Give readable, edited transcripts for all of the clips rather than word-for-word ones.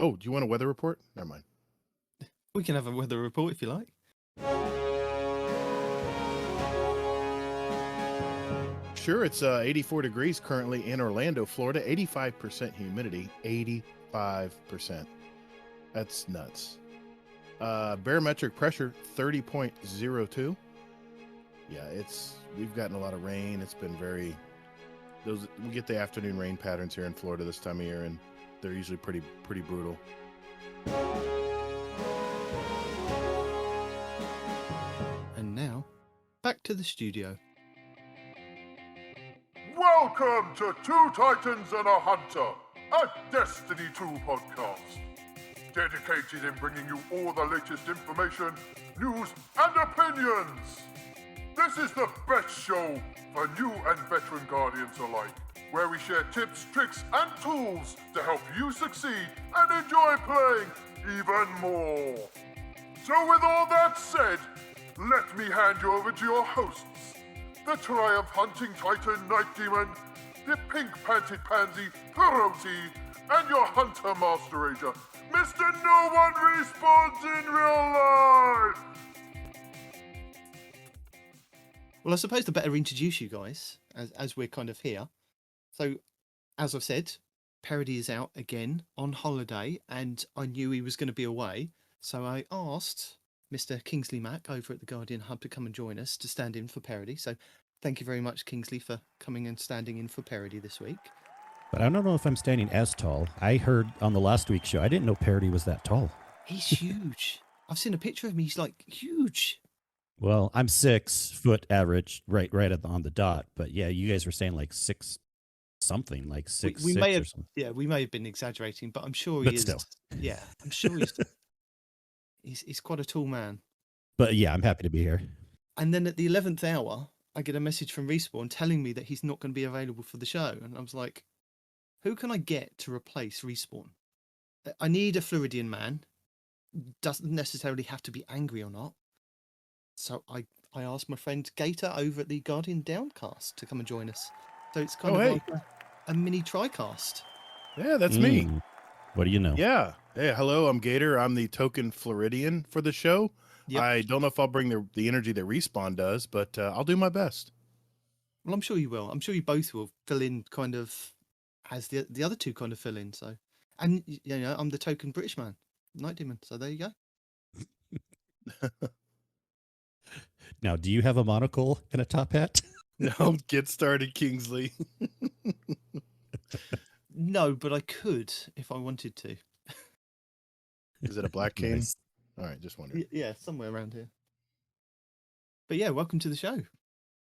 Oh, do you want a weather report? Never mind. We can have a weather report if you like. Sure, it's 84 degrees currently in Orlando, Florida. 85% humidity. 85%. That's nuts. Barometric pressure 30.02. Yeah, we've gotten a lot of rain. It's been we get the afternoon rain patterns here in Florida this time of year, and they're usually pretty brutal. And now, back to the studio. Welcome to Two Titans and a Hunter, a Destiny 2 podcast. Dedicated in bringing you all the latest information, news, and opinions. This is the best show for new and veteran Guardians alike, where we share tips, tricks, and tools to help you succeed and enjoy playing even more. So with all that said, let me hand you over to your hosts, the Triumph Hunting Titan Nitedemon, the pink-panted pansy Peroty, and your Hunter Master Ranger, Mr. No One Respawns in Real Life! Well, I suppose to better introduce you guys, as we're kind of here. So, as I've said, Peroty is out again on holiday, and I knew he was going to be away. So I asked Mr. KingsleyMac over at the Guardian Hub to come and join us to stand in for Peroty. So thank you very much, Kingsley, for coming and standing in for Peroty this week. But I don't know if I'm standing as tall. I heard on the last week's show, I didn't know Peroty was that tall. He's huge. I've seen a picture of him. He's like huge. Well, I'm 6 foot average, right on the dot. But yeah, you guys were saying like 6 something, like 6'6" we may have, or something. Yeah, we may have been exaggerating, but I'm sure But he is. still. Yeah, I'm sure he's quite a tall man. But yeah, I'm happy to be here. And then at the 11th hour, I get a message from Respawn telling me that he's not going to be available for the show. And I was like, who can I get to replace Respawn? I need a Floridian man. Doesn't necessarily have to be angry or not. So I asked my friend Gator over at the Guardian Downcast to come and join us. So it's kind of like a mini TriCast. Yeah, that's me. What do you know? Yeah. Hey, hello, I'm Gator. I'm the token Floridian for the show. Yep. I don't know if I'll bring the energy that Respawn does, but I'll do my best. Well, I'm sure you will. I'm sure you both will fill in kind of as the other two kind of fill in. So, and you know, I'm the token British man, Nitedemon. So there you go. Now, do you have a monocle and a top hat? No, get started, Kingsley. No, but I could if I wanted to. Is it a black cane? Nice. All right, just wondering. Yeah, somewhere around here. But yeah, welcome to the show.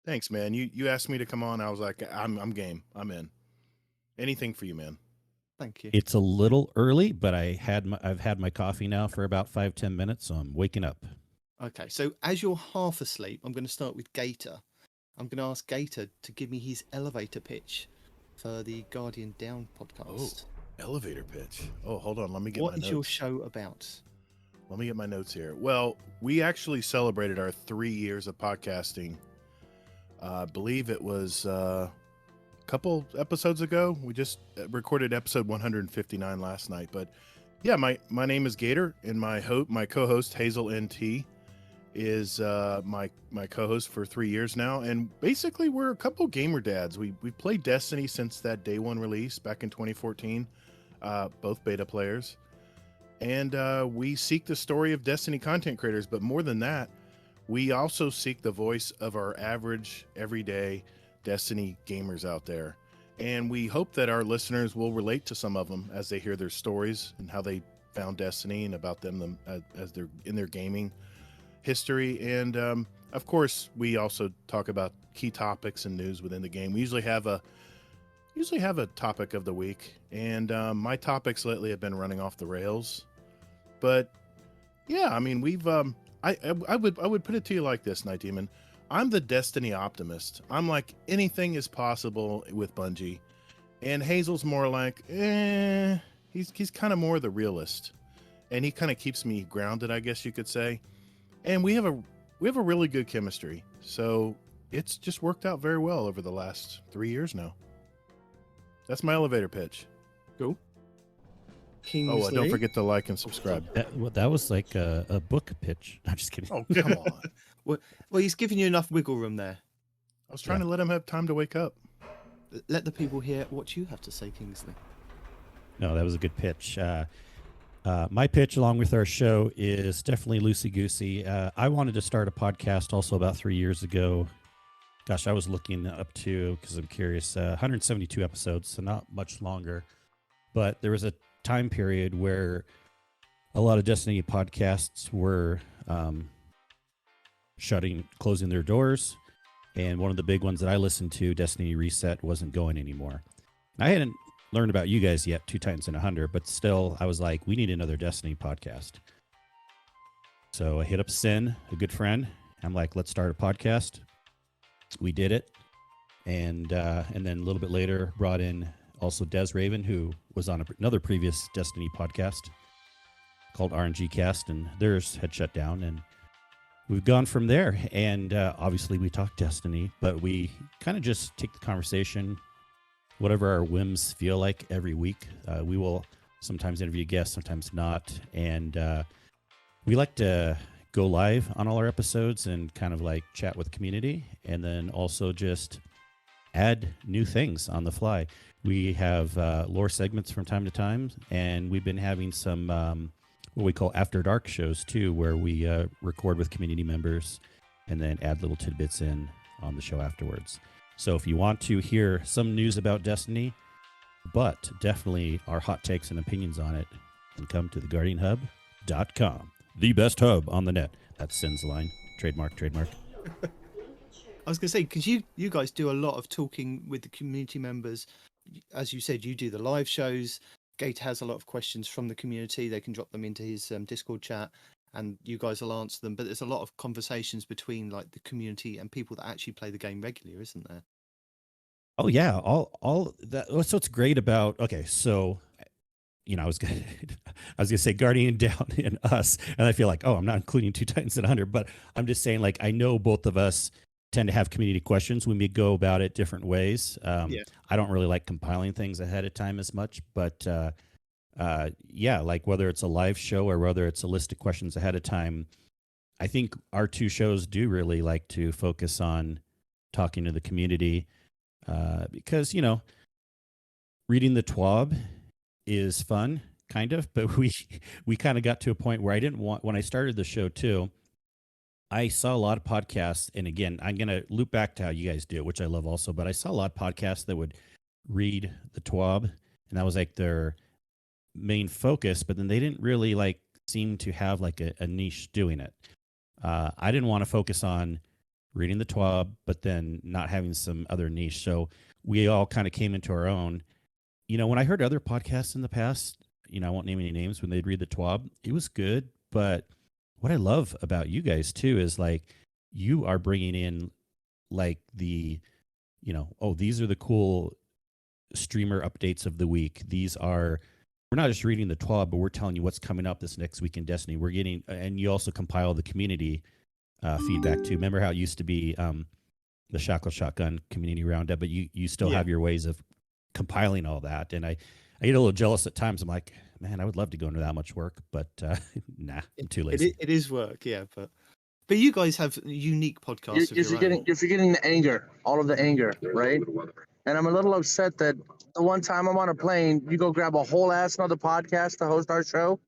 Thanks, man. You asked me to come on. I was like, I'm game. I'm in. Anything for you, man. Thank you. It's a little early, but I've had my coffee now for about 5-10 minutes, so I'm waking up. Okay, so as you're half asleep, I'm going to start with Gator. I'm going to ask Gator to give me his elevator pitch for the Guardian Down podcast. Oh, elevator pitch. Oh, hold on. Let me get my notes. What is your show about? Let me get my notes here. Well, we actually celebrated our 3 years of podcasting. I believe it was a couple episodes ago. We just recorded episode 159 last night. But yeah, my name is Gator, and my co-host Hazel NT is my co-host for 3 years now. And basically, we're a couple gamer dads. We played Destiny since that day one release back in 2014. Both beta players. And we seek the story of Destiny content creators, but more than that, we also seek the voice of our average, everyday Destiny gamers out there. And we hope that our listeners will relate to some of them as they hear their stories and how they found Destiny and about them as they're in their gaming history. And of course, we also talk about key topics and news within the game. We usually have a topic of the week, and my topics lately have been running off the rails. But yeah, I mean, we've I would put it to you like this, Nitedemon. I'm the Destiny optimist. I'm like, anything is possible with Bungie, and Hazel's more like, he's kind of more the realist, and he kind of keeps me grounded, I guess you could say. And we have a really good chemistry, so it's just worked out very well over the last 3 years now. That's my elevator pitch. Cool. Kingsley. don't forget to like and subscribe. That was like a book pitch. I'm just kidding. Oh, come on. Well, he's giving you enough wiggle room there. I was trying to let him have time to wake up. Let the people hear what you have to say, Kingsley. No, that was a good pitch. My pitch, along with our show, is definitely loosey-goosey. I wanted to start a podcast also about 3 years ago. Gosh, I was looking up to, because I'm curious, 172 episodes, so not much longer. But there was a time period where a lot of Destiny podcasts were closing their doors. And one of the big ones that I listened to, Destiny Reset, wasn't going anymore. I hadn't learned about you guys yet, 2 Titans and a Hunter, but still, I was like, we need another Destiny podcast. So I hit up Sin, a good friend. I'm like, let's start a podcast. We did it. And then a little bit later, brought in also Des Raven, who was on another previous Destiny podcast called RNG Cast, and theirs had shut down. And we've gone from there, and obviously we talk Destiny, but we kind of just take the conversation, whatever our whims feel like every week. We will sometimes interview guests, sometimes not, and we like to go live on all our episodes and kind of like chat with the community, and then also just add new things on the fly. We have lore segments from time to time, and we've been having some what we call After Dark shows too, where we record with community members and then add little tidbits in on the show afterwards. So if you want to hear some news about Destiny, but definitely our hot takes and opinions on it, then come to theguardianhub.com, the best hub on the net. That's Sin's line. Trademark. I was going to say, because you guys do a lot of talking with the community members. As you said, you do the live shows. Gator has a lot of questions from the community. They can drop them into his Discord chat, and you guys will answer them. But there's a lot of conversations between like the community and people that actually play the game regularly, isn't there? Oh yeah, all that. That's what's great about. Okay, so I was gonna say Guardian Down and us, and I feel like, I'm not including 2 Titans and 100, but I'm just saying, like, I know both of us tend to have community questions when we go about it different ways. I don't really like compiling things ahead of time as much, but like whether it's a live show or whether it's a list of questions ahead of time, I think our 2 shows do really like to focus on talking to the community, because reading the TWAB is fun, kind of, but we kind of got to a point where I didn't want, when I started the show too, I saw a lot of podcasts, and again, I'm going to loop back to how you guys do it, which I love also, but I saw a lot of podcasts that would read the TWAB, and that was like their main focus, but then they didn't really like seem to have like a niche doing it. I didn't want to focus on reading the TWAB, but then not having some other niche. So we all kind of came into our own. When I heard other podcasts in the past, I won't name any names, when they'd read the TWAB, it was good, but what I love about you guys too is like you are bringing in like the, these are the cool streamer updates of the week. We're not just reading the TWAB, but we're telling you what's coming up this next week in Destiny. We're getting, and you also compile the community feedback too. Remember how it used to be the Shackle Shotgun community roundup, but you still have your ways of compiling all that. And I get a little jealous at times. I'm like, man, I would love to go into that much work, but nah, I'm too lazy. It is work, yeah, but you guys have unique podcasts. You're forgetting the anger, all of the anger, right? And I'm a little upset that the one time I'm on a plane, you go grab a whole ass another podcast to host our show.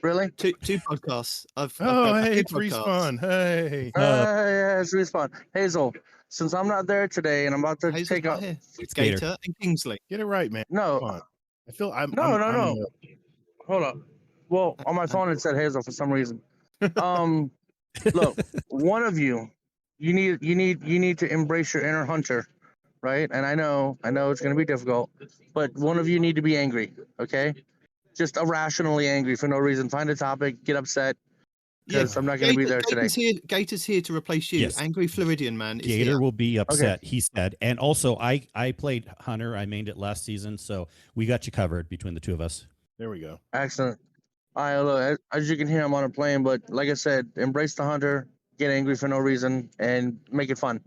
Really? Two podcasts. Hey, it's Respawn. Hey. Yeah, it's Respawn. Hazel, since I'm not there today and I'm about to take out. It's Gator and Kingsley. Get it right, man. No. Come on. I feel I'm No. Hold up. Well, on my phone it said Hazel for some reason. Look, one of you need to embrace your inner hunter, right? And I know it's gonna be difficult, but one of you need to be angry, okay? Just irrationally angry for no reason. Find a topic, get upset, because I'm not gonna be there today. Gator's here to replace you. Yes. Angry Floridian man. Gator will be upset, he said. And also, I played Hunter. I mained it last season, so we got you covered between the 2 of us. There we go. Excellent. All right, look, as you can hear, I'm on a plane, but like I said, embrace the hunter, get angry for no reason, and make it fun.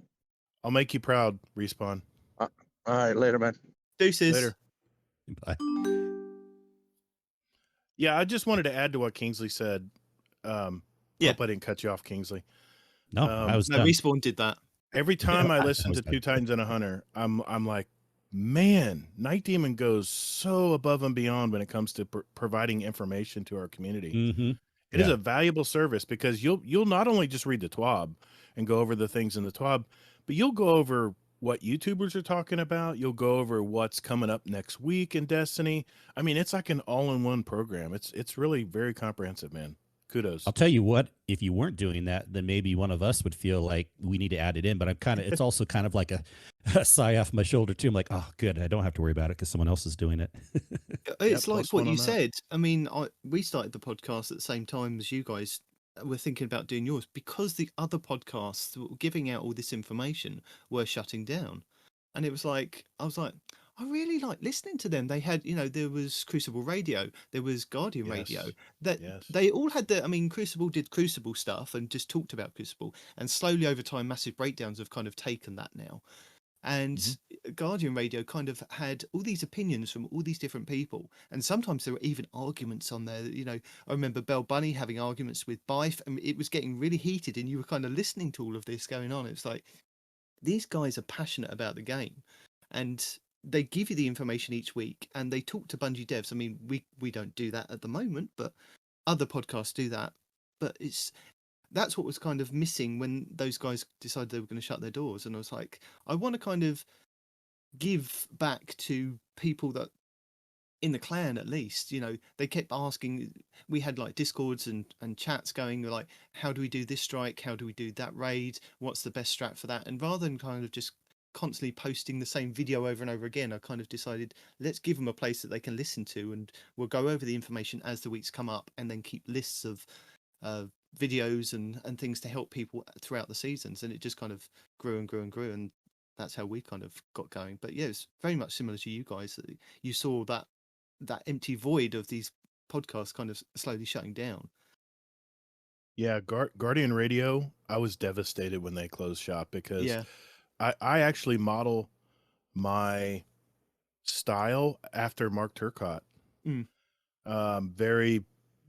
I'll make you proud, Respawn. All right, later, man. Deuces. Later. Bye. Yeah, I just wanted to add to what Kingsley said. Yeah. Hope I didn't cut you off, Kingsley. No, I was No, done. Respawn did that. Every time I I listen was to done. Two Titans and a Hunter, I'm like, man, Nitedemon goes so above and beyond when it comes to providing information to our community. Mm-hmm. It is a valuable service because you'll not only just read the TWAB and go over the things in the TWAB, but you'll go over what YouTubers are talking about. You'll go over what's coming up next week in Destiny. I mean, it's like an all-in-one program. It's really very comprehensive, man. Kudos. I'll tell you what, if you weren't doing that, then maybe one of us would feel like we need to add it in. But it's also kind of like a sigh off my shoulder too. I'm like, oh, good. I don't have to worry about it because someone else is doing it. It's like plus what one you on that. said. I mean, we started the podcast at the same time as you guys were thinking about doing yours because the other podcasts that were giving out all this information were shutting down. And it was like, I was like, I really like listening to them. They had, there was Crucible Radio, there was Guardian Radio. That Yes. they all had I mean, Crucible did Crucible stuff and just talked about Crucible. And slowly over time, Massive Breakdowns have kind of taken that now. And Guardian Radio kind of had all these opinions from all these different people. And sometimes there were even arguments on there. I remember Bell Bunny having arguments with Bife, and it was getting really heated. And you were kind of listening to all of this going on. It's like, these guys are passionate about the game. And they give you the information each week and they talk to Bungie devs. I mean, we don't do that at the moment, but other podcasts do that. But that's what was kind of missing when those guys decided they were going to shut their doors. And I was like, I want to kind of give back to people that in the clan, at least, they kept asking, we had like discords and chats going like, how do we do this strike? How do we do that raid? What's the best strat for that? And rather than kind of just constantly posting the same video over and over again, I kind of decided, let's give them a place that they can listen to, and we'll go over the information as the weeks come up and then keep lists of videos and things to help people throughout the seasons. And it just kind of grew and grew and grew, and that's how we kind of got going. But yeah, it's very much similar to you guys. You saw that empty void of these podcasts kind of slowly shutting down. Yeah, Guardian Radio, I was devastated when they closed shop because Yeah. I actually model my style after Mark Turcotte. Very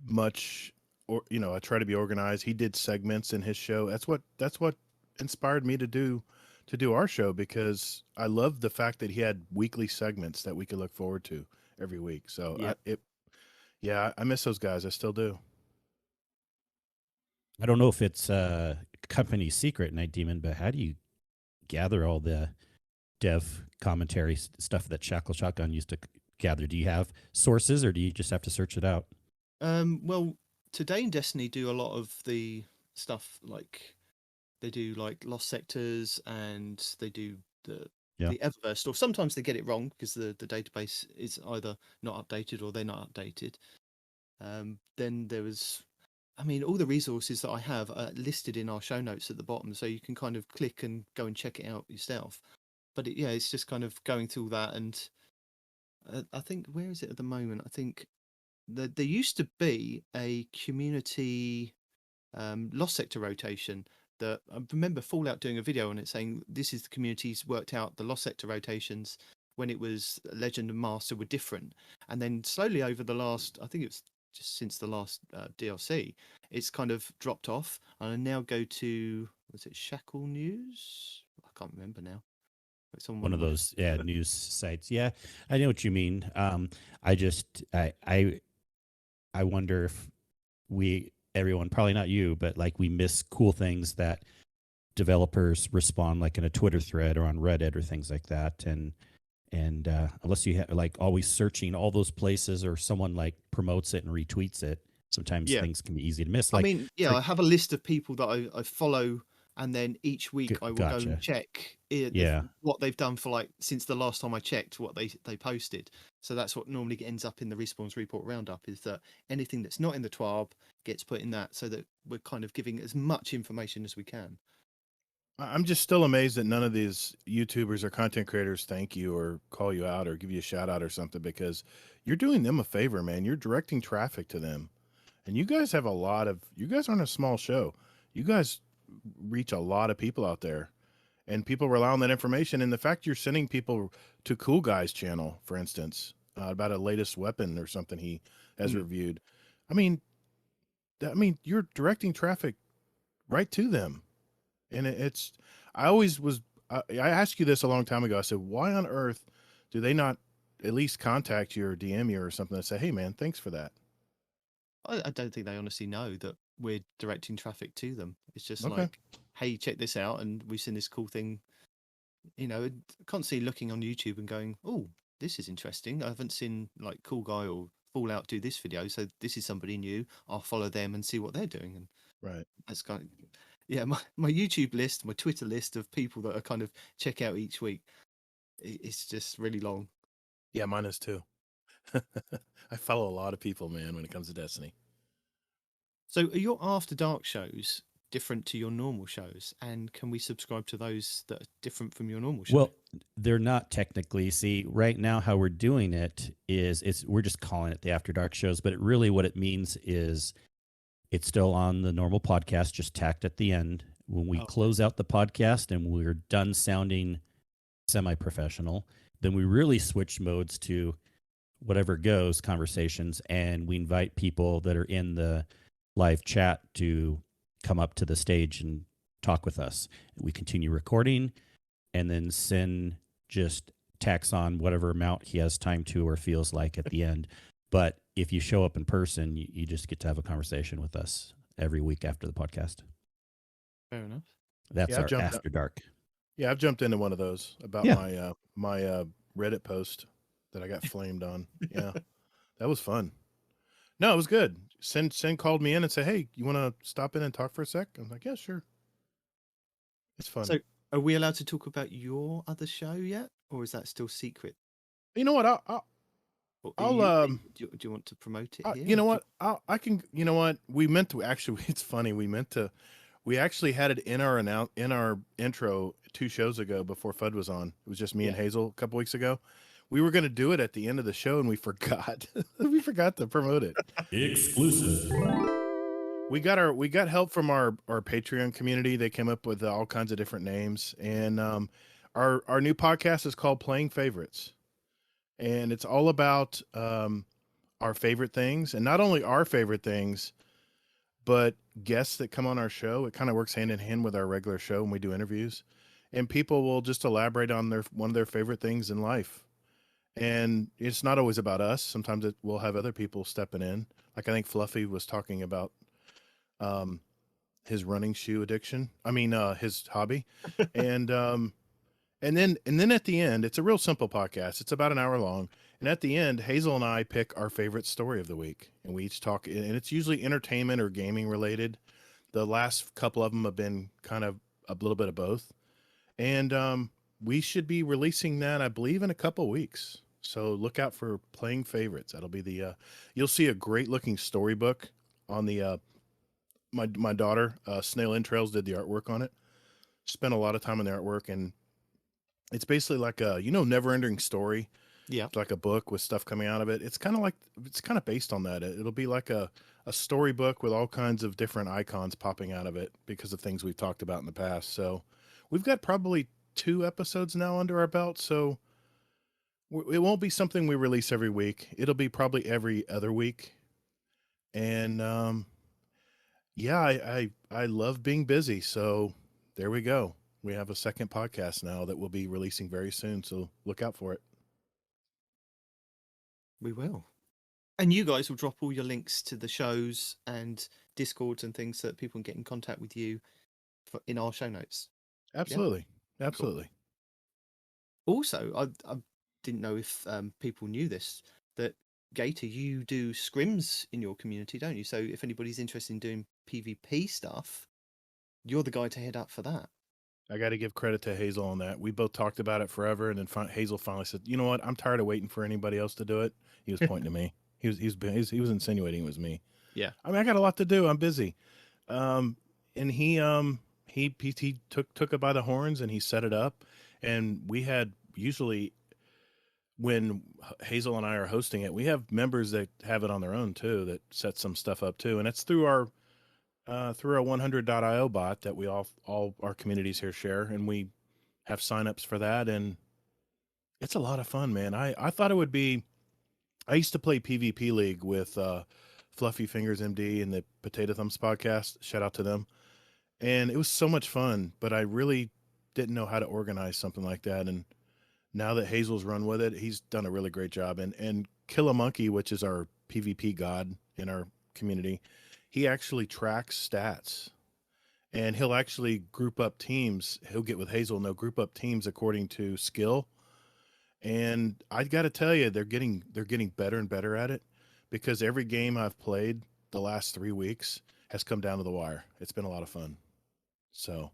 much, I try to be organized. He did segments in his show. That's what inspired me to do our show, because I love the fact that he had weekly segments that we could look forward to every week. So I miss those guys. I still do. I don't know if it's a company secret, Nitedemon, but how do you gather all the dev commentary stuff that Shackle Shotgun used to gather? Do you have sources, or do you just have to search it out? Well, Today in Destiny do a lot of the stuff, like they do like Lost Sectors, and they do the Eververse stuff. Sometimes they get it wrong because the database is either not updated or they're not updated. Then there was, I mean, all the resources that I have are listed in our show notes at the bottom, so you can kind of click and go and check it out yourself. But it's just kind of going through that. And I think, where is it at the moment? I think there used to be a community Lost Sector rotation that I remember Fallout doing a video on it, saying this is the community's worked out the Lost Sector rotations when it was Legend and Master were different. And then slowly over the last, I think it was just since the last DLC, it's kind of dropped off. And I now go to, was it Shackle News? I can't remember now. It's on One of those news sites. Yeah, I know what you mean. I wonder if everyone, probably not you, but like we miss cool things that developers respond like in a Twitter thread or on Reddit or things like that. And unless you have like always searching all those places, or someone like promotes it and retweets it, sometimes things can be easy to miss. Like, I mean, I have a list of people that I follow, and then each week I will go and check what they've done for, like, since the last time I checked what they posted. So that's what normally ends up in the Respawn's report roundup, is that anything that's not in the TWAB gets put in that, so that we're kind of giving as much information as we can. I'm just still amazed that none of these YouTubers or content creators thank you or call you out or give you a shout out or something, because you're doing them a favor, man. You're directing traffic to them. And you guys have you guys aren't a small show. You guys reach a lot of people out there, and people rely on that information. And the fact you're sending people to Cool Guy's channel, for instance, about a latest weapon or something he has Mm. reviewed. I mean, you're directing traffic right to them, and it's. I always was. I asked you this a long time ago. I said, why on earth do they not at least contact you or DM you or something and say, hey man, thanks for that? I don't think they honestly know that we're directing traffic to them. It's just Okay. like, hey, check this out, and we've seen this cool thing. You know, constantly looking on YouTube and going, oh, this is interesting. I haven't seen like Cool Guy or Fallout do this video, so this is somebody new. I'll follow them and see what they're doing. And Right. that's kind of, yeah, my YouTube list, my Twitter list of people that I kind of check out each week, it's just really long. Yeah, mine is too. I follow a lot of people, man, when it comes to Destiny. So are your After Dark shows different to your normal shows? And can we subscribe to those that are different from your normal show? Well, they're not technically. See, right now how we're doing it is we're just calling it the After Dark shows, but really what it means is it's still on the normal podcast, just tacked at the end. When we close out the podcast and we're done sounding semi-professional, then we really switch modes to whatever goes conversations, and we invite people that are in the live chat to come up to the stage and talk with us. We continue recording, and then Sin just tacks on whatever amount he has time to or feels like at the end. But if you show up in person, you just get to have a conversation with us every week after the podcast. Fair enough. That's Yeah, I've our jumped After Dark. Yeah, I've jumped into one of those about Yeah. my Reddit post that I got flamed on. Yeah, that was fun. No, it was good. Sin called me in and said, "Hey, you want to stop in and talk for a sec?" I'm like, "Yeah, sure." It's fun. So are we allowed to talk about your other show yet? Or is that still secret? You know what? Or I'll do you want to promote it here? you know Or do what? I can. You know what? We meant to actually. It's funny. We actually had it in our intro 2 shows ago before Fudd was on. It was just me and Yeah. Hazel a couple weeks ago. We were going to do it at the end of the show, and we forgot. We forgot to promote it. Exclusive. We got help from our Patreon community. They came up with all kinds of different names, and our new podcast is called Playing Favorites, and it's all about our favorite things, and not only our favorite things, but guests that come on our show. It kind of works hand in hand with our regular show when we do interviews, and people will just elaborate on one of their favorite things in life. And it's not always about us. Sometimes we'll have other people stepping in. Like I think Fluffy was talking about his running shoe addiction. I mean, his hobby. And then at the end, it's a real simple podcast. It's about an hour long. And at the end, Hazel and I pick our favorite story of the week, and we each talk, and it's usually entertainment or gaming related. The last couple of them have been kind of a little bit of both. And we should be releasing that, I believe, in a couple weeks. So look out for Playing Favorites. That'll be you'll see a great looking storybook on the, my daughter, Snail Entrails did the artwork on it. Spent a lot of time on the artwork, and it's basically like a, Never Ending Story. Yeah. It's like a book with stuff coming out of it. It's kind of based on that. It'll be like a storybook with all kinds of different icons popping out of it because of things we've talked about in the past. So we've got probably 2 episodes now under our belt. So it won't be something we release every week. It'll be probably every other week. And yeah, I love being busy. So there we go. We have a second podcast now that we'll be releasing very soon. So look out for it. We will. And you guys will drop all your links to the shows and Discords and things so that people can get in contact with you in our show notes. Absolutely. Yeah? Absolutely. Cool. Also, I didn't know if people knew this, that Gator, you do scrims in your community, don't you? So if anybody's interested in doing PvP stuff, you're the guy to head up for that. I got to give credit to Hazel on that. We both talked about it forever, and then Hazel finally said, "You know what? I'm tired of waiting for anybody else to do it." He was pointing to me. He was insinuating it was me. Yeah. I mean, I got a lot to do. I'm busy. And he took it by the horns and he set it up. And we had usually, when Hazel and I are hosting it, we have members that have it on their own too, that set some stuff up too. And it's through our 100.io bot that we all our communities here share, and we have signups for that, and it's a lot of fun, man. I thought it would be I used to play PvP League with Fluffy Fingers MD and the Potato Thumbs podcast. Shout out to them. And it was so much fun, but I really didn't know how to organize something like that. And now that Hazel's run with it, he's done a really great job. And Kill a Monkey, which is our PvP god in our community, he actually tracks stats. And he'll actually group up teams. He'll get with Hazel and they'll group up teams according to skill. And I got to tell you, they're getting better and better at it, because every game I've played the last 3 weeks has come down to the wire. It's been a lot of fun. So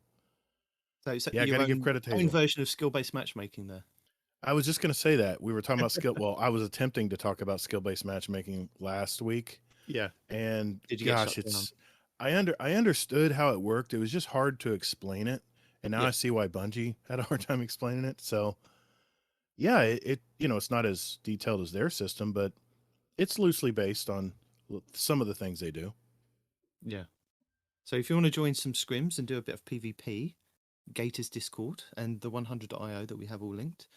yeah, I got to give credit to own Hazel. version of skill-based matchmaking there. I was just going to say that we were talking about skill. Well, I was attempting to talk about skill-based matchmaking last week, Yeah. and Did you get gosh, shut down? I understood how it worked. It was just hard to explain it, and now Yeah. I see why Bungie had a hard time explaining it. So yeah, it it's not as detailed as their system, but it's loosely based on some of the things they do. Yeah. So if you want to join some scrims and do a bit of PvP, Gator's Discord and the 100.io that we have all linked.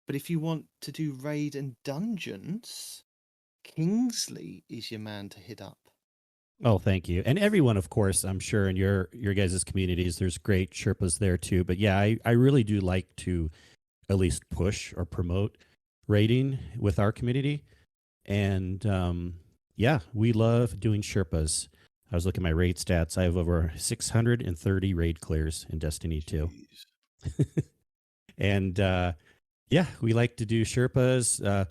But if you want to do raid and dungeons, Kingsley is your man to hit up. Oh, thank you. And everyone, of course, I'm sure in your guys' communities, there's great Sherpas there too. But yeah, I really do like to at least push or promote raiding with our community. And yeah, we love doing Sherpas. I was looking at my raid stats. I have over 630 raid clears in Destiny 2. Jeez. And yeah, we like to do Sherpas.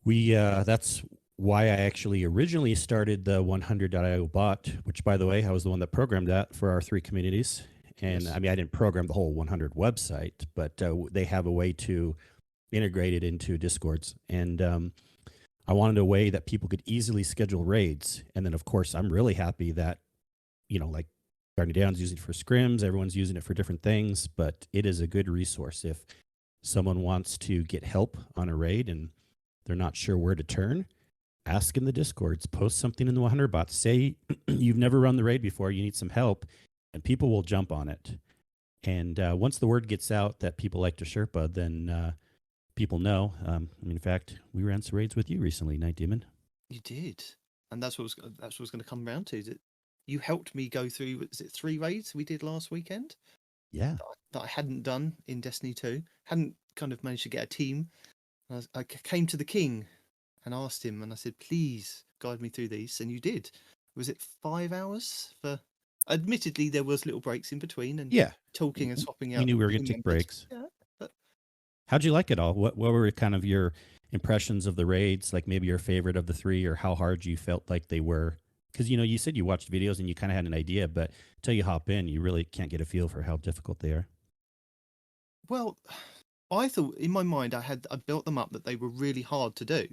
That's why I actually originally started the 100.io bot, which, by the way, I was the one that programmed that for our 3 communities. And Yes. I mean, I didn't program the whole 100 website, but they have a way to integrate it into Discords. And I wanted a way that people could easily schedule raids. And then, of course, I'm really happy that, like Garden Down's using it for scrims, everyone's using it for different things, but it is a good resource if someone wants to get help on a raid and they're not sure where to turn. Ask in the Discords, post something in the 100 bot. Say you've never run the raid before, you need some help, and people will jump on it. And once the word gets out that people like to Sherpa, then people know. In fact, we ran some raids with you recently, Nitedemon. You did, and that's what was going to come around to. That you helped me go through. Was it 3 raids we did last weekend? Yeah. That I hadn't done in Destiny 2. Hadn't kind of managed to get a team. I came to the king and asked him, and I said, "Please guide me through these." And you did. Was it 5 hours for? Admittedly, there was little breaks in between, and Yeah. talking and swapping out. We knew we were going to team take members. breaks. Yeah, but How'd you like it all? What were kind of your impressions of the raids? Like maybe your favorite of the 3, or how hard you felt like they were? Because you said you watched videos and you kind of had an idea, but until you hop in, you really can't get a feel for how difficult they are. well, I thought in my mind I built them up that they were really hard to do,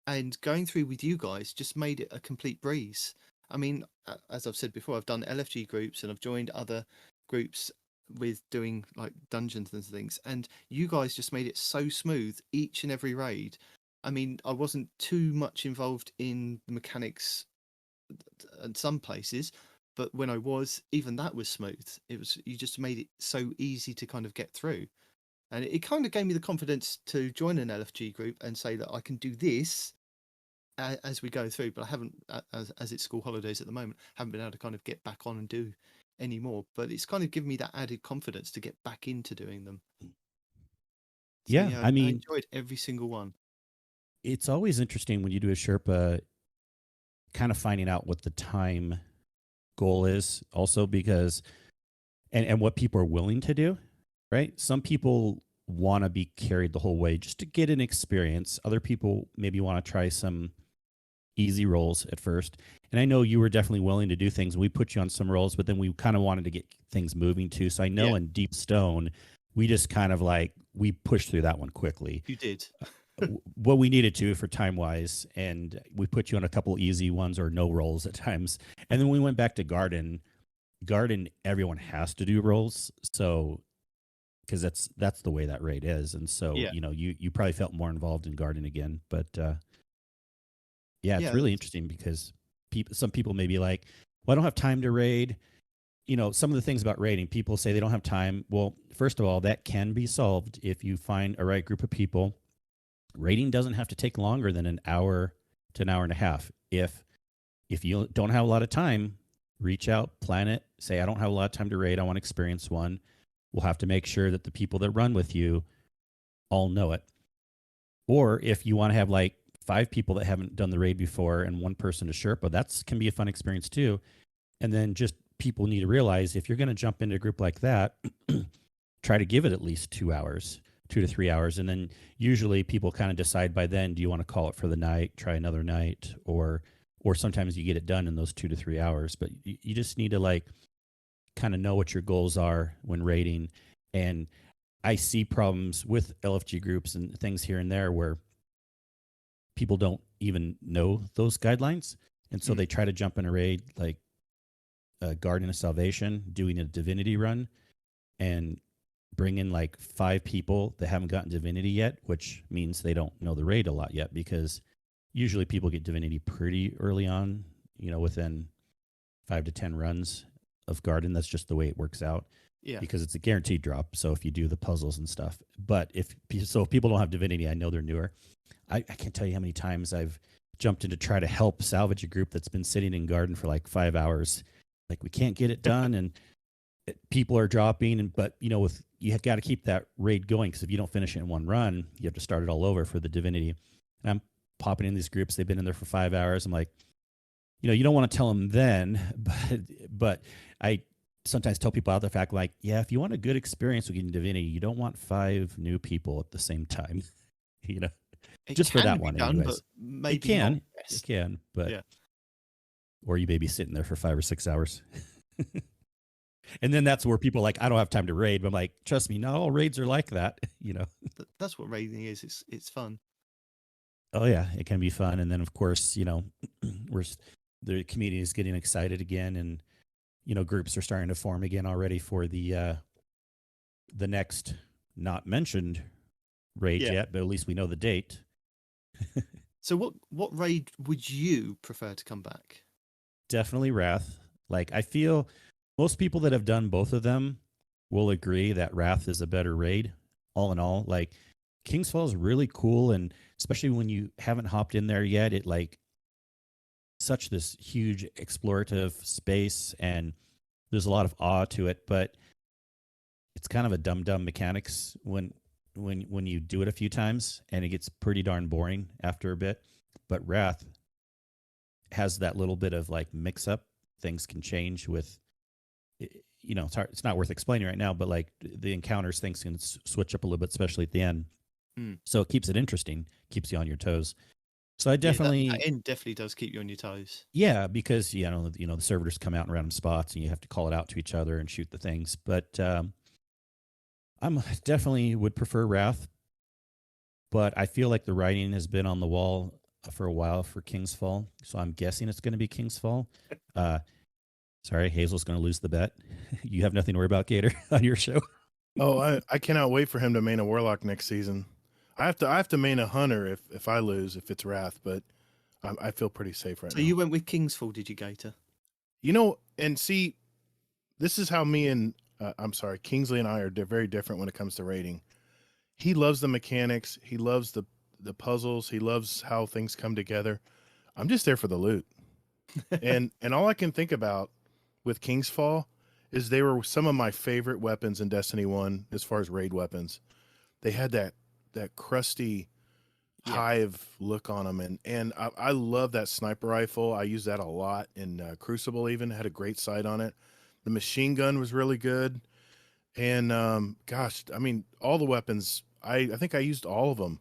and going through with you guys just made it a complete breeze. I mean, as I've said before, I've done LFG groups and I've joined other groups with doing like dungeons and things, and you guys just made it so smooth each and every raid. I mean, I wasn't too much involved in the mechanics in some places, but when I was, even that was smooth. You just made it so easy to kind of get through. And it kind of gave me the confidence to join an LFG group and say that I can do this as we go through. But I haven't, as it's school holidays at the moment, haven't been able to kind of get back on and do any more. But it's kind of given me that added confidence to get back into doing them. So, Yeah, I I mean, enjoyed every single one. it's always interesting when you do a Sherpa, kind of finding out what the time goal is also, because and what people are willing to do, right? Some people want to be carried the whole way just to get an experience. Other people maybe want to try some easy roles at first. And I know you were definitely willing to do things. We put you on some roles, but then we kind of wanted to get things moving too. So I know Yeah. in Deep Stone, we just kind of we pushed through that one quickly. You did. What we needed to for time wise, and we put you on a couple easy ones or no roles at times. And then we went back to Garden. Everyone has to do roles, so because that's the way that raid is. And so Yeah. you probably felt more involved in Garden again, but yeah, it's Yeah, really interesting because some people may be like, well, I don't have time to raid. Some of the things about raiding, people say they don't have time. Well, first of all, that can be solved if you find a right group of people. raiding doesn't have to take longer than an hour to an hour and a half. If you don't have a lot of time, reach out, plan it, say, I don't have a lot of time to raid. I want to experience one. We'll have to make sure that the people that run with you all know it. Or if you want to have like 5 people that haven't done the raid before and 1 person to Sherpa, that can be a fun experience too. And then just people need to realize if you're going to jump into a group like that, try to give it at least 2 hours, 2 to 3 hours. And then usually people kind of decide by then, do you want to call it for the night, try another night, or sometimes you get it done in those 2 to 3 hours. But you just need to like kind of know what your goals are when raiding. And I see problems with LFG groups and things here and there where people don't even know those guidelines. And so they try to jump in a raid like Garden of Salvation, doing a divinity run, and bring in like 5 people that haven't gotten divinity yet, which means they don't know the raid a lot yet, because usually people get divinity pretty early on, within 5 to 10 runs of Garden. That's just the way it works out. Yeah. Because it's a guaranteed drop. So if you do the puzzles and stuff, but if people don't have divinity, I know they're newer. I can't tell you how many times I've jumped in to try to help salvage a group that's been sitting in Garden for like 5 hours. Like, we can't get it done, and people are dropping. But you have got to keep that raid going, because if you don't finish it in one run, you have to start it all over for the divinity. And I'm popping in these groups. They've been in there for 5 hours. I'm like, you don't want to tell them then, but I sometimes tell people out the fact, like, yeah, if you want a good experience with getting divinity, you don't want 5 new people at the same time, It just for can that be one. done, Anyways, but maybe it can, not best. it can, but Yeah. or you may be sitting there for 5 or 6 hours. And then that's where people are like, I don't have time to raid. But I'm like, trust me, not all raids are like that. That's what raiding is. It's fun. Oh yeah, it can be fun. And then of course, the community is getting excited again, and groups are starting to form again already for the next not mentioned raid yet, but at least we know the date. So what raid would you prefer to come back? Definitely Wrath. Like, I feel most people that have done both of them will agree that Wrath is a better raid. All in all, like, Kingsfall is really cool, and especially when you haven't hopped in there yet, it like such this huge explorative space, and there's a lot of awe to it, but it's kind of a dumb mechanics when you do it a few times, and it gets pretty darn boring after a bit. But Wrath has that little bit of like mix up. Things can change with, it's hard, it's not worth explaining right now, but like the encounters, things can switch up a little bit, especially at the end. So it keeps it interesting, keeps you on your toes. So I definitely, that end definitely does keep you on your toes. Yeah, because the servers come out in random spots, and you have to call it out to each other and shoot the things. But I'm definitely would prefer Wrath, but I feel like the writing has been on the wall for a while for Kingsfall, so I'm guessing it's going to be Kingsfall. Sorry, Hazel's going to lose the bet. You have nothing to worry about, Gator, on your show. Oh, I cannot wait for him to main a Warlock next season. I have to main a Hunter if I lose, if it's Wrath, but I feel pretty safe right now. So you went with Kingsfall, did you, Gator? And see, this is how me and Kingsley and I are very different when it comes to raiding. He loves the mechanics. He loves the puzzles. He loves how things come together. I'm just there for the loot. and all I can think about with Kingsfall is they were some of my favorite weapons in Destiny 1 as far as raid weapons. They had that crusty hive look on them, and I love that sniper rifle. I use that a lot in Crucible. Even had a great sight on it. The machine gun was really good, and all the weapons, I think I used all of them,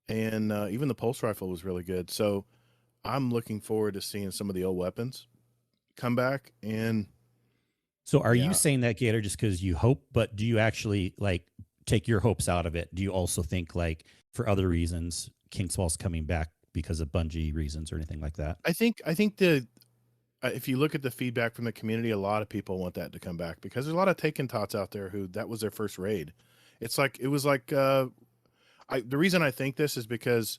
and even the pulse rifle was really good. So I'm looking forward to seeing some of the old weapons come back. And so are you saying that, Gator, just because you hope, but do you actually like take your hopes out of it? Do you also think, like, for other reasons, Kingsfall's coming back because of Bungie reasons or anything like that? I think if you look at the feedback from the community, a lot of people want that to come back, because there's a lot of Taken Tots out there who that was their first raid. The reason I think this is because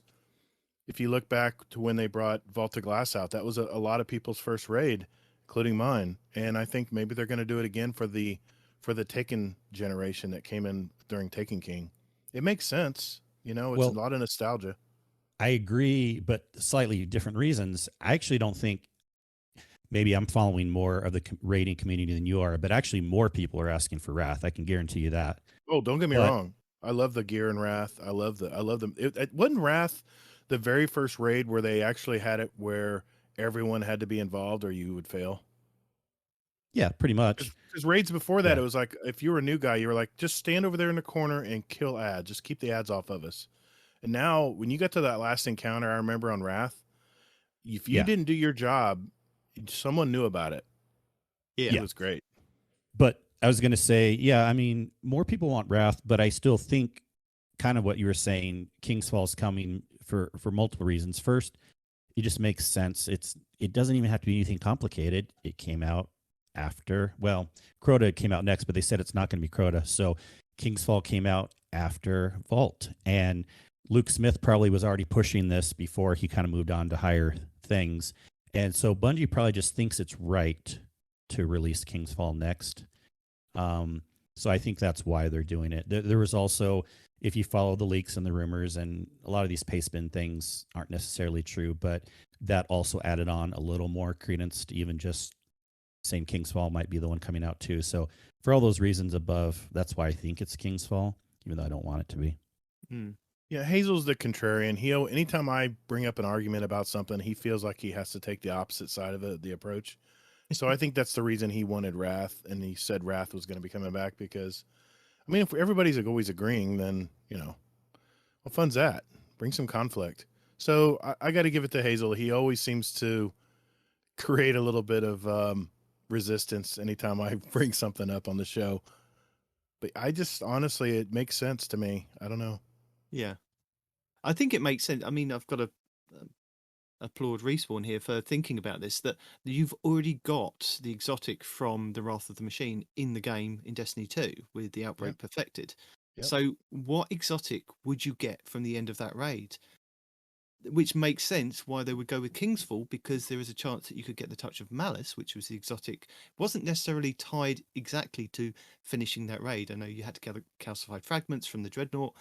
if you look back to when they brought Vault of Glass out, that was a lot of people's first raid, including mine. And I think maybe they're going to do it again for the Taken generation that came in during Taken King. It makes sense. You know, it's a Well, lot of nostalgia. I agree, but slightly different reasons. I actually don't think maybe I'm following more of the raiding community than you are, but actually more people are asking for Wrath. I can guarantee you that. Oh, don't get me But wrong. I love the gear in Wrath. I love them. It wasn't Wrath the very first raid where they actually had it where everyone had to be involved or you would fail. yeah, pretty much. Because raids before that, Yeah. it was like if you were a new guy, you were like, just stand over there in the corner and kill ads. Just keep the ads off of us. And now, when you got to that last encounter, I remember on Wrath, if you Yeah. didn't do your job, someone knew about it. Yeah. It was great. But I was going to say, yeah, I mean, more people want Wrath, but I still think kind of what you were saying, King's Fall is coming for multiple reasons. First, it just makes sense. It doesn't even have to be anything complicated. It came out after, well, Crota came out next, but they said it's not going to be Crota. So King's Fall came out after Vault, and Luke Smith probably was already pushing this before he kind of moved on to higher things. And so Bungie probably just thinks it's right to release King's Fall next. So I think that's why they're doing it. There was also, if you follow the leaks and the rumors, and a lot of these pay spin things aren't necessarily true, but that also added on a little more credence to even just saying King's Fall might be the one coming out too. So for all those reasons above, that's why I think it's King's Fall, even though I don't want it to be. Yeah, Hazel's the contrarian. Anytime I bring up an argument about something, he feels like he has to take the opposite side of the approach. So I think that's the reason he wanted Wrath, and he said Wrath was going to be coming back because, I mean, if everybody's always agreeing, then, what fun's that? Bring some conflict. So I got to give it to Hazel. He always seems to create a little bit of resistance anytime I bring something up on the show. But I just, honestly, it makes sense to me. I don't know. Yeah. I think it makes sense. I mean, I've got to applaud Respawn here for thinking about this, that you've already got the exotic from the Wrath of the Machine in the game in Destiny 2 with the Outbreak perfected. Yep. So what exotic would you get from the end of that raid? Which makes sense why they would go with King's Fall, because there is a chance that you could get the Touch of Malice, which was the exotic. Wasn't necessarily tied exactly to finishing that raid. I know you had to gather calcified fragments from the Dreadnought,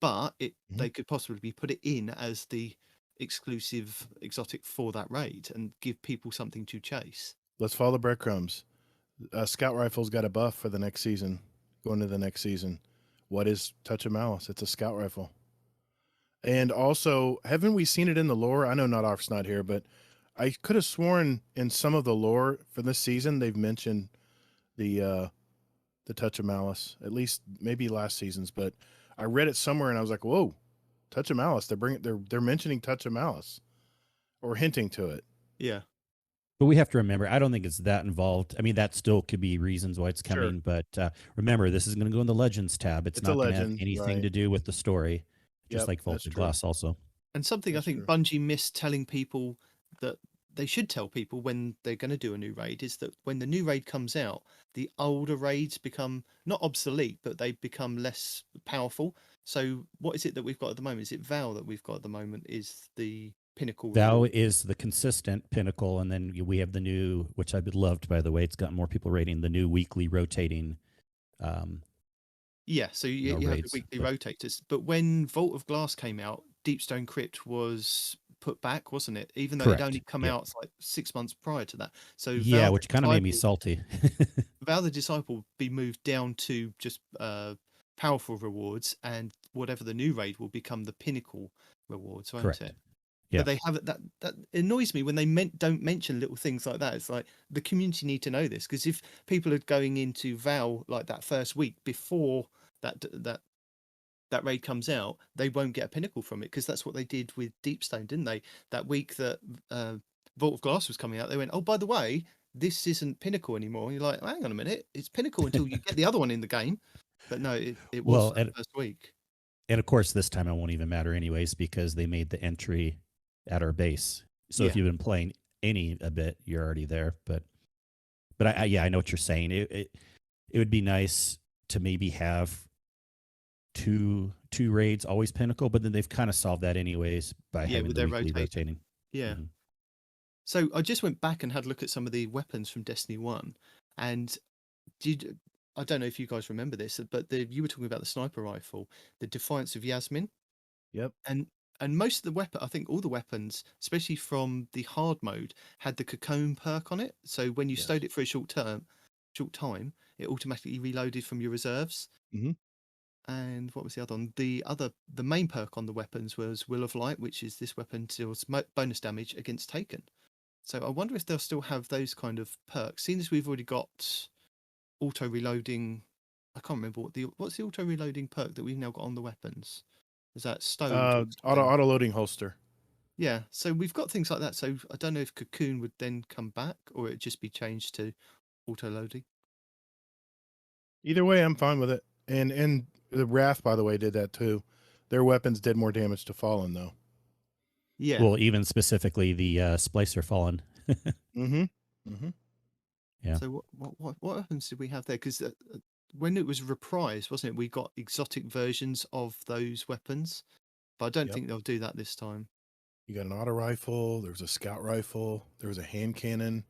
but they could possibly put it in as the exclusive exotic for that raid and give people something to chase. Let's follow the breadcrumbs. Scout Rifle's got a buff for the next season, going to the next season. What is Touch of Malice? It's a Scout Rifle. And also, haven't we seen it in the lore? I know not Off's not here, but I could have sworn in some of the lore for this season they've mentioned the Touch of Malice, at least maybe last season's, but I read it somewhere and I was like, whoa, Touch of Malice. They're mentioning Touch of Malice or hinting to it. Yeah. But we have to remember, I don't think it's that involved. I mean, that still could be reasons why it's coming. Sure. But remember, this is going to go in the Legends tab. It's not going to have anything to do with the story, just like Vaulted Glass also. And something I think Bungie missed telling people that they should tell people when they're going to do a new raid is that when the new raid comes out, the older raids become not obsolete, but they become less powerful. So what is it that we've got at the moment? Is it Vow that we've got at the moment is the pinnacle? Vow is the consistent pinnacle, and then we have the new, which I've loved, by the way. It's got more people rating, the new weekly rotating. Yeah, so you have the weekly rotators. But when Vault of Glass came out, Deepstone Crypt was put back, wasn't it? Even though it only come out like 6 months prior to that. So yeah, which kind of made me salty. Vow the Disciple be moved down to just powerful rewards, and whatever the new raid will become the pinnacle rewards, won't it? Yeah. But they have it that annoys me when they don't mention little things like that. It's like the community need to know this, because if people are going into Vow like that first week before that raid comes out, they won't get a pinnacle from it, because that's what they did with Deepstone, didn't they? That week that Vault of Glass was coming out, they went, oh, by the way, this isn't pinnacle anymore. And you're like, hang on a minute, it's pinnacle until you get the other one in the game. But no, it was the first week. And of course, this time it won't even matter anyways, because they made the entry at our base. So if you've been playing a bit, you're already there. But I know what you're saying. It would be nice to maybe have two raids always pinnacle, but then they've kind of solved that anyways by having the weekly rotating. Yeah. Mm-hmm. So I just went back and had a look at some of the weapons from Destiny 1, and I don't know if you guys remember this, but you were talking about the sniper rifle, the Defiance of Yasmin. Yep. And most of the weapon, I think all the weapons, especially from the hard mode, had the cocoon perk on it. So when you Yes. stowed it for a short time, it automatically reloaded from your reserves. Mhm. And what was the other one? The main perk on the weapons was Will of Light, which is this weapon deals bonus damage against Taken. So I wonder if they'll still have those kind of perks, seeing as we've already got auto reloading. I can't remember what's the auto reloading perk that we've now got on the weapons. Is that stowed? Or Auto loading holster. Yeah, so we've got things like that. So I don't know if Cocoon would then come back, or it'd just be changed to auto loading. Either way, I'm fine with it. And the Wrath, by the way, did that too. Their weapons did more damage to Fallen, though. Yeah. Well, even specifically the Splicer Fallen. Mm-hmm. Mm-hmm. Yeah. So what weapons did we have there? Because when it was Reprised, wasn't it? We got exotic versions of those weapons, but I don't Yep. think they'll do that this time. You got an auto rifle. There was a scout rifle. There was a hand cannon.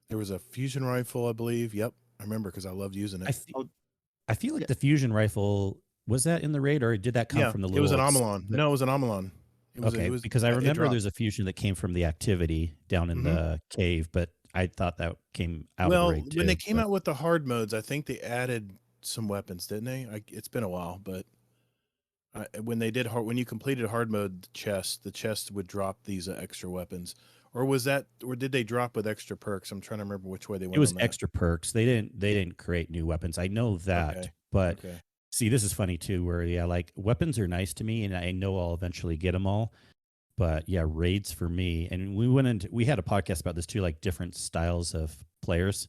There was a fusion rifle, I believe. Yep, I remember because I loved using it. I feel like Yeah. the fusion rifle, was that in the raid, or did that come from the little? It was an Amalon. No, it was an Amalon. Okay, because I remember there's a fusion that came from the activity down in the cave, but I thought that came out of the raid too. When they came out with the hard modes, I think they added some weapons, didn't they? It's been a while, but when you completed hard mode the chest would drop these extra weapons. Or did they drop with extra perks? I'm trying to remember which way they went. It was on that. extra perks. They didn't create new weapons. I know that, but see, this is funny too. Where like weapons are nice to me, and I know I'll eventually get them all. But yeah, raids for me, and we had a podcast about this too, like different styles of players.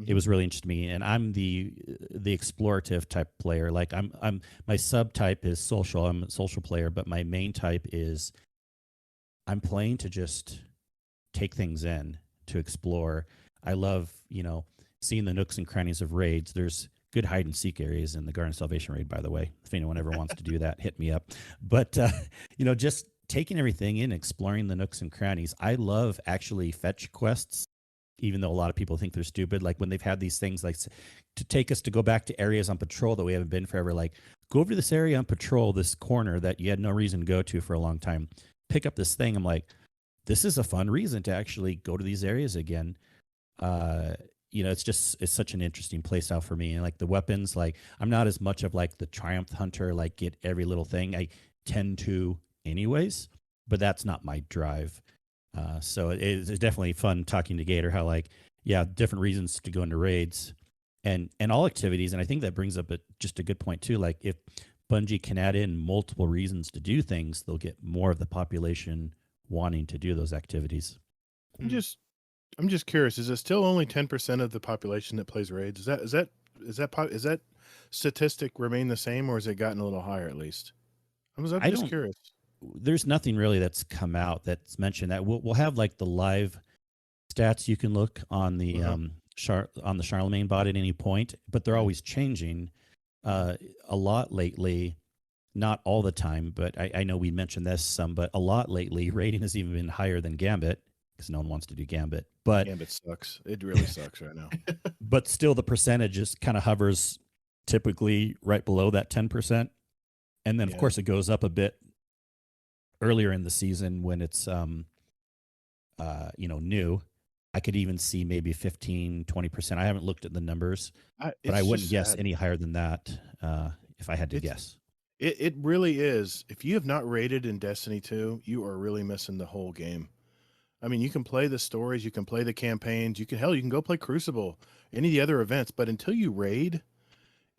It was really interesting to me, and I'm the explorative type player. Like I'm my subtype is social. I'm a social player, but my main type is I'm playing to just take things in, to explore. I love, seeing the nooks and crannies of raids. There's good hide and seek areas in the Garden of Salvation raid, by the way. If anyone ever wants to do that, hit me up. But just taking everything in, exploring the nooks and crannies. I love actually fetch quests, even though a lot of people think they're stupid. Like when they've had these things like to take us to go back to areas on patrol that we haven't been forever, like go over to this area on patrol, this corner that you had no reason to go to for a long time, pick up this thing. I'm like, this is a fun reason to actually go to these areas again. It's such an interesting play style for me. And like the weapons, like I'm not as much of like the Triumph Hunter, like get every little thing. I tend to anyways, but that's not my drive. So it's definitely fun talking to Gator, how like, yeah, different reasons to go into raids and all activities. And I think that brings up just a good point too. Like if Bungie can add in multiple reasons to do things, they'll get more of the population wanting to do those activities. I'm just curious. Is it still only 10% of the population that plays raids? Is that statistic remain the same, or has it gotten a little higher at least? I'm just curious. There's nothing really that's come out that's mentioned that. We'll have like the live stats you can look on the on the Charlemagne bot at any point, but they're always changing a lot lately. Not all the time, but I know we mentioned this some, but a lot lately, rating has even been higher than Gambit because no one wants to do Gambit. But Gambit sucks. It really sucks right now. But still, the percentage just kind of hovers typically right below that 10%. And then, of course, it goes up a bit earlier in the season when it's, new. I could even see maybe 15, 20%. I haven't looked at the numbers, but I wouldn't guess any higher than that if I had to guess. It really is. If you have not raided in Destiny 2, you are really missing the whole game. I mean, you can play the stories, you can play the campaigns, you can go play Crucible, any of the other events, but until you raid,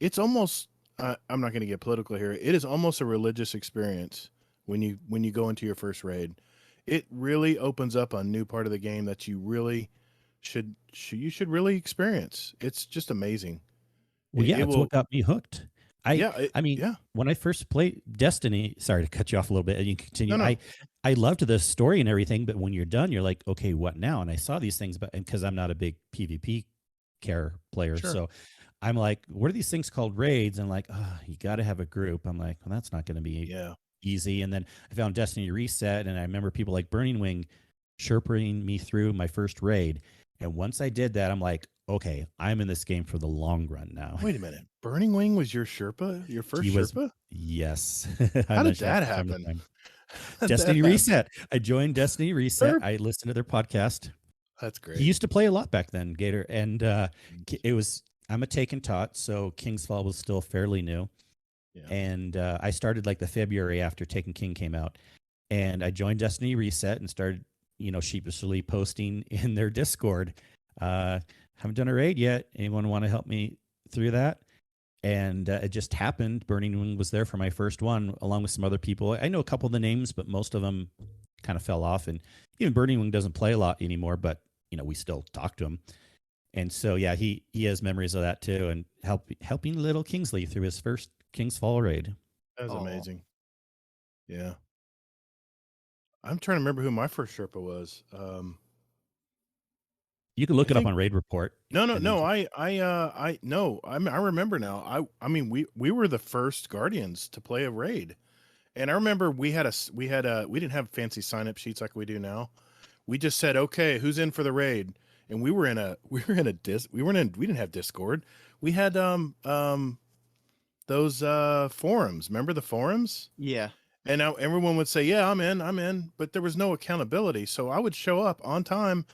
it's almost, I'm not going to get political here, it is almost a religious experience when you go into your first raid. It really opens up a new part of the game that you really should really experience. It's just amazing. Well, it's what got me hooked. When I first played Destiny, sorry to cut you off a little bit and you continue. No. I loved the story and everything, but when you're done, you're like, okay, what now? And I saw these things, because I'm not a big PvP player. Sure. So I'm like, what are these things called raids? And I'm like, you got to have a group. I'm like, well, that's not going to be easy. And then I found Destiny Reset, and I remember people like Burning Wing sherpering me through my first raid. And once I did that, I'm like, okay, I'm in this game for the long run now. Wait a minute. Burning Wing was your Sherpa? Your first He was, Sherpa? yes. I How did mention that from time to happen? time. How'd that Destiny happen? Reset. I joined Destiny Reset. Herp. I listened to their podcast. That's great. He used to play a lot back then, Gator, and it was. I'm a take and tot, so Kingsfall was still fairly new, Yeah. and I started like the February after Taken King came out, and I joined Destiny Reset and started, sheepishly posting in their Discord. Haven't done a raid yet. Anyone want to help me through that? And it just happened. Burning Wing was there for my first one, along with some other people. I know a couple of the names, but most of them kind of fell off. And even Burning Wing doesn't play a lot anymore, but we still talk to him. And so, yeah, he has memories of that too, and helping little Kingsley through his first Kingsfall raid. That was Aw. amazing. Yeah. I'm trying to remember who my first Sherpa was. You can look I it up think- on Raid Report. No. And I remember now. I mean, we were the first Guardians to play a raid, and I remember we didn't have fancy sign up sheets like we do now. We just said, okay, who's in for the raid, and we didn't have Discord. We had those forums. Remember the forums? Yeah. And now everyone would say, yeah, I'm in, but there was no accountability. So I would show up on time,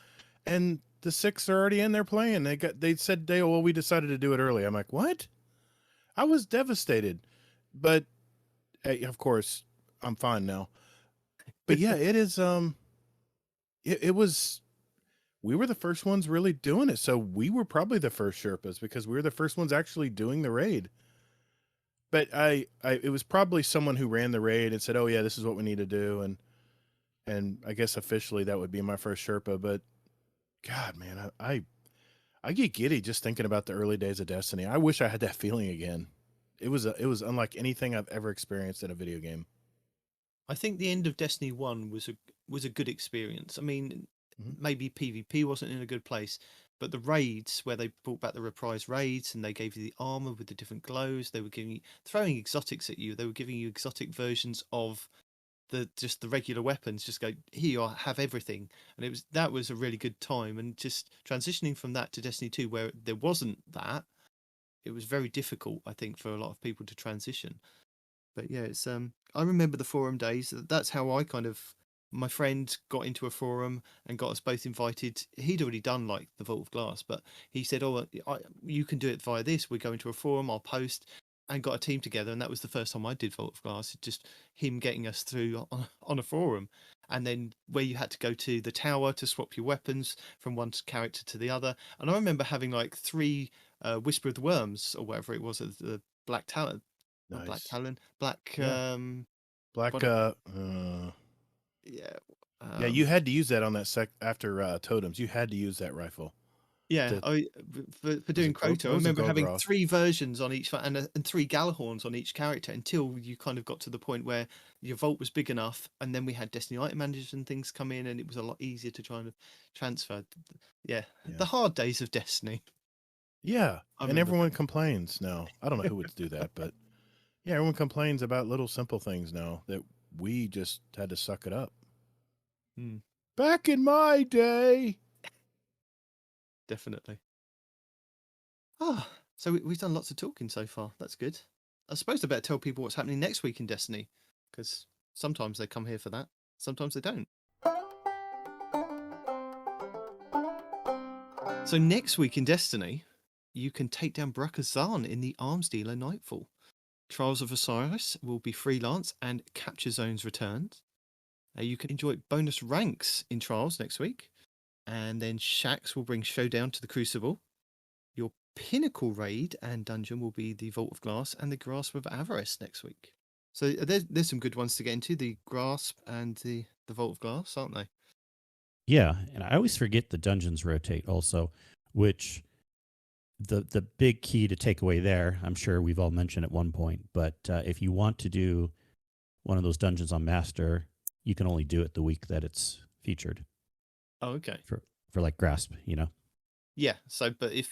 and the 6 are already in there playing. They said, well, we decided to do it early. I'm like, what? I was devastated, but hey, of course I'm fine now. But yeah, it is, it was, we were the first ones really doing it. So we were probably the first Sherpas because we were the first ones actually doing the raid. But it was probably someone who ran the raid and said, oh yeah, this is what we need to do. And I guess officially that would be my first Sherpa, but God, man, I get giddy just thinking about the early days of Destiny. I wish I had that feeling again. It was unlike anything I've ever experienced in a video game. I think the end of Destiny 1 was a good experience. I mean, Mhm. maybe PvP wasn't in a good place, but the raids where they brought back the Reprised raids and they gave you the armor with the different glows, they were throwing exotics at you. They were giving you exotic versions of the regular weapons. Just go, here you are, have everything. And that was a really good time. And just transitioning from that to Destiny 2 where there wasn't that, it was very difficult, I think, for a lot of people to transition. But yeah, it's I remember the forum days. That's how I my friend got into a forum and got us both invited. He'd already done like the Vault of Glass, but he said, oh, you can do it via this. We're going to a forum, I'll post, and got a team together. And that was the first time I did Vault of Glass. Just him getting us through on a forum. And then where you had to go to the tower to swap your weapons from one character to the other. And I remember having like 3 Whisper of the Worms or whatever it was, the Black Talon. Not Black Nice. Talon. Black Yeah. Black, what- yeah, yeah. you had to use that on that after totems. You had to use that rifle. Yeah, for doing Crota, I remember having Golgroth? 3 versions on each and 3 Galahorns on each character until you kind of got to the point where your vault was big enough, and then we had Destiny item managers and things come in, and it was a lot easier to try and transfer. Yeah, Yeah. the hard days of Destiny. Yeah, I and remember everyone complains now. I don't know who would do that, but yeah, everyone complains about little simple things now that we just had to suck it up. Hmm. Back in my day. Definitely. So we've done lots of talking so far. That's good. I suppose I better tell people what's happening next week in Destiny, because sometimes they come here for that, sometimes they don't. So next week in Destiny, you can take down Brakazan in the Arms Dealer Nightfall. Trials of Osiris will be freelance and Capture Zones returned. You can enjoy bonus ranks in Trials next week. And then Shax will bring Showdown to the Crucible. Your pinnacle raid and dungeon will be the Vault of Glass and the Grasp of Avarice next week. So there's some good ones to get into, the Grasp and the Vault of Glass, aren't they? Yeah, and I always forget the dungeons rotate also, which the big key to take away there, I'm sure we've all mentioned at one point, but if you want to do one of those dungeons on Master, you can only do it the week that it's featured. Oh, okay. For like Grasp, Yeah, so, but if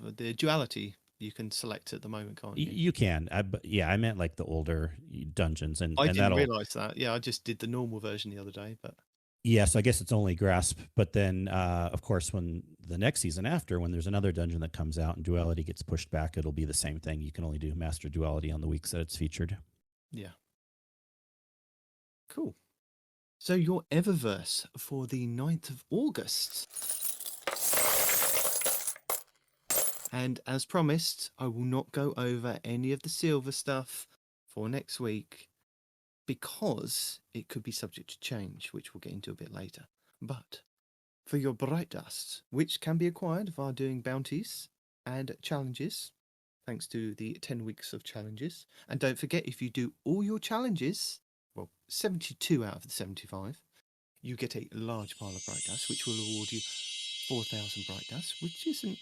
the duality, you can select at the moment, can't you? You can. But yeah, I meant like the older dungeons. And I and didn't that'll, realise that. Yeah, I just did the normal version the other day, but... Yeah, so I guess it's only Grasp. But then, of course, when the next season after, when there's another dungeon that comes out and duality gets pushed back, it'll be the same thing. You can only do master duality on the weeks that it's featured. Yeah. Cool. So your Eververse for the 9th of August. And as promised, I will not go over any of the silver stuff for next week because it could be subject to change, which we'll get into a bit later. But for your Bright Dust, which can be acquired via doing bounties and challenges, thanks to the 10 weeks of challenges. And don't forget, if you do all your challenges, well, 72 out of the 75, you get a large pile of Bright Dust, which will award you 4,000 Bright Dust, which isn't,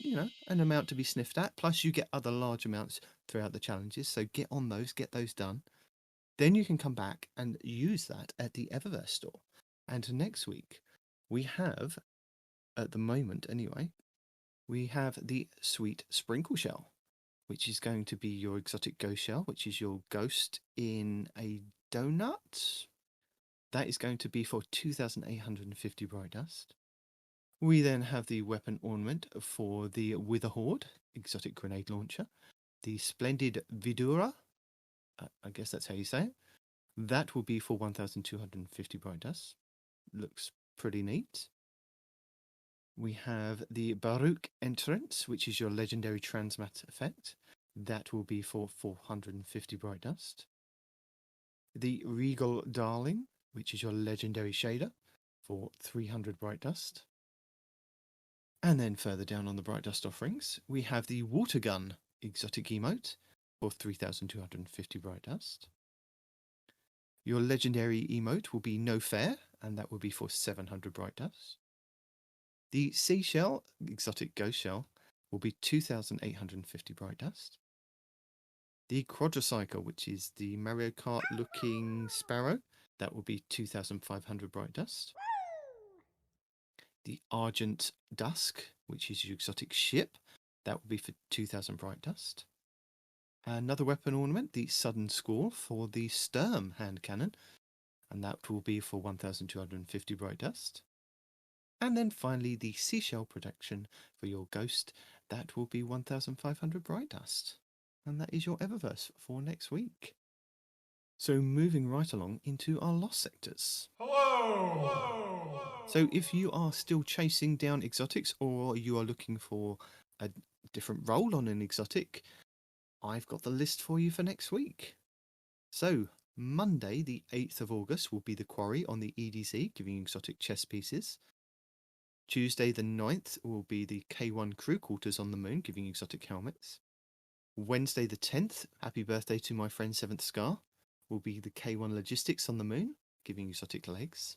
an amount to be sniffed at. Plus, you get other large amounts throughout the challenges. So get on those, get those done. Then you can come back and use that at the Eververse store. And next week, we have, at the moment anyway, we have the Sweet Sprinkle Shell, which is going to be your exotic ghost shell, which is your ghost in a donut. That is going to be for 2,850 Bright Dust. We then have the weapon ornament for the Wither Horde exotic grenade launcher, the Splendid Vidura, I guess that's how you say it. That will be for 1,250 Bright Dust. Looks pretty neat. We have the Baruch Entrance, which is your legendary transmat effect. That will be for 450 Bright Dust. The Regal Darling, which is your legendary shader, for 300 Bright Dust. And then further down on the Bright Dust offerings, we have the Water Gun exotic emote for 3,250 Bright Dust. Your legendary emote will be No Fair, and that will be for 700 Bright Dust. The Seashell exotic ghost shell will be 2,850 Bright Dust. The Quadricycle, which is the Mario Kart looking sparrow, that will be 2,500 Bright Dust. The Argent Dusk, which is your exotic ship, that will be for 2,000 Bright Dust. Another weapon ornament, the Sudden Squall for the Sturm hand cannon, and that will be for 1,250 Bright Dust. And then finally the Seashell protection for your ghost, that will be 1,500 Bright Dust. And that is your Eververse for next week. So moving right along into our Lost Sectors. Hello! So if you are still chasing down exotics or you are looking for a different role on an exotic, I've got the list for you for next week. So Monday, the 8th of August, will be the Quarry on the EDC, giving you exotic chess pieces. Tuesday, the 9th, will be the K1 Crew Quarters on the Moon, giving you exotic helmets. Wednesday, the 10th, happy birthday to my friend 7th Scar, will be the K1 Logistics on the Moon, giving exotic legs.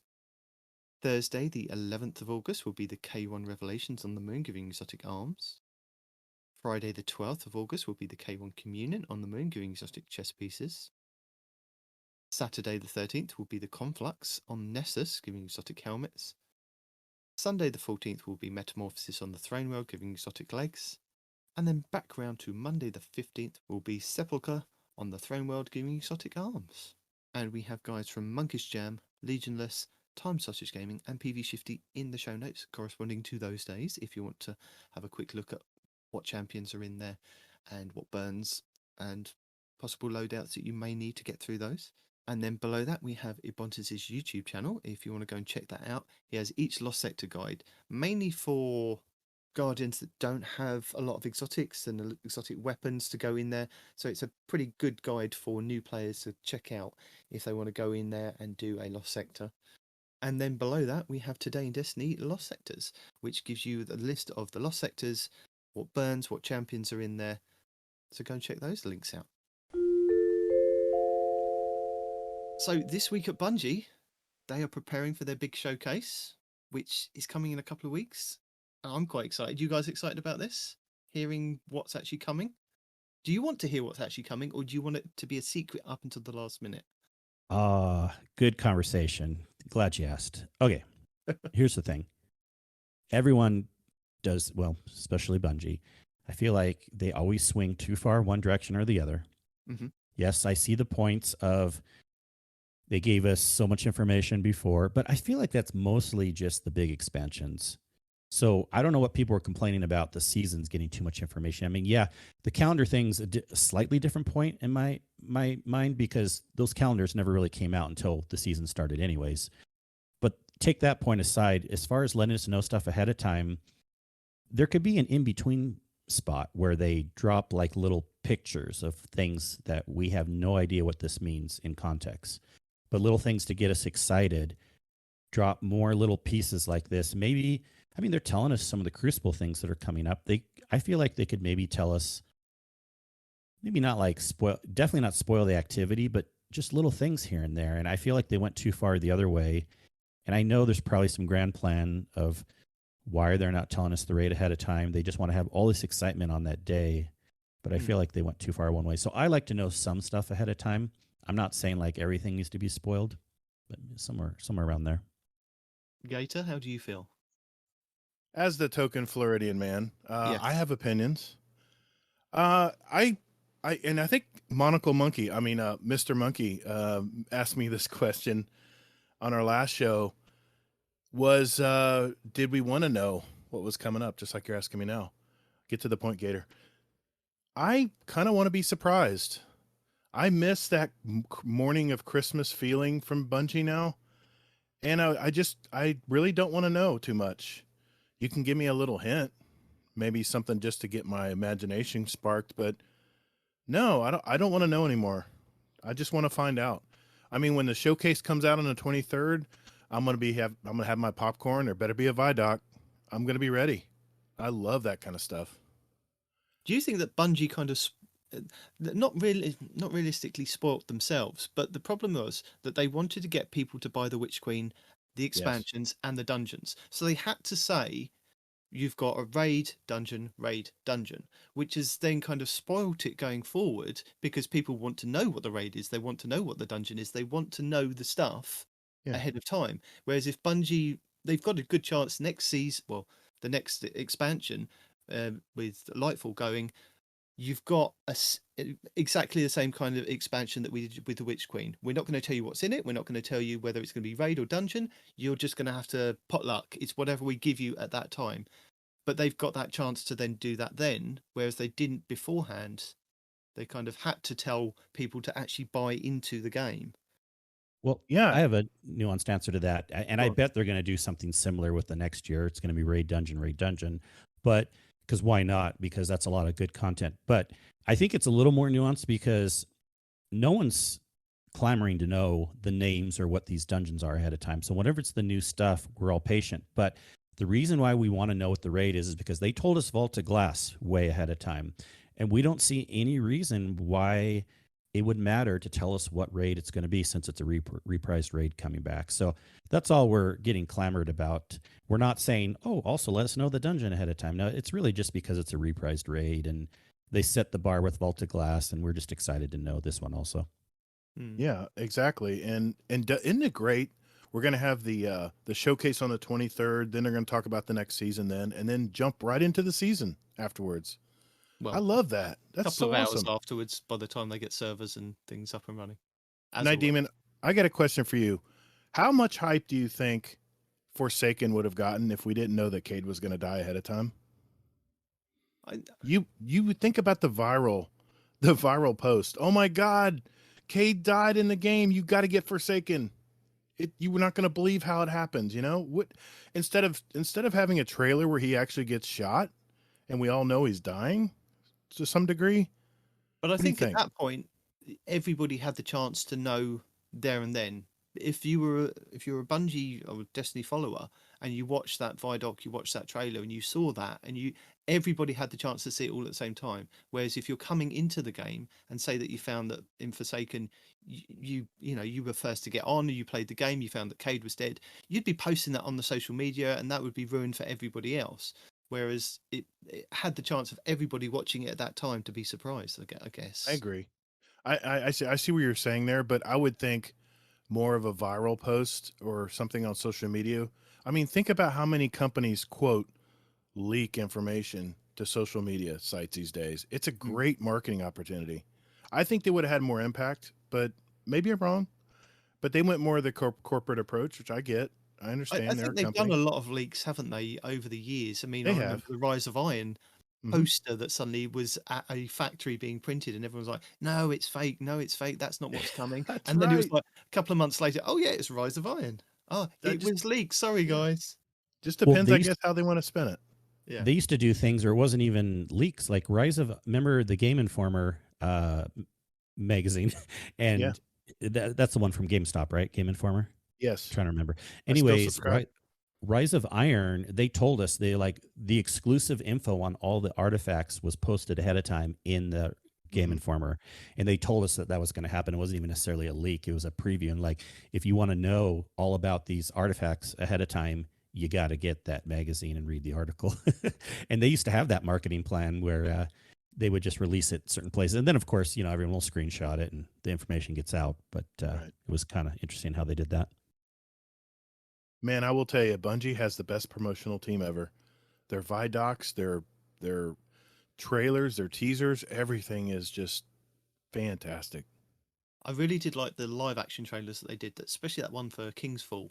Thursday, the 11th of August, will be the K1 Revelations on the Moon, giving exotic arms. Friday, the 12th of August, will be the K1 Communion on the Moon, giving exotic chess pieces. Saturday, the 13th, will be the Conflux on Nessus, giving exotic helmets. Sunday, the 14th, will be Metamorphosis on the Throne World, giving exotic legs. And then back round to Monday, the 15th, will be Sepulchre on the Throne World, giving exotic arms. And we have guides from Monkish Jam, Legionless, Time Sausage Gaming, and PV Shifty in the show notes corresponding to those days, if you want to have a quick look at what champions are in there and what burns and possible loadouts that you may need to get through those. And then below that, we have Ibontis' YouTube channel. If you want to go and check that out, he has each Lost Sector guide, mainly for Guardians that don't have a lot of exotics and exotic weapons to go in there. So it's a pretty good guide for new players to check out if they want to go in there and do a Lost Sector. And then below that, we have Today in Destiny Lost Sectors, which gives you the list of the Lost Sectors, what burns, what champions are in there. So go and check those links out. So this week at Bungie, they are preparing for their big showcase, which is coming in a couple of weeks. I'm quite excited. You guys excited about this? Hearing what's actually coming? Do you want to hear what's actually coming, or do you want it to be a secret up until the last minute? Good conversation. Glad you asked. Okay, here's the thing. Everyone does, well, especially Bungie. I feel like they always swing too far one direction or the other. Mm-hmm. Yes, I see the points of they gave us so much information before, but I feel like that's mostly just the big expansions. So I don't know what people were complaining about the seasons getting too much information. I mean, yeah, the calendar thing's a slightly different point in my mind because those calendars never really came out until the season started anyways. But take that point aside, as far as letting us know stuff ahead of time, there could be an in-between spot where they drop like little pictures of things that we have no idea what this means in context, but little things to get us excited. Drop more little pieces like this. Maybe, I mean, they're telling us some of the Crucible things that are coming up. I feel like they could maybe tell us, maybe not like definitely not spoil the activity, but just little things here and there. And I feel like they went too far the other way. And I know there's probably some grand plan of why they're not telling us the raid ahead of time. They just want to have all this excitement on that day. But I feel like they went too far one way. So I like to know some stuff ahead of time. I'm not saying like everything needs to be spoiled, but somewhere around there. Gator, how do you feel? As the token Floridian man, Yes. I have opinions. I think Monocle Monkey, Mr. Monkey, asked me this question on our last show. Was did we want to know what was coming up? Just like you're asking me now. Get to the point, Gator. I kind of want to be surprised. I miss that morning of Christmas feeling from Bungie now, and I really don't want to know too much. You can give me a little hint, maybe something just to get my imagination sparked, but no, I don't want to know anymore. I just want to find out. I mean, when the showcase comes out on the 23rd, I'm gonna have my popcorn. There better be a Vidoc. I'm gonna be ready. I love that kind of stuff. Do you think that Bungie kind of not realistically spoilt themselves, but the problem was that they wanted to get people to buy the Witch Queen, the expansions, and the dungeons. So they had to say, you've got a raid, dungeon, which has then kind of spoilt it going forward because people want to know what the raid is. They want to know what the dungeon is. They want to know the stuff ahead of time. Whereas if Bungie, they've got a good chance next season, well, the next expansion with Lightfall going, you've got exactly the same kind of expansion that we did with the Witch Queen. We're not going to tell you what's in it. We're not going to tell you whether it's going to be raid or dungeon. You're just going to have to potluck. It's whatever we give you at that time. But they've got that chance to then do that then, whereas they didn't beforehand. They kind of had to tell people to actually buy into the game. Well, yeah, I have a nuanced answer to that. And I bet they're going to do something similar with the next year. It's going to be raid dungeon. But because why not? Because that's a lot of good content. But I think it's a little more nuanced because no one's clamoring to know the names or what these dungeons are ahead of time. So whenever it's the new stuff, we're all patient. But the reason why we want to know what the raid is because they told us Vault of Glass way ahead of time. And we don't see any reason why it would matter to tell us what raid it's going to be since it's a reprised raid coming back. So that's all we're getting clamored about. We're not saying, oh, also let us know the dungeon ahead of time. No, it's really just because it's a reprised raid and they set the bar with Vault of Glass and we're just excited to know this one also. Yeah, exactly. And isn't it great? We're going to have the showcase on the 23rd. Then they're going to talk about the next season and then jump right into the season afterwards. Well, I love that. That's a couple of awesome. hours afterwards by the time they get servers and things up and running. Nitedemon, I got a question for you. How much hype do you think Forsaken would have gotten if we didn't know that Cade was going to die ahead of time? You would think about the viral post. Oh my God, Cade died in the game. You got to get Forsaken. You were not going to believe how it happens. You know what? Instead of having a trailer where he actually gets shot, and we all know he's dying to some degree. But I think at that point, everybody had the chance to know there and then. If you were a Bungie or Destiny follower and you watched that Vidoc, you watched that trailer and you saw that, and everybody had the chance to see it all at the same time. Whereas if you're coming into the game and say that you found that in Forsaken, you were first to get on, you played the game, you found that Cade was dead, you'd be posting that on the social media, and that would be ruined for everybody else. Whereas it had the chance of everybody watching it at that time to be surprised, I guess. I agree. I see what you're saying there, but I would think more of a viral post or something on social media. I mean, think about how many companies, quote, leak information to social media sites these days. It's a great marketing opportunity. I think they would have had more impact, but maybe I'm wrong. But they went more of the corporate approach, which I get. I understand I they're a think they've done company. a lot of leaks, haven't they, over the years? I mean, They I remember have. the Rise of Iron Mhm. poster that suddenly was at a factory being printed, and everyone was like, "No, it's fake. No, it's fake. That's not what's coming." That's And then it was right. like a couple of months later, "Oh yeah, it's Rise of Iron. Oh, That it just was leaked. Sorry, yeah. guys." Just Well, depends, I guess, how they want to spin it. Yeah. they used to do things, or it wasn't even leaks, like Rise of. Remember the Game Informer magazine, Yeah. and that's the one from GameStop, right? Game Informer. Yes. Trying to remember. I still Anyways, subscribe. Rise of Iron, they told us they like the exclusive info on all the artifacts was posted ahead of time in the Game Mhm. Informer, and they told us that that was going to happen. It wasn't even necessarily a leak; it was a preview. And like, if you want to know all about these artifacts ahead of time, you got to get that magazine and read the article. And they used to have that marketing plan where they would just release it certain places, and then of course, you know, everyone will screenshot it and the information gets out. But Right. it was kind of interesting how they did that. Man, I will tell you, Bungie has the best promotional team ever. Their Vidocs, their trailers, their teasers, everything is just fantastic. I really did like the live action trailers that they did, especially that one for Kingsfall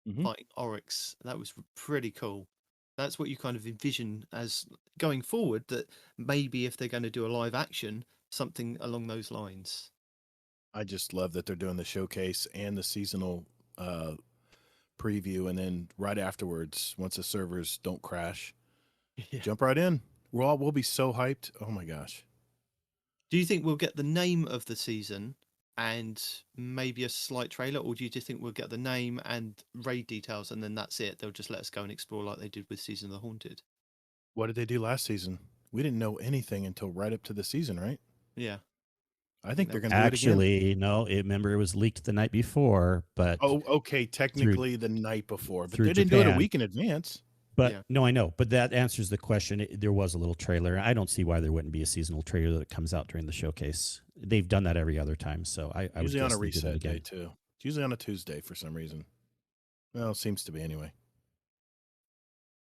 Mhm. fighting Oryx. That was pretty cool. That's what you kind of envision as going forward, that maybe if they're going to do a live action, something along those lines. I just love that they're doing the showcase and the seasonal preview, and then right afterwards, once the servers don't crash, Yeah. jump right in. We'll be so hyped. Oh my gosh. Do you think we'll get the name of the season and maybe a slight trailer, or do you just think we'll get the name and raid details and then that's it? They'll just let us go and explore like they did with Season of the Haunted. What did they do last season? We didn't know anything until right up to the season, right? Yeah. I think they're that going to do it again. Actually, no. Remember, it was leaked the night before, but Oh, okay. Technically, the night before, but through they didn't do it a Japan. week in advance. But Yeah. no, I know. But that answers the question. There was a little trailer. I don't see why there wouldn't be a seasonal trailer that comes out during the showcase. They've done that every other time, so I would Usually on guess a they did it reset day again. too. It's usually on a Tuesday for some reason. Well, it seems to be anyway.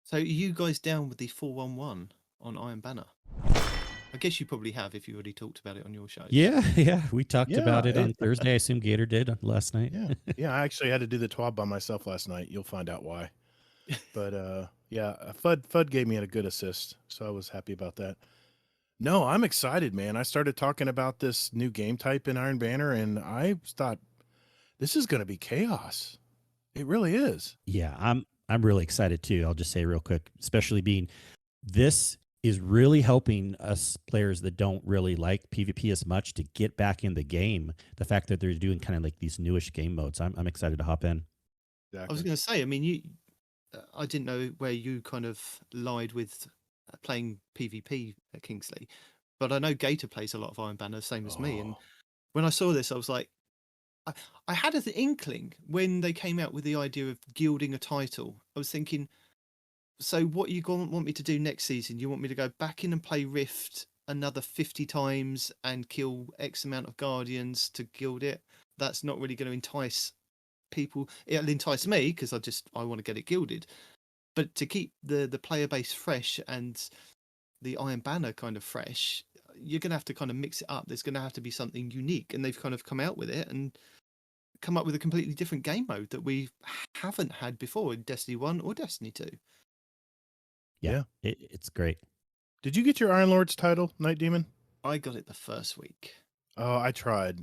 So are you guys down with the 411 on Iron Banner? I guess you probably have if you already talked about it on your show. Yeah. We talked Yeah, about it on Thursday. I assume Gator did last night. Yeah, yeah. I actually had to do the TWAB by myself last night. You'll find out why. But yeah, Fudd gave me a good assist, so I was happy about that. No, I'm excited, man. I started talking about this new game type in Iron Banner, and I thought this is going to be chaos. It really is. Yeah, I'm really excited too. I'll just say real quick, especially being this is really helping us players that don't really like PvP as much to get back in the game. The fact that they're doing kind of like these newish game modes, I'm excited to hop in. I was going to say, I mean, I didn't know where you kind of lied with playing PvP at Kingsley, but I know Gator plays a lot of Iron Banner, same as me. And Oh, when I saw this, I was like, I had an inkling when they came out with the idea of gilding a title. I was thinking, so what you want me to do next season? You want me to go back in and play Rift another 50 times and kill X amount of Guardians to gild it? That's not really going to entice people. It'll entice me because I want to get it gilded. But to keep the player base fresh and the Iron Banner kind of fresh, you're going to have to kind of mix it up. There's going to have to be something unique, and they've kind of come out with it and come up with a completely different game mode that we haven't had before in Destiny 1 or Destiny 2. Yeah. It's great. did you get your Iron Lord's title, Night Demon? I got it the first week. Oh, I tried.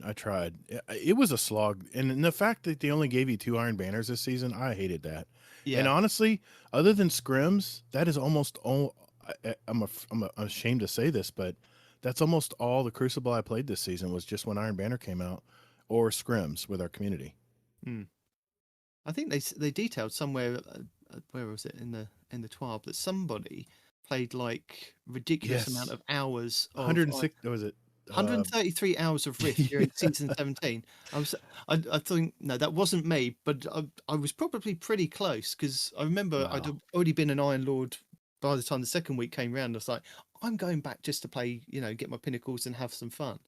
It was a slog, and the fact that they only gave you 2 Iron Banners this season, I hated that. Yeah. And honestly, other than scrims, that is almost all. I'm ashamed to say this, but that's almost all the Crucible I played this season was just when Iron Banner came out, or scrims with our community. I think they detailed somewhere, where was it in the TWAB, that somebody played like ridiculous Yes. amount of hours of 106. Was it? 133 hours of Rift during season 17. I think no, that wasn't me, but I was probably pretty close because I remember I'd Wow. already been an Iron Lord by the time the second week came round. I was like, I'm going back just to play, get my pinnacles and have some fun.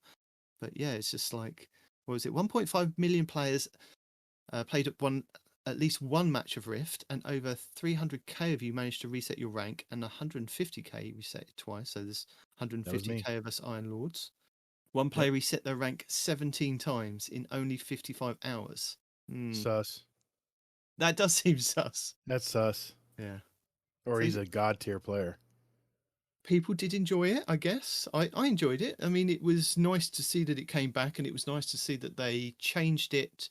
But yeah, it's just like, what was it? 1.5 million players played at least one match of Rift, and over 300k of you managed to reset your rank, and 150k reset it twice. So there's 150k of us Iron Lords. One player reset their rank 17 times in only 55 hours. Sus. That does seem sus. That's sus. Yeah. Or So he's a god tier player. people did enjoy it, I guess. I enjoyed it. I mean, it was nice to see that it came back, and it was nice to see that they changed it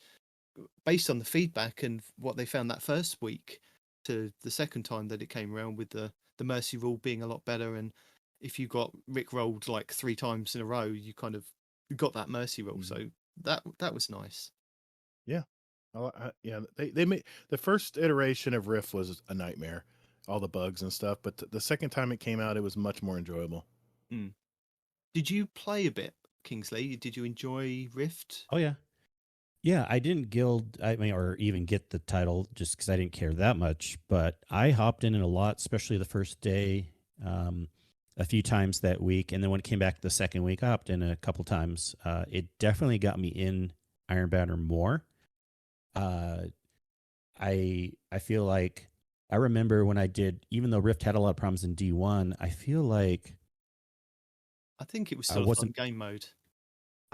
based on the feedback and what they found that first week to the second time that it came around, with the mercy rule being a lot better. And if you got Rick rolled like 3 times in a row, you kind of got that mercy rule. So that was nice. Yeah, they made the first iteration of Rift was a nightmare, all the bugs and stuff. But the second time it came out, it was much more enjoyable. Did you play a bit, Kingsley? Did you enjoy Rift? Oh yeah. Yeah, I didn't guild, I mean, or even get the title just because I didn't care that much. But I hopped in a lot, especially the first day, a few times that week, and then when it came back the second week, I hopped in a couple times. It definitely got me in Iron Banner more. I feel like I remember when I did, even though Rift had a lot of problems in D1, I feel like I think it was I still a fun wasn't- game mode.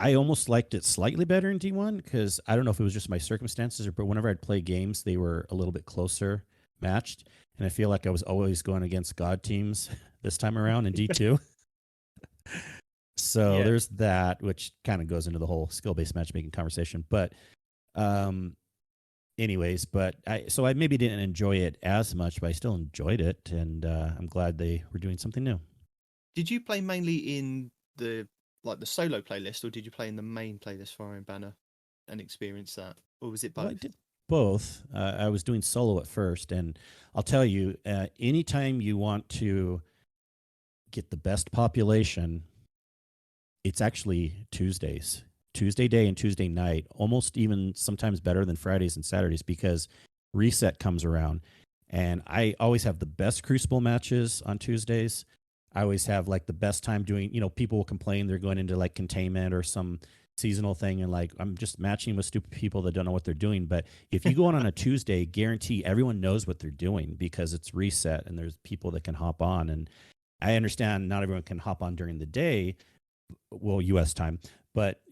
I almost liked it slightly better in D1 because I don't know if it was just my circumstances, but whenever I'd play games, they were a little bit closer matched. And I feel like I was always going against God teams this time around in D2. So Yeah. there's that, which kind of goes into the whole skill-based matchmaking conversation. But anyways, so I maybe didn't enjoy it as much, but I still enjoyed it. And I'm glad they were doing something new. Did you play mainly in the solo playlist, or did you play in the main playlist for Iron Banner and experience that, or was it both? Well, I did both. I was doing solo at first, and I'll tell you, anytime you want to get the best population, it's actually Tuesdays, Tuesday day and Tuesday night, almost even sometimes better than Fridays and Saturdays, because reset comes around, and I always have the best Crucible matches on Tuesdays. I always have like the best time doing, people will complain they're going into like containment or some seasonal thing, and like I'm just matching with stupid people that don't know what they're doing. But if you go on a Tuesday, guarantee everyone knows what they're doing because it's reset and there's people that can hop on. And I understand not everyone can hop on during the day, well, US time, but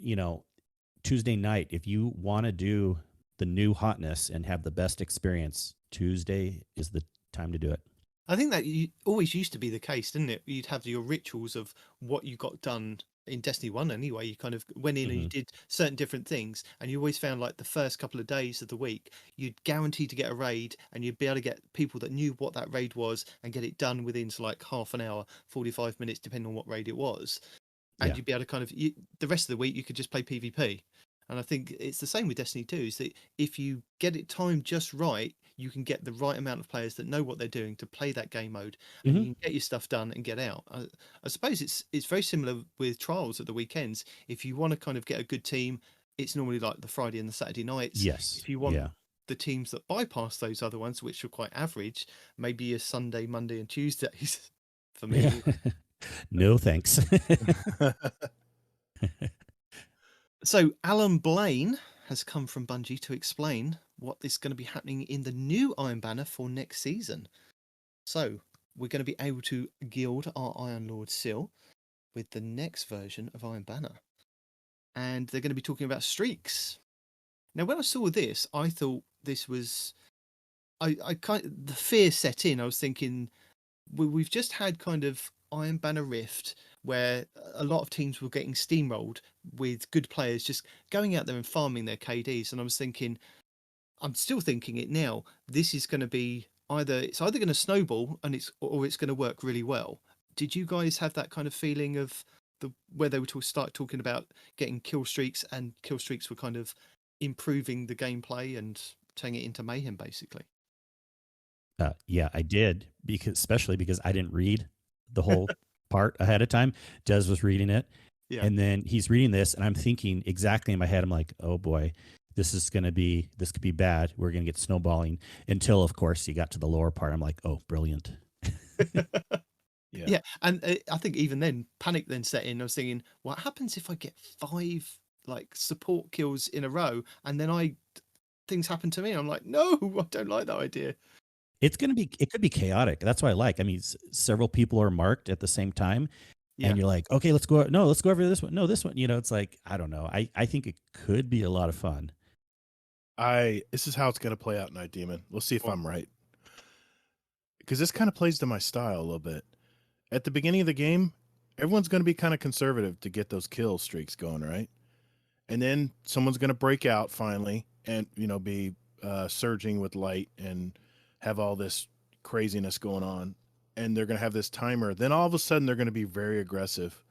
Tuesday night, if you want to do the new hotness and have the best experience, Tuesday is the time to do it. I think that always used to be the case, didn't it? You'd have your rituals of what you got done in Destiny 1 anyway. You kind of went in and you did certain different things, and you always found like the first couple of days of the week, you'd guarantee to get a raid, and you'd be able to get people that knew what that raid was and get it done within like half an hour, 45 minutes, depending on what raid it was. And you'd be able to kind of, the rest of the week, you could just play PvP. And I think it's the same with Destiny 2, is that if you get it timed just right, you can get the right amount of players that know what they're doing to play that game mode, and you can get your stuff done and get out. I suppose it's very similar with trials at the weekends. If you want to kind of get a good team, it's normally like the Friday and the Saturday nights. Yes. If you want the teams that bypass those other ones, which are quite average, maybe a Sunday, Monday, and Tuesdays for me. No thanks. So Alan Blaine has come from Bungie to explain what is going to be happening in the new Iron Banner for next season. So we're going to be able to gild our Iron Lord seal with the next version of Iron Banner. And they're going to be talking about streaks. Now, when I saw this, I thought this was... the fear set in. I was thinking, we've just had kind of Iron Banner Rift, where a lot of teams were getting steamrolled with good players just going out there and farming their KDs. And I was thinking, I'm still thinking it now, this is going to be it's either going to snowball or it's going to work really well. Did you guys have that kind of feeling of where they would start talking about getting kill streaks, and kill streaks were kind of improving the gameplay and turning it into mayhem, basically? Yeah, I did, especially because I didn't read the whole part ahead of time. Des was reading it, and then he's reading this, and I'm thinking exactly in my head, I'm like, oh boy, this could be bad. We're going to get snowballing, until of course you got to the lower part. I'm like, oh, brilliant. Yeah. And I think even then panic then set in. I was thinking, what happens if I get 5 like support kills in a row, and then things happen to me? I'm like, no, I don't like that idea. It could be chaotic. That's what I like. I mean, several people are marked at the same time, and you're like, okay, let's go over this one. No, this one. It's like, I don't know. I think it could be a lot of fun. This is how it's going to play out, Nitedemon. We'll see if I'm right. Because this kind of plays to my style a little bit. At the beginning of the game, everyone's going to be kind of conservative to get those kill streaks going, right? And then someone's going to break out finally and, be surging with light and have all this craziness going on. And they're going to have this timer. Then all of a sudden, they're going to be very aggressive.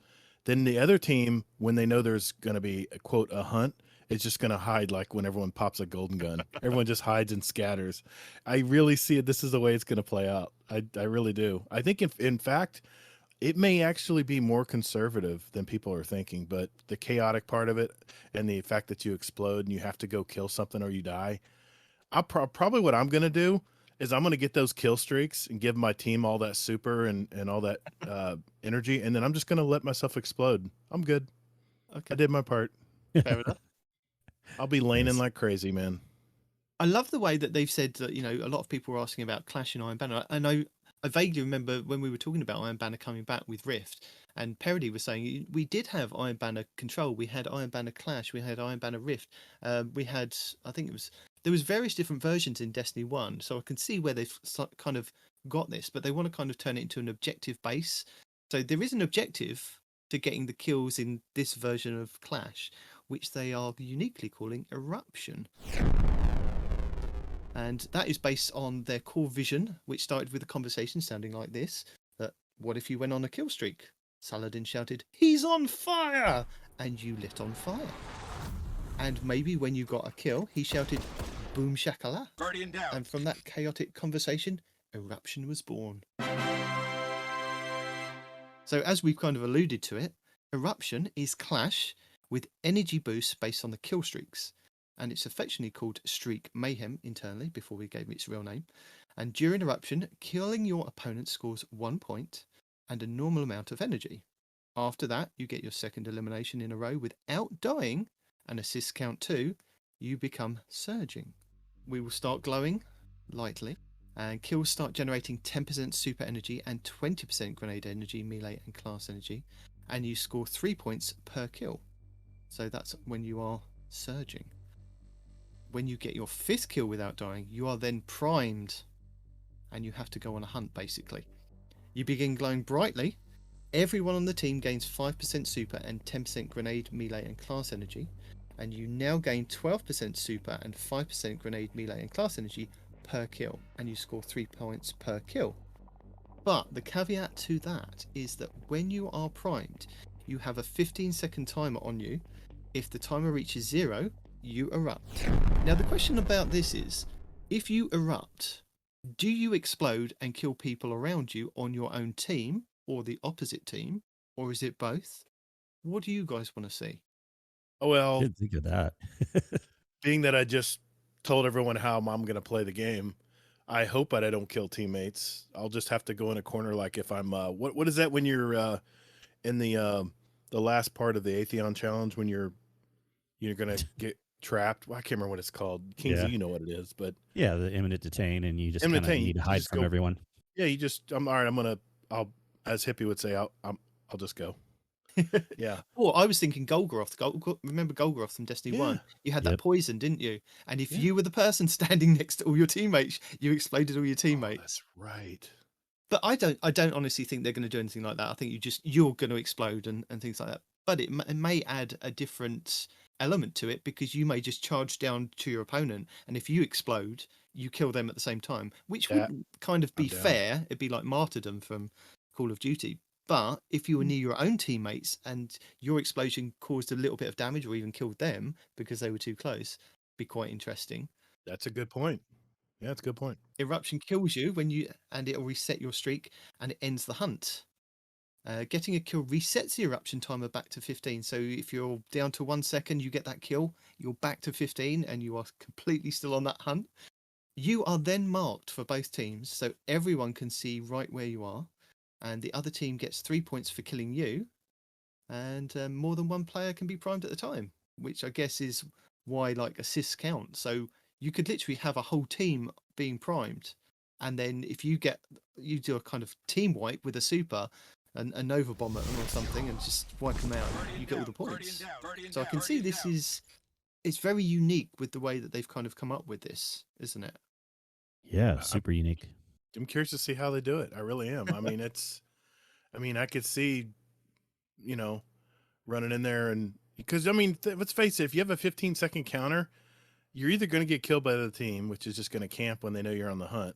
Then the other team, when they know there's going to be, quote, a hunt, it's just going to hide like when everyone pops a golden gun. Everyone just hides and scatters. I really see it. This is the way it's going to play out. I really do. I think, in fact, it may actually be more conservative than people are thinking, but the chaotic part of it and the fact that you explode and you have to go kill something or you die, probably what I'm going to do is I'm going to get those kill streaks and give my team all that super and all that energy, and then I'm just going to let myself explode. I'm good. Okay. I did my part. Fair enough. I'll be laning like crazy, man. I love the way that they've said that, a lot of people were asking about Clash and Iron Banner. I know I vaguely remember when we were talking about Iron Banner coming back with Rift, and Peroty was saying we did have Iron Banner Control, we had Iron Banner Clash, we had Iron Banner Rift, we had, I think there was various different versions in Destiny 1, so I can see where they've kind of got this, but they want to kind of turn it into an objective base. So there is an objective to getting the kills in this version of Clash, which they are uniquely calling Eruption. And that is based on their core vision, which started with a conversation sounding like this, that what if you went on a kill streak? Saladin shouted, "He's on fire!" And you lit on fire. And maybe when you got a kill, he shouted, "Boom shakala." Guardian down. And from that chaotic conversation, Eruption was born. So as we've kind of alluded to it, Eruption is Clash with energy boosts based on the kill streaks. And it's affectionately called Streak Mayhem internally before we gave it its real name. And during Eruption, killing your opponent scores 1 point and a normal amount of energy. After that, you get your second elimination in a row without dying, and assists count 2, you become surging. We will start glowing lightly, and kills start generating 10% super energy and 20% grenade energy, melee and class energy, and you score 3 points per kill. So that's when you are surging. When you get your 5th kill without dying, you are then primed, and you have to go on a hunt basically. You begin glowing brightly. Everyone on the team gains 5% super and 10% grenade, melee and class energy, and you now gain 12% super and 5% grenade, melee and class energy per kill, and you score 3 points per kill. But the caveat to that is that when you are primed, you have a 15-second timer on you. If the timer reaches 0, you erupt. Now the question about this is, if you erupt, do you explode and kill people around you on your own team or the opposite team, or is it both? What do you guys want to see? Oh, well, I didn't think of that. being that I just told everyone how I'm going to play the game, I hope that I don't kill teammates. I'll just have to go in a corner like if I'm what is that when you're in the last part of the Atheon challenge when you're going to get trapped. Well, I can't remember what it's called. Kingsley, Yeah. you know what it is, but Yeah, the imminent detain, and you just Imminent kind of detain, need to you hide just from go- everyone. yeah, I'm all right. I'll as Hippie would say, I'll just go. Yeah. Oh, I was thinking Golgoroth. Remember Golgoroth from Destiny 1? You had that Yep. poison, didn't you? And if Yeah. you were the person standing next to all your teammates, you exploded all your Oh, teammates. that's right. But I don't honestly think they're going to do anything like that. I think you're going to explode and things like that. But it may add a different element to it, because you may just charge down to your opponent, and if you explode, you kill them at the same time, which That- would kind of be I'm down. fair. It'd be like martyrdom from Call of Duty. But if you were near your own teammates and your explosion caused a little bit of damage or even killed them because they were too close, it'd be quite interesting. That's a good point. Yeah, that's a good point. Eruption kills you and it'll reset your streak and it ends the hunt. Getting a kill resets the eruption timer back to 15. So if you're down to 1 second, you get that kill, you're back to 15 and you are completely still on that hunt. You are then marked for both teams, so everyone can see right where you are. And the other team gets 3 points for killing you. And more than one player can be primed at the time, which I guess is why like assists count. So you could literally have a whole team being primed. And then if you do a kind of team wipe with a super, a Nova Bomber or something, and just wipe them out, you get all the points. So I can see this is it's very unique with the way that they've kind of come up with this, isn't it? Yeah, super unique. I'm curious to see how they do it. I really am. I mean, I could see, running in there because let's face it, if you have a 15-second counter, you're either going to get killed by the team, which is just going to camp when they know you're on the hunt,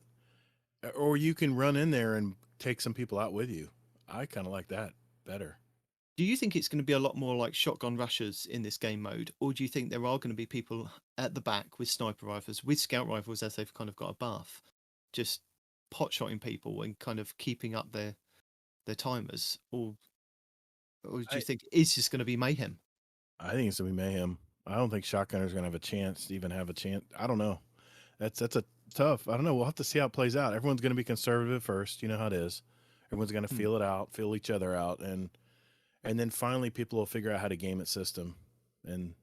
or you can run in there and take some people out with you. I kind of like that better. Do you think it's going to be a lot more like shotgun rushers in this game mode, or do you think there are going to be people at the back with sniper rifles, with scout rifles as they've kind of got a buff, just pot-shotting people and kind of keeping up their timers, or do you think it's just going to be mayhem? I think it's going to be mayhem. I don't think shotgunners going to have a chance to even have a chance. I don't know. That's a tough. I don't know. We'll have to see how it plays out. Everyone's going to be conservative first. You know how it is. Everyone's going to feel it out, feel each other out, and then finally people will figure out how to game its system. And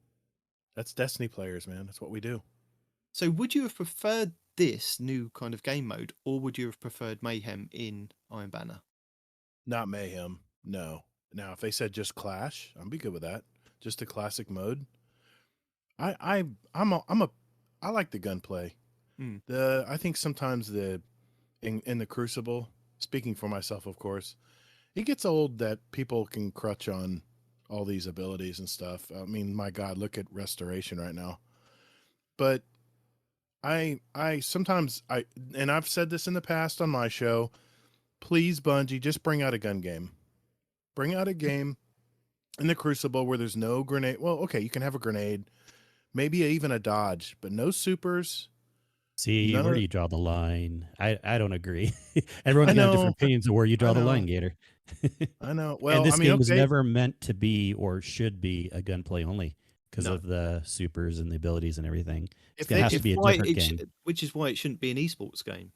that's Destiny players, man. That's what we do. So would you have preferred this new kind of game mode, or would you have preferred mayhem in Iron Banner? Not mayhem. No. Now, if they said just Clash, I'd be good with that. Just a classic mode. I like the gunplay. I think sometimes in the Crucible, speaking for myself, of course, it gets old that people can crutch on all these abilities and stuff. I mean, my God, look at Restoration right now. But I sometimes and I've said this in the past on my show, please Bungie, just bring out a gun game. Bring out a game in the Crucible where there's no grenade. Well, okay, you can have a grenade, maybe even a dodge, but no supers. See, where do you draw the line? I don't agree. Everyone can have different opinions of where you draw the line, Gator. I know. Well, and this game was never meant to be or should be a gunplay only because of the supers and the abilities and everything. It has to be a different game. Which is why it shouldn't be an esports game.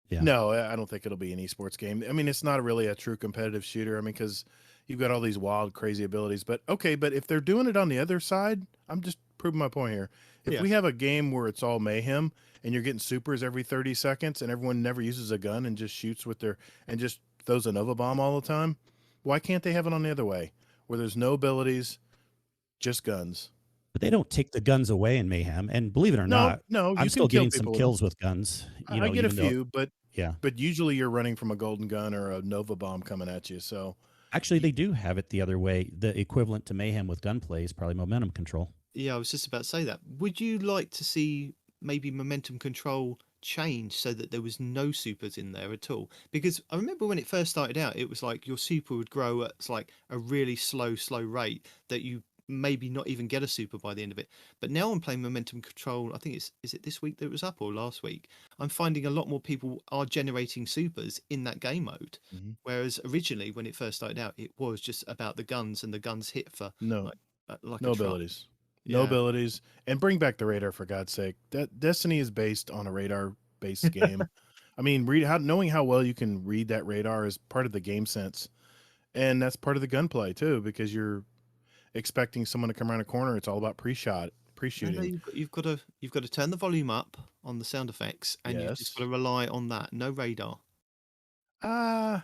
Yeah. No, I don't think it'll be an esports game. I mean, it's not really a true competitive shooter. I mean, because you've got all these wild, crazy abilities. But okay, but if they're doing it on the other side, I'm just proving my point here. If we have a game where it's all mayhem and you're getting supers every 30 seconds and everyone never uses a gun and just shoots and just throws a Nova bomb all the time, why can't they have it on the other way where there's no abilities, just guns? But they don't take the guns away in mayhem. And believe it or not, I'm still getting some kills with guns. I get a few, but usually you're running from a golden gun or a Nova bomb coming at you. So actually, they do have it the other way. The equivalent to mayhem with gunplay is probably momentum control. Yeah, I was just about to say that. Would you like to see maybe momentum control change so that there was no supers in there at all? Because I remember when it first started out, it was like your super would grow at like a really slow rate that you maybe not even get a super by the end of it. But now I'm playing momentum control. I think is it this week that it was up or last week? I'm finding a lot more people are generating supers in that game mode. Whereas originally when it first started out, it was just about the guns and the guns hit for no abilities. Yeah. No abilities. And bring back the radar, for God's sake. That Destiny is based on a radar-based game. I mean, knowing how well you can read that radar is part of the game sense. And that's part of the gunplay, too, because you're expecting someone to come around a corner. It's all about pre-shooting. You've got to turn the volume up on the sound effects, and you've just got to rely on that. No radar. That's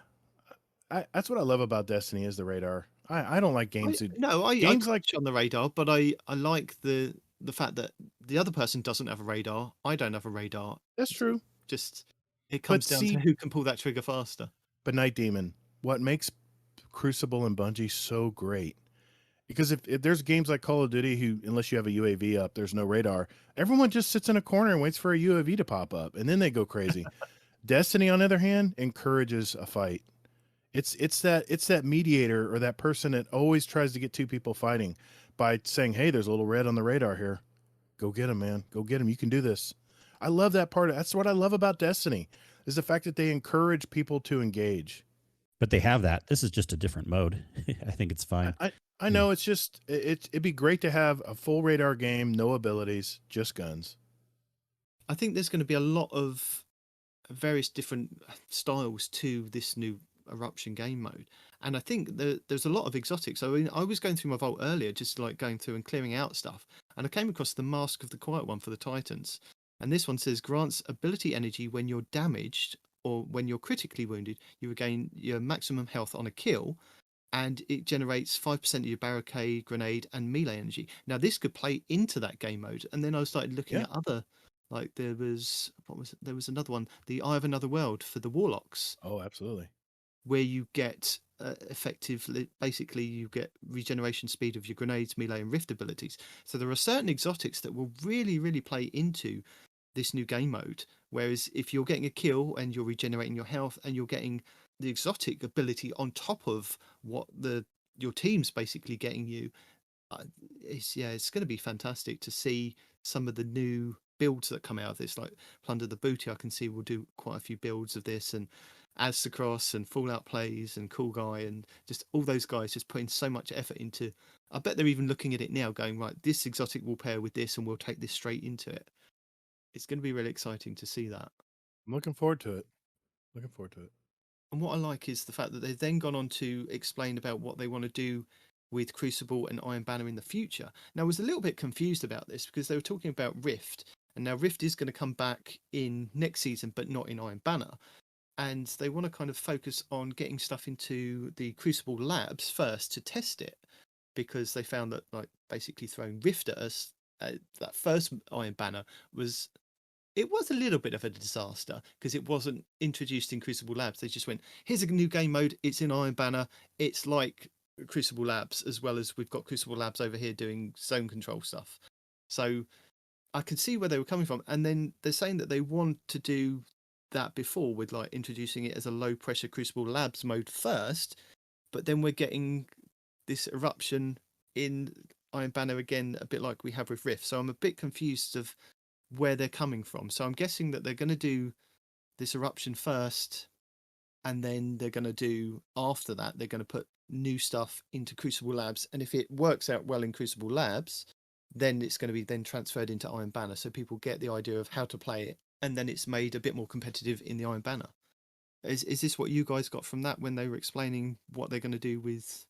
what I love about Destiny is the radar. I don't like games. I like on the radar, but I like the fact that the other person doesn't have a radar. I don't have a radar. That's true. Just it comes down to who can pull that trigger faster. But Nitedemon, what makes Crucible and Bungie so great? Because if there's games like Call of Duty, who unless you have a UAV up, there's no radar. Everyone just sits in a corner and waits for a UAV to pop up, and then they go crazy. Destiny, on the other hand, encourages a fight. It's that mediator or that person that always tries to get two people fighting by saying, "Hey, there's a little red on the radar here. Go get him, man. Go get him. You can do this." I love that part. That's what I love about Destiny is the fact that they encourage people to engage. But they have that. This is just a different mode. I think it's fine. I know it's just it'd be great to have a full radar game, no abilities, just guns. I think there's going to be a lot of various different styles to this new Eruption game mode, and I think there's a lot of exotics. So I was going through my vault earlier, just like going through and clearing out stuff, and I came across the Mask of the Quiet One for the Titans, and this one says grants ability energy when you're damaged or when you're critically wounded. You regain your maximum health on a kill, and it generates 5% of your barricade, grenade, and melee energy. Now, this could play into that game mode. And then I started looking Yeah. at other, like there was another one, the Eye of Another World for the Warlocks, Oh, absolutely. where you get effectively, basically, you get regeneration speed of your grenades, melee, and rift abilities. So there are certain exotics that will really, really play into this new game mode. Whereas if you're getting a kill and you're regenerating your health and you're getting the exotic ability on top of what your team's basically getting you, it's going to be fantastic to see some of the new builds that come out of this. Like Plunder the Booty, I can see we'll do quite a few builds of this, and Aztecross and Fallout Plays and Cool Guy and just all those guys just putting so much effort into. I bet they're even looking at it now, going, right, this exotic will pair with this, and we'll take this straight into it. It's going to be really exciting to see that. I'm looking forward to it. Looking forward to it. And what I like is the fact that they've then gone on to explain about what they want to do with Crucible and Iron Banner in the future. Now, I was a little bit confused about this because they were talking about Rift, and now Rift is going to come back in next season, but not in Iron Banner. And they want to kind of focus on getting stuff into the Crucible labs first to test it, because they found that, like, basically throwing Rift at us, that first Iron Banner was a little bit of a disaster because it wasn't introduced in Crucible Labs. They just went, here's a new game mode. It's in Iron Banner. It's like Crucible Labs, as well as we've got Crucible Labs over here doing zone control stuff. So I can see where they were coming from. And then they're saying that they want to do that before with like introducing it as a low pressure Crucible Labs mode first. But then we're getting this eruption in Iron Banner again, a bit like we have with Rift. So I'm a bit confused of where they're coming from. So I'm guessing that they're going to do this eruption first, and then they're going to do, after that, they're going to put new stuff into Crucible Labs. And if it works out well in Crucible Labs, then it's going to be then transferred into Iron Banner, so people get the idea of how to play it, and then it's made a bit more competitive in the Iron Banner. Is this what you guys got from that when they were explaining what they're going to do with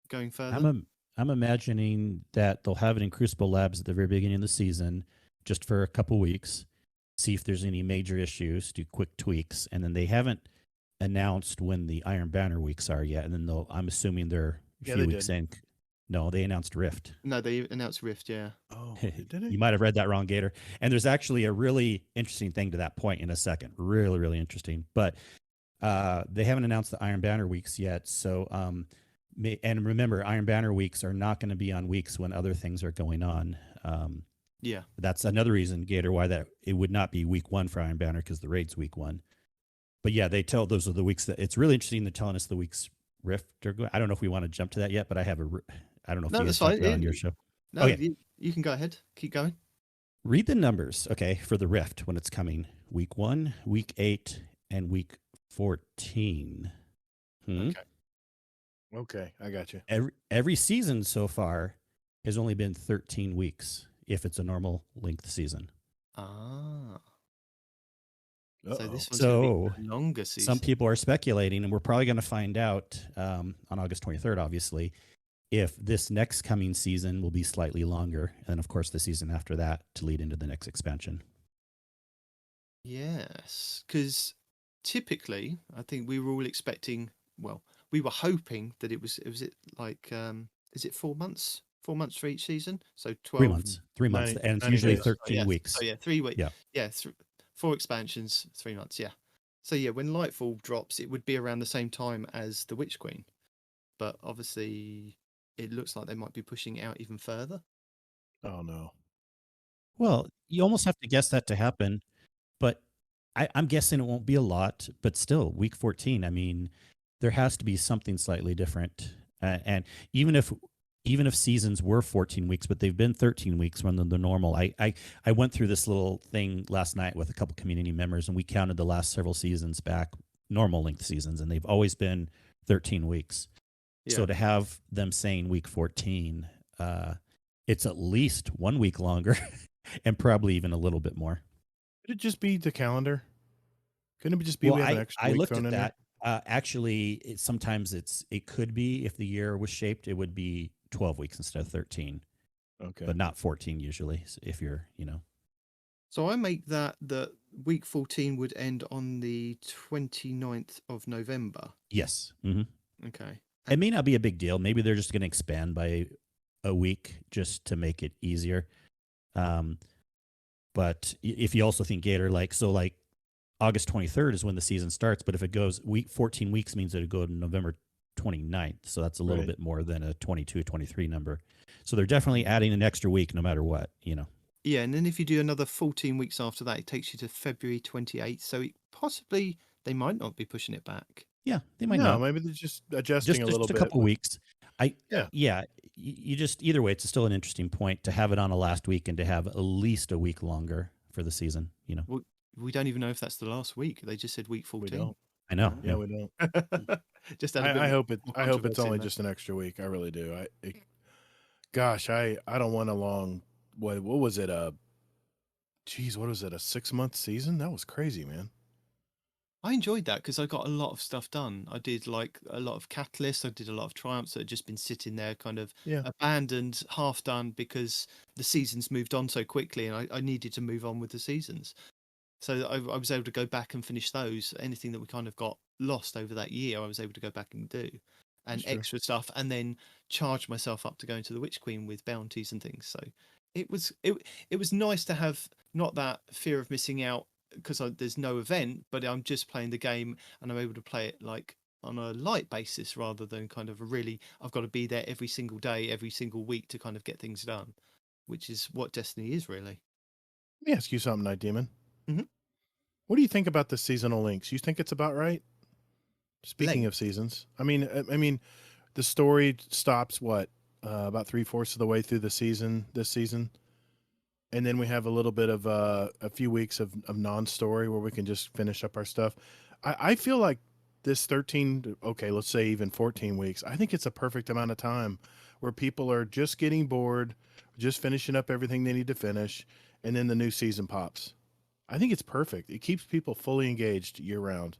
going further? I'm imagining that they'll have it in Crucible Labs at the very beginning of the season, just for a couple weeks, see if there's any major issues, do quick tweaks, and then they haven't announced when the Iron Banner weeks are yet. And then I'm assuming they're a few weeks in. No, they announced Rift. No, they announced Rift, yeah. Oh, did it? You might have read that wrong, Gator. And there's actually a really interesting thing to that point in a second. Really, really interesting. But they haven't announced the Iron Banner weeks yet. So, and remember, Iron Banner weeks are not going to be on weeks when other things are going on. Yeah, that's another reason, Gator, why that it would not be week 1 for Iron Banner, because the raid's week 1. But yeah, they tell those are the weeks that it's really interesting. They're telling us the weeks Rift are going. I don't know if we want to jump to that yet, but I have I don't know if you guys talked about it on your show. No, okay. you can go ahead. Keep going. Read the numbers, okay, for the Rift when it's coming. Week 1, week 8, and week 14. Okay, I got you. Every season so far has only been 13 weeks. If it's a normal length season. Ah. Uh-oh. So this one's going to be a longer season. Some people are speculating, and we're probably going to find out on August 23rd, obviously, if this next coming season will be slightly longer. And, of course, the season after that to lead into the next expansion. Yes, because typically, I think we were all expecting, well, we were hoping that it was like, is it 4 months? 4 months for each season, so 12. 3 months. 3 months, and it's usually 13 weeks. So 3 weeks. Yeah, 4 expansions, 3 months. Yeah. So yeah, when Lightfall drops, it would be around the same time as the Witch Queen, but obviously, it looks like they might be pushing it out even further. Oh no. Well, you almost have to guess that to happen, but I'm guessing it won't be a lot. But still, week 14. I mean, there has to be something slightly different, and even if seasons were 14 weeks, but they've been 13 weeks when they're normal. I went through this little thing last night with a couple community members, and we counted the last several seasons back, normal length seasons, and they've always been 13 weeks. Yeah. So to have them saying week 14, it's at least 1 week longer and probably even a little bit more. Could it just be the calendar? Couldn't it just be we have an extra week looked thrown at in that. Actually, sometimes it could be, if the year was shaped, it would be 12 weeks instead of 13. Okay. But not 14 usually, if you're, So I make that week 14 would end on the 29th of November. Yes. Mm-hmm. Okay. It may not be a big deal. Maybe they're just going to expand by a week just to make it easier. But if you also think Gator, like August 23rd is when the season starts, but if it goes 14 weeks means that it go to November 29th. So that's a little bit more than a 22, 23 number. So they're definitely adding an extra week no matter what, you know. Yeah, and then if you do another 14 weeks after that, it takes you to February 28th. So they might not be pushing it back. Yeah, they might No, not. maybe they're just adjusting a little bit. Just a couple weeks. Yeah. You just, either way, it's still an interesting point to have it on a last week and to have at least a week longer for the season, you know. Well, we don't even know if that's the last week. They just said week 14. We don't. I know. Yeah, we don't. Just I hope it's controversy only in just an extra week. I really do. I don't want a long. What was it? What was it? A 6-month season? That was crazy, man. I enjoyed that because I got a lot of stuff done. I did like a lot of catalysts. I did a lot of triumphs that had just been sitting there, kind of abandoned, half done, because the seasons moved on so quickly, and I needed to move on with the seasons. So I was able to go back and finish those. Anything that we kind of got lost over that year, I was able to go back and do, and extra stuff, and then charge myself up to go into the Witch Queen with bounties and things. So it was nice to have not that fear of missing out because there's no event, but I'm just playing the game and I'm able to play it like on a light basis rather than kind of I've got to be there every single day, every single week to kind of get things done, which is what Destiny is really. Let me ask you something, Nitedemon. Mm-hmm. What do you think about the seasonal links? You think it's about right? Speaking of seasons, I mean, the story stops about 3/4 of the way through the season this season, and then we have a little bit of a few weeks of non-story where we can just finish up our stuff. I feel like this 13, let's say even 14 weeks. I think it's a perfect amount of time where people are just getting bored, just finishing up everything they need to finish, and then the new season pops. I think it's perfect. It keeps people fully engaged year round.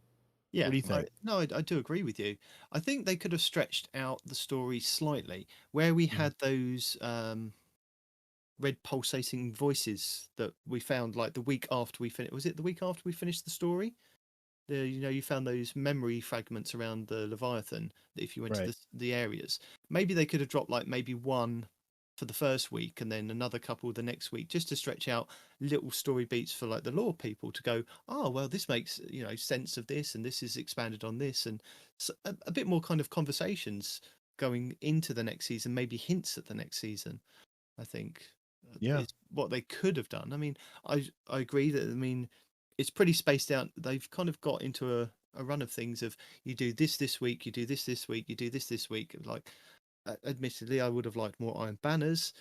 Yeah, what do you think? I do agree with you. I think they could have stretched out the story slightly, where we had those red pulsating voices that we found like the week after we finished. Was it the week after we finished the story? You found those memory fragments around the Leviathan. That if you went to the areas, maybe they could have dropped like maybe one for the first week and then another couple the next week, just to stretch out little story beats for like the lore people to go, oh well, this makes sense of this, and this is expanded on this, and a bit more kind of conversations going into the next season, maybe hints at the next season. I think is what they could have done. I mean, I agree that, I mean, it's pretty spaced out. They've kind of got into a run of things of you do this week, you do this week, you do this week. Like, admittedly, I would have liked more Iron Banners,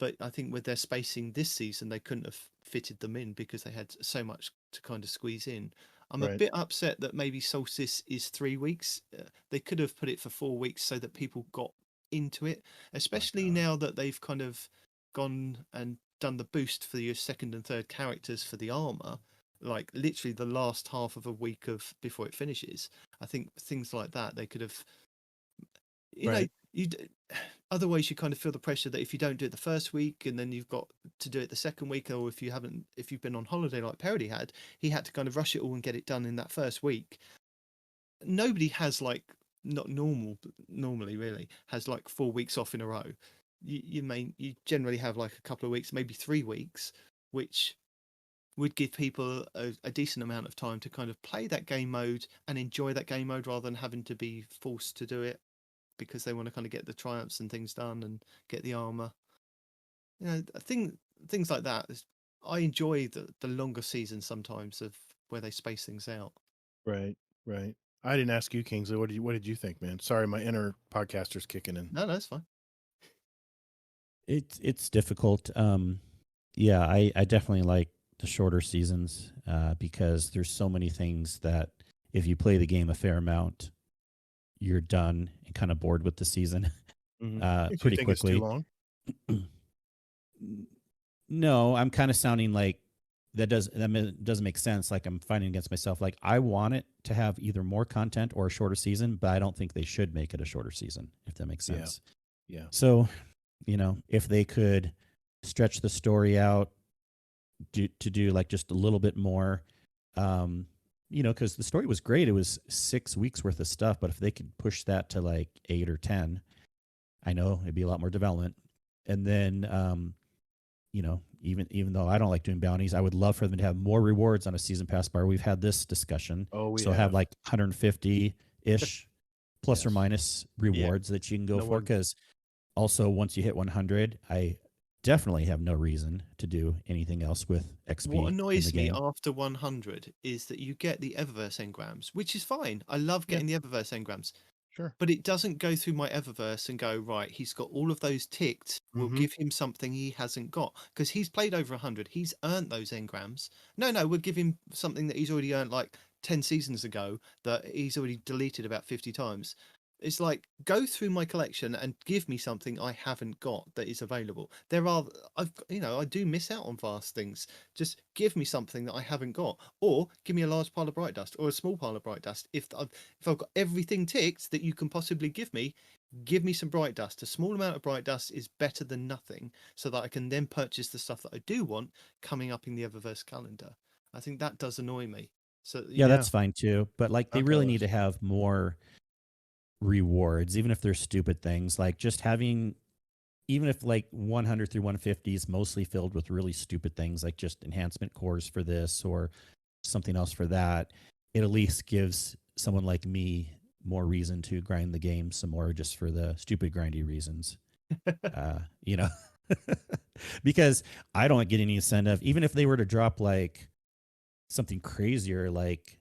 but I think with their spacing this season, they couldn't have fitted them in because they had so much to kind of squeeze in. I'm a bit upset that maybe Solstice is 3 weeks. They could have put it for 4 weeks so that people got into it, especially now that they've kind of gone and done the boost for your second and third characters for the armor, like literally the last half of a week of before it finishes. I think things like that they could have, otherwise you kind of feel the pressure that if you don't do it the first week and then you've got to do it the second week, or if you've been on holiday like Peroty had, he had to kind of rush it all and get it done in that first week. Nobody has like, not normally really has like 4 weeks off in a row. You generally have like a couple of weeks, maybe 3 weeks, which would give people a decent amount of time to kind of play that game mode and enjoy that game mode rather than having to be forced to do it because they want to kind of get the triumphs and things done and get the armor. I think things like that. I enjoy the longer seasons sometimes of where they space things out. Right. I didn't ask you, Kingsley. What did you think, man? Sorry, my inner podcaster's kicking in. No, that's fine. It's difficult. I definitely like the shorter seasons because there's so many things that if you play the game a fair amount, you're done and kind of bored with the season pretty quickly. It's too long? No, I'm kind of sounding like that doesn't make sense. Like I'm fighting against myself. Like I want it to have either more content or a shorter season, but I don't think they should make it a shorter season, if that makes sense. Yeah. So, if they could stretch the story out to do like just a little bit more, because the story was great. It was 6 weeks worth of stuff, but if they could push that to like 8 or 10, I know it'd be a lot more development. And then, even though I don't like doing bounties, I would love for them to have more rewards on a season pass bar. We've had this discussion. So have like 150 ish plus or minus rewards that you can go for. Because also once you hit 100, I definitely have no reason to do anything else with XP. What annoys me after 100 is that you get the Eververse engrams, which is fine. I love getting the Eververse engrams. Sure. But it doesn't go through my Eververse and go, right, he's got all of those ticked. We'll give him something he hasn't got. Because he's played over 100. He's earned those engrams. No, we'll give him something that he's already earned like 10 seasons ago that he's already deleted about 50 times. It's like, go through my collection and give me something I haven't got that is available. I do miss out on vast things. Just give me something that I haven't got, or give me a large pile of bright dust or a small pile of bright dust. If I've got everything ticked that you can possibly give me some bright dust. A small amount of bright dust is better than nothing, so that I can then purchase the stuff that I do want coming up in the Eververse calendar. I think that does annoy me. So yeah, that's fine too. But like, they really need to have more rewards, even if they're stupid things, like just having, even if like 100 through 150 is mostly filled with really stupid things, like just enhancement cores for this or something else for that, it at least gives someone like me more reason to grind the game some more, just for the stupid grindy reasons. Because I don't get any incentive, even if they were to drop like something crazier, like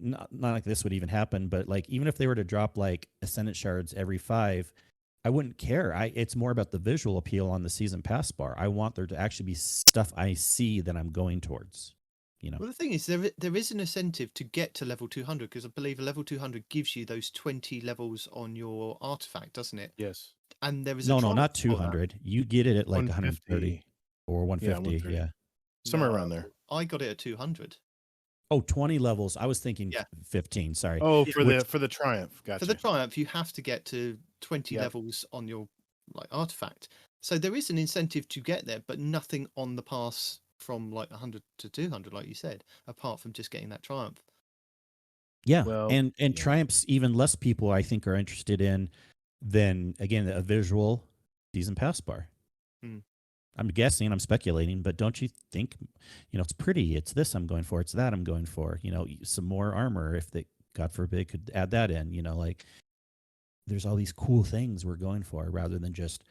not like this would even happen, but like even if they were to drop like Ascendant shards every 5, I wouldn't care. It's more about the visual appeal on the season pass bar. I want there to actually be stuff I see that I'm going towards. Well, the thing is, there is an incentive to get to level 200, because I believe a level 200 gives you those 20 levels on your artifact, doesn't it? Yes. And there is no, not 200. You get it at like 130 or 150. Yeah. Somewhere around there. I got it at 200. Oh, 20 levels. I was thinking 15. Sorry. Oh, for the Triumph. Gotcha. For the Triumph, you have to get to 20 levels on your like artifact. So there is an incentive to get there, but nothing on the pass from like 100 to 200, like you said, apart from just getting that Triumph. Yeah. Well, and Triumphs, even less people I think are interested in than, again, a visual season pass bar. I'm guessing, I'm speculating, but don't you think, it's pretty, it's this I'm going for, it's that I'm going for, some more armor, if they, God forbid, could add that in, like there's all these cool things we're going for, rather than just,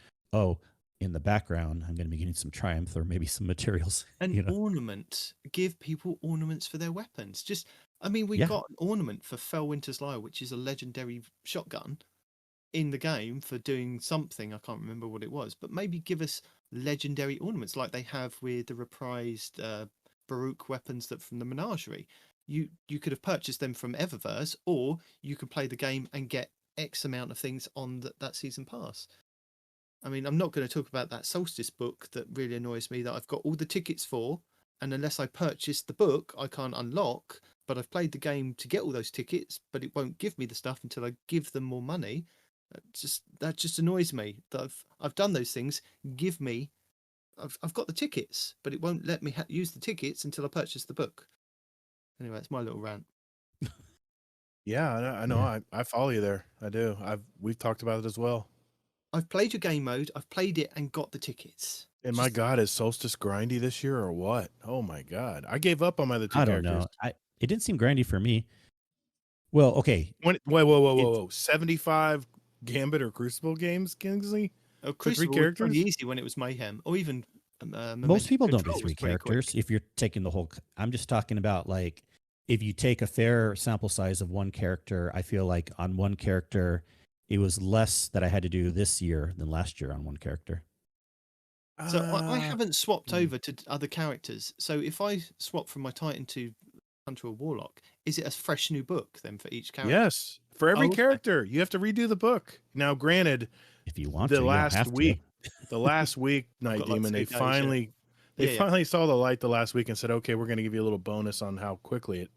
in the background, I'm going to be getting some Triumph or maybe some materials. And ornament, give people ornaments for their weapons. We got an ornament for Fellwinter's Lyre, which is a legendary shotgun in the game for doing something. I can't remember what it was, but maybe give us legendary ornaments like they have with the reprised Baruch weapons that from the Menagerie. You could have purchased them from Eververse, or you could play the game and get X amount of things on that season pass. I'm not going to talk about that Solstice book that really annoys me, that I've got all the tickets for, and unless I purchase the book, I can't unlock. But I've played the game to get all those tickets, but it won't give me the stuff until I give them more money. That just annoys me, that I've done those things. Give me, I've got the tickets, but it won't let me use the tickets until I purchase the book. Anyway, it's my little rant. Yeah, I know. I follow you there. I do. We've talked about it as well. I've played your game mode. I've played it and got the tickets. And my God, is Solstice grindy this year or what? Oh my God, I gave up on my other two characters. I don't know. It didn't seem grindy for me. Well, okay. Whoa. 75 Gambit or Crucible games, Kingsley? Crucible 3 characters? Was pretty easy when it was Mayhem, or even most people don't do 3 characters. If you're taking the whole, I'm just talking about like, if you take a fair sample size of one character, I feel like on one character, it was less that I had to do this year than last year on one character. So I haven't swapped over to other characters. So if I swap from my Titan to Hunter or Warlock, is it a fresh new book then for each character? Yes, for every character. You have to redo the book. Now, granted, if you want the last week, Nitedemon, they finally saw the light the last week and said, okay, we're going to give you a little bonus on how quickly it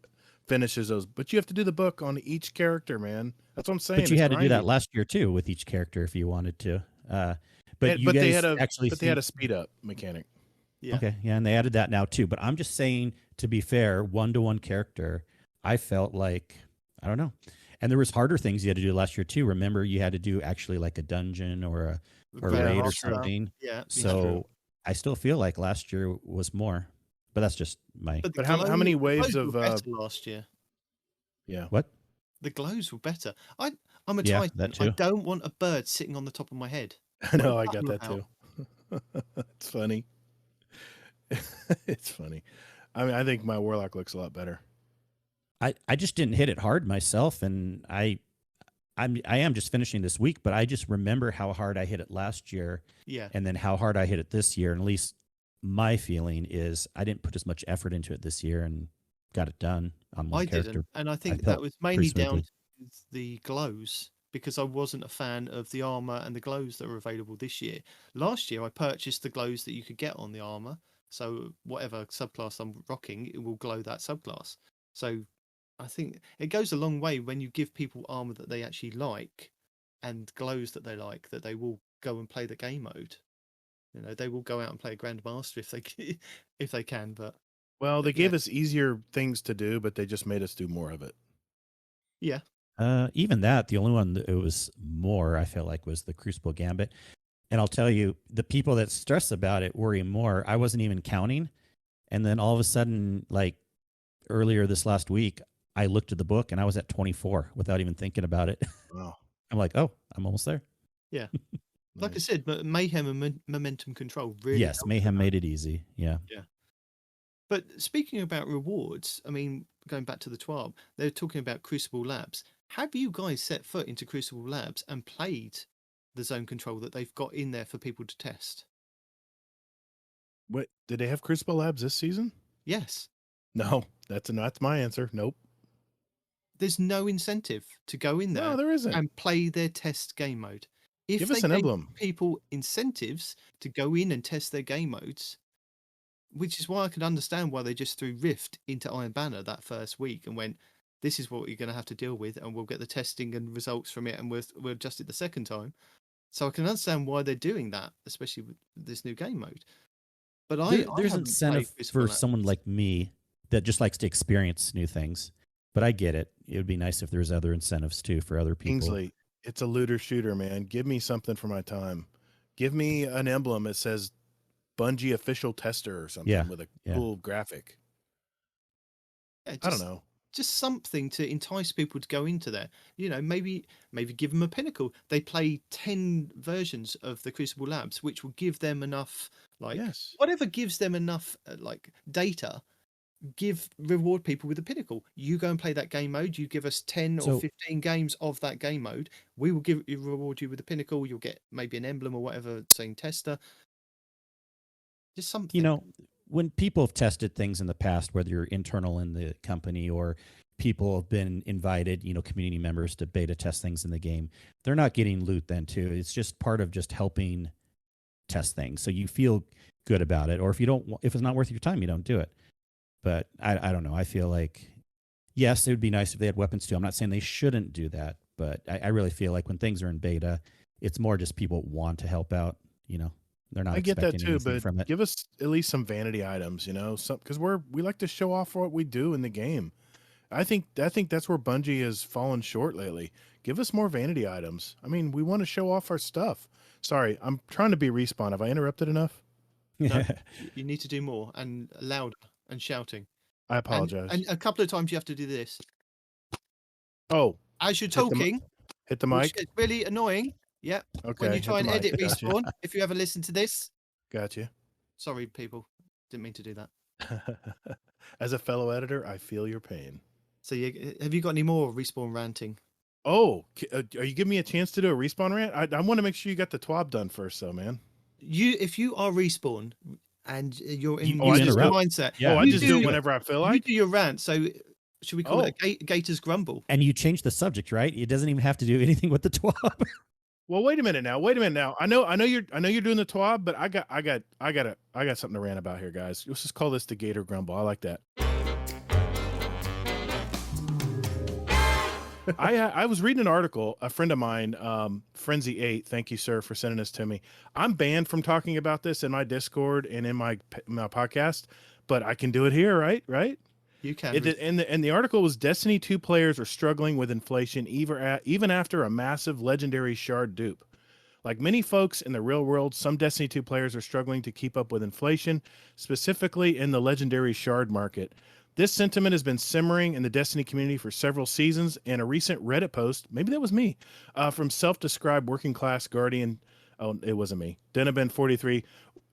finishes those. But you have to do the book on each character, man. That's what I'm saying. But you had to do that last year too with each character if you wanted to. But they had a speed up mechanic. Yeah. Okay, yeah, and they added that now too. But I'm just saying, to be fair, 1-to-1 character, I felt like, I don't know. And there was harder things you had to do last year too. Remember, you had to do actually like a dungeon or a Grand raid or Master. something. Yeah. So I still feel like last year was more, but that's just my. But, the But how many the waves glows of were better last year? yeah? What? The glows were better. I'm a Yeah, Titan. that I too. don't want a bird sitting on the top of my head. I know, What I are you got that talking too. It's funny. It's funny. I mean, I think my Warlock looks a lot better. I just didn't hit it hard myself, and I am just finishing this week, but I just remember how hard I hit it last year, Yeah. and then how hard I hit it this year. And at least my feeling is I didn't put as much effort into it this year and got it done on one I character. didn't, and I think felt that was mainly down smoothly. to the glows because I wasn't a fan of the armor and the glows that were available this year. Last year, I purchased the glows that you could get on the armor, so whatever subclass I'm rocking, it will glow that subclass. So I think it goes a long way when you give people armor that they actually like and glows that they like, that they will go and play the game mode. You know, they will go out and play a Grandmaster if they if they can. But Well, they yeah. gave us easier things to do, but they just made us do more of it. yeah, Even that, the only one that it was more, I feel like, was the Crucible Gambit. And I'll tell you, the people that stress about it worry more. I wasn't even counting. And then all of a sudden, like earlier this last week, I looked at the book and I was at 24 without even thinking about it. Wow. I'm like, oh, I'm almost there. yeah. Like I Nice. said, mayhem and momentum control really. Yes, helped Mayhem with that. made it easy. Yeah. But speaking about rewards, I mean, going back to the TWAB, they're talking about Crucible Labs. Have you guys set foot into Crucible Labs and played the zone control that they've got in there for people to test? What did they have Crucible Labs this season? Yes. No, that's my answer. Nope. There's no incentive to go in there No, there isn't. and play their test game mode. If Give they us an gave emblem. people incentives to go in and test their game modes, which is why I could understand why they just threw Rift into Iron Banner that first week and went, this is what you're going to have to deal with, and we'll get the testing and results from it, and we'll adjust it the second time. So I can understand why they're doing that, especially with this new game mode. But There's haven't incentive played Crucible for Labs. someone like me that just likes to experience new things. But I get it. It would be nice if there's other incentives too for other people. Kingsley, it's a looter shooter, man. Give me something for my time. Give me an emblem that says Bungie official tester or something Yeah, with a yeah. cool graphic. Yeah, I don't know. Just something to entice people to go into there. You know, maybe give them a pinnacle. They play 10 versions of the Crucible Labs, which will give them enough, like, Yes. whatever gives them enough, like, data. Reward people with a pinnacle. You go and play that game mode. You give us 10 or So- 15 games of that game mode. We will reward you with a pinnacle. You'll get maybe an emblem or whatever saying tester. Just something. You know, when people have tested things in the past, whether you're internal in the company or people have been invited, community members to beta test things in the game, they're not getting loot then too. It's just part of just helping test things. So you feel good about it. Or if it's not worth your time, you don't do it. But I don't know. I feel like, yes, it would be nice if they had weapons too. I'm not saying they shouldn't do that, but I really feel like when things are in beta, it's more just people want to help out. They're not I get that expecting too, anything but from it. give us at least some vanity items, because we like to show off what we do in the game. I think that's where Bungie has fallen short lately. Give us more vanity items. I mean, we want to show off our stuff. Sorry, I'm trying to be Respawn. Have I interrupted enough? No, you need to do more and louder and shouting. I apologize. And a couple of times you have to do this. Oh, As you're Hit the mi- talking, hit the which mic. is really annoying. Yeah. Okay. When you hit try the and mic. edit Gotcha. Respawn, if you ever listen to this, Gotcha. sorry, people. Didn't mean to do that. As a fellow editor, I feel your pain. So have you got any more Respawn ranting? Oh, are you giving me a chance to do a Respawn rant? I want to make sure you got the TWAB done first, though, man. If you are Respawn and you're in You your interrupt. mindset, Yeah, I you just do it whenever I feel you like. do your rant. So should we call it a Gator's Grumble? And you change the subject, right? It doesn't even have to do anything with the TWAB. Well, wait a minute now. I know you're doing the TWAB, but I got something to rant about here, guys. Let's just call this the Gator Grumble. I like that. I was reading an article. A friend of mine, Frenzy8, thank you, sir, for sending this to me. I'm banned from talking about this in my Discord and in my podcast, but I can do it here, right? You can. And the article was Destiny 2 players are struggling with inflation even after a massive legendary shard dupe. Like many folks in the real world, some Destiny 2 players are struggling to keep up with inflation, specifically in the legendary shard market. This sentiment has been simmering in the Destiny community for several seasons, and a recent Reddit post, maybe that was me, from self-described working class guardian, oh, it wasn't me, Denabin43,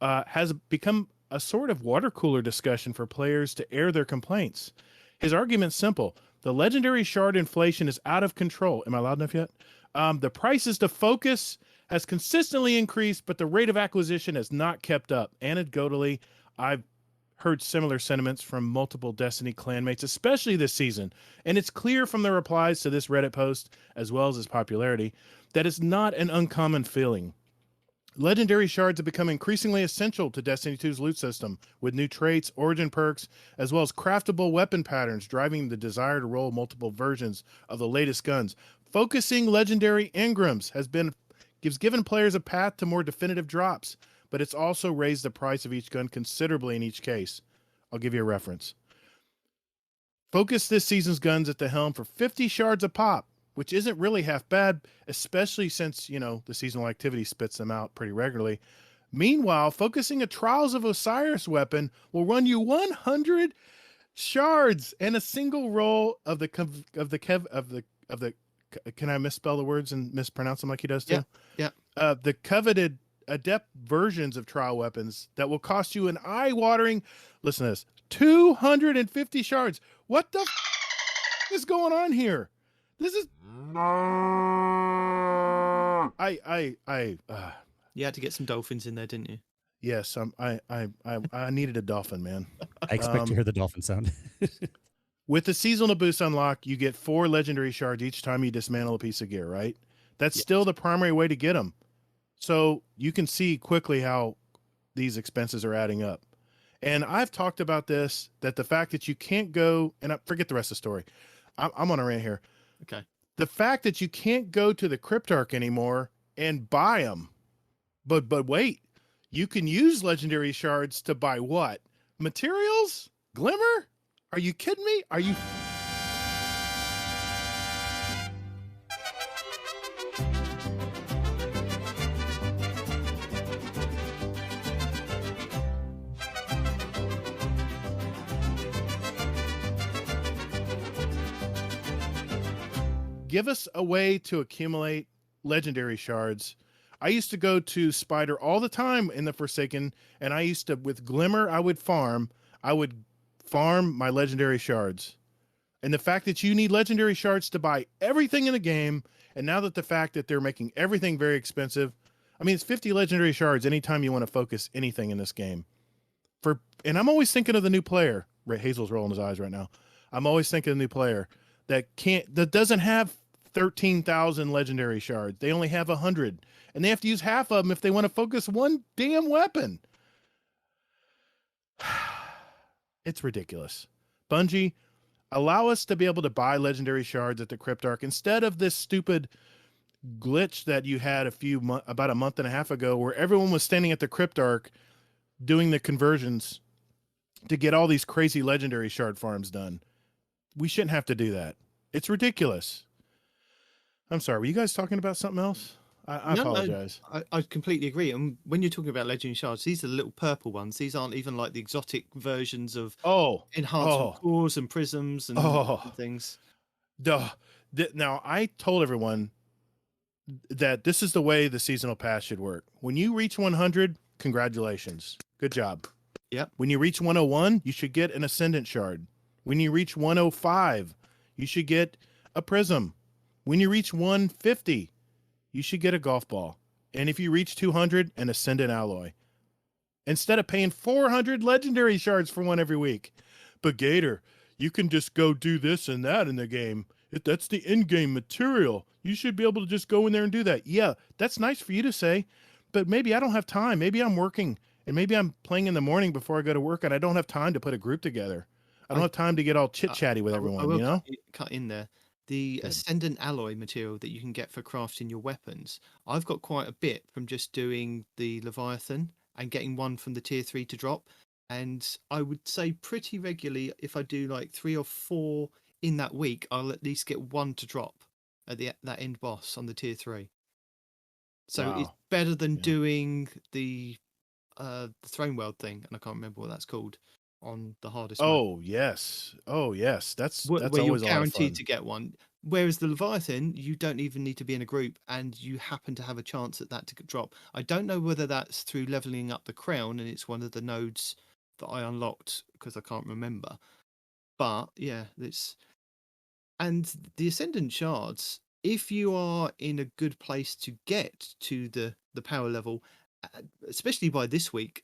has become a sort of water cooler discussion for players to air their complaints. His argument's simple. The legendary shard inflation is out of control. Am I loud enough yet? The prices to focus has consistently increased, but the rate of acquisition has not kept up. Anecdotally, I've heard similar sentiments from multiple Destiny clanmates, especially this season. And it's clear from the replies to this Reddit post, as well as its popularity, that it's not an uncommon feeling. Legendary shards have become increasingly essential to Destiny 2's loot system, with new traits, origin perks, as well as craftable weapon patterns driving the desire to roll multiple versions of the latest guns. Focusing legendary engrams gives given players a path to more definitive drops, but it's also raised the price of each gun considerably in each case. I'll give you a reference. Focus this season's guns at the helm for 50 shards a pop, which isn't really half bad, especially since, the seasonal activity spits them out pretty regularly. Meanwhile, focusing a Trials of Osiris weapon will run you 100 shards and a single roll of the can I misspell the words and mispronounce them like he does too? Yeah. The coveted adept versions of trial weapons that will cost you an eye-watering, listen to this, 250 shards. What the is going on here? This is You had to get some dolphins in there, didn't you? Yes, I needed a dolphin, man. I expect to hear the dolphin sound. With the seasonal boost unlock, you get 4 legendary shards each time you dismantle a piece of gear, right? That's still the primary way to get them. So you can see quickly how these expenses are adding up. And I've talked about this, that the fact that you can't go, and I forget the rest of the story. I'm on a rant here. Okay. The fact that you can't go to the Cryptarch anymore and buy them. But wait, you can use legendary shards to buy what? Materials? Glimmer? Are you kidding me? Are you... Give us a way to accumulate legendary shards. I used to go to Spider all the time in the Forsaken, and I used to, with Glimmer, I would farm my legendary shards. And the fact that you need legendary shards to buy everything in the game, and now that the fact that they're making everything very expensive, I mean, it's 50 legendary shards anytime you want to focus anything in this game. And I'm always thinking of the new player. Hazel's rolling his eyes right now. I'm always thinking of the new player that doesn't have 13,000 legendary shards. They only have 100, and they have to use half of them if they want to focus one damn weapon. It's ridiculous. Bungie, allow us to be able to buy legendary shards at the Cryptarch instead of this stupid glitch that you had about a month and a half ago, where everyone was standing at the Cryptarch doing the conversions to get all these crazy legendary shard farms done. We shouldn't have to do that. It's ridiculous. I'm sorry. Were you guys talking about something else? I apologize. I completely agree. And when you're talking about legendary shards, these are the little purple ones. These aren't even like the exotic versions of enhancement cores and prisms and things. Now, I told everyone that this is the way the seasonal pass should work. When you reach 100, congratulations. Good job. Yep. When you reach 101, you should get an Ascendant Shard. When you reach 105, you should get a Prism. When you reach 150, you should get a golf ball. And if you reach 200, an Ascendant Alloy. Instead of paying 400 legendary shards for one every week. But Gator, you can just go do this and that in the game. That's the in-game material. You should be able to just go in there and do that. Yeah, that's nice for you to say, but maybe I don't have time. Maybe I'm working, and maybe I'm playing in the morning before I go to work, and I don't have time to put a group together. I don't have time to get all chit-chatty with everyone, you know? Cut in there. The Ascendant Alloy material that you can get for crafting your weapons, I've got quite a bit from just doing the Leviathan and getting one from the tier 3 to drop. And I would say pretty regularly, if I do like 3 or 4 in that week, I'll at least get 1 to drop at that end boss on the tier 3. So it's Wow. better than Yeah. doing the Throne World thing, and I can't remember what that's called on the hardest mode. Oh yes. Oh yes. That's Where you're always a lot of guaranteed fun. to get one. Whereas the Leviathan, you don't even need to be in a group, and you happen to have a chance at that to drop. I don't know whether that's through leveling up the crown, and it's one of the nodes that I unlocked because I can't remember. But yeah, it's and the Ascendant shards. If you are in a good place to get to the power level, especially by this week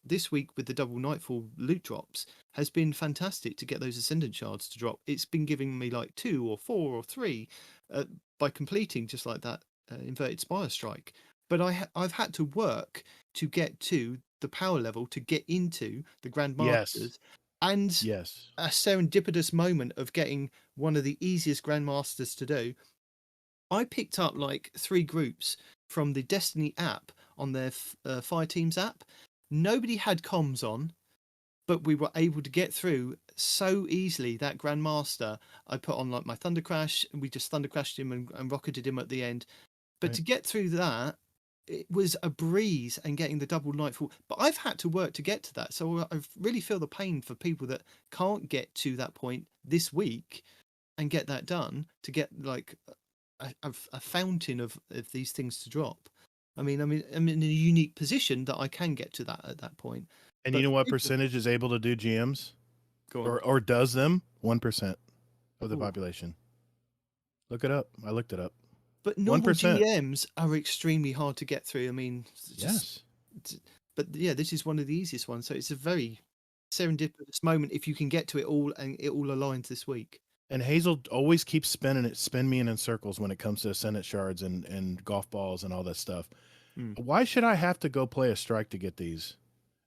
with the double Nightfall loot drops, has been fantastic to get those Ascendant shards to drop. It's been giving me like 2 or 4 or 3 by completing just like that inverted spire strike. But I've had to work to get to the power level to get into the Grandmasters, Yes. and Yes. a serendipitous moment of getting one of the easiest Grandmasters to do. I picked up like 3 groups from the Destiny app on their Fire Teams app. Nobody had comms on, but we were able to get through so easily. That Grandmaster, I put on like my Thunder Crash, and we just Thunder Crashed him and rocketed him at the end. But Right. to get through that, it was a breeze, and getting the double Nightfall. But I've had to work to get to that. So I really feel the pain for people that can't get to that point this week and get that done, to get like a fountain of these things to drop. I'm in a unique position that I can get to that at that point. And But you know for what people- percentage is able to do GMs? Go on. Or does them? 1% of the Ooh. population. Look it up. I looked it up. But normal 1%. GMs are extremely hard to get through. I mean, Yes. but yeah, this is one of the easiest ones. So it's a very serendipitous moment if you can get to it all, and it all aligns this week. And Hazel always keeps spin me in circles when it comes to Ascendant shards and golf balls and all that stuff. Why should I have to go play a strike to get these?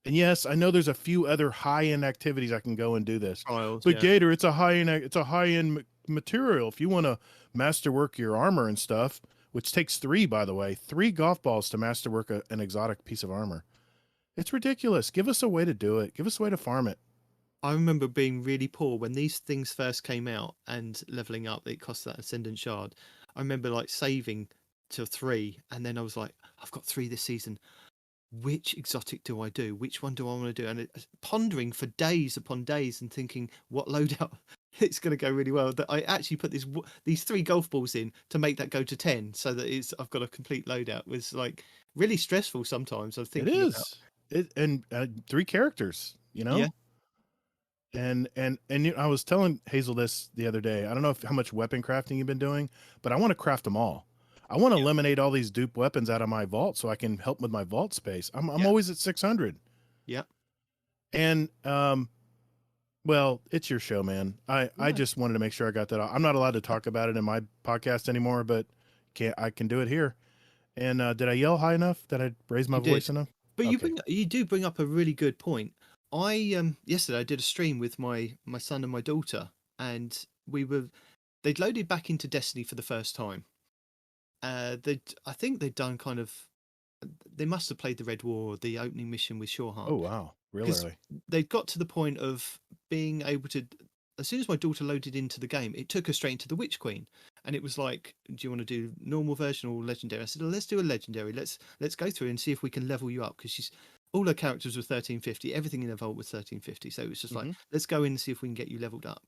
And yes, I know there's a few other high-end activities I can go and do this. Trials, But yeah. Gator, it's a high-end material. If you want to masterwork your armor and stuff, which takes 3, by the way, 3 golf balls to masterwork an exotic piece of armor. It's ridiculous. Give us a way to do it. Give us a way to farm it. I remember being really poor when these things first came out, and leveling up, it cost that Ascendant shard. I remember like saving to 3, and then I was like, I've got 3 this season. Which exotic do I do? Which one do I want to do? And pondering for days upon days and thinking what loadout it's going to go really well. That I actually put these 3 golf balls in to make that go to 10, so that I've got a complete loadout. It was like really stressful sometimes. I was thinking It is. And 3 characters, you know? Yeah. And I was telling Hazel this the other day. I don't know how much weapon crafting you've been doing, but I want to craft them all. I want to eliminate all these dupe weapons out of my vault so I can help with my vault space. I'm always at 600. Yeah. And well, it's your show, man. I just wanted to make sure I got that out. I'm not allowed to talk about it in my podcast anymore, but I can do it here. And did I yell high enough? Did I raise my voice enough? But Okay. you do bring up a really good point. I yesterday I did a stream with my son and my daughter, and they'd loaded back into Destiny for the first time. I think they'd done they must have played the Red War, the opening mission with Shoreheart. Oh wow, really? 'Cause they'd got to the point of being able to. As soon as my daughter loaded into the game, it took her straight into the Witch Queen, and it was like, "Do you want to do normal version or legendary?" I said, "Well, let's do a legendary. Let's go through and see if we can level you up," because all her characters were 1350. Everything in her vault was 1350. So it was just like, let's go in and see if we can get you leveled up.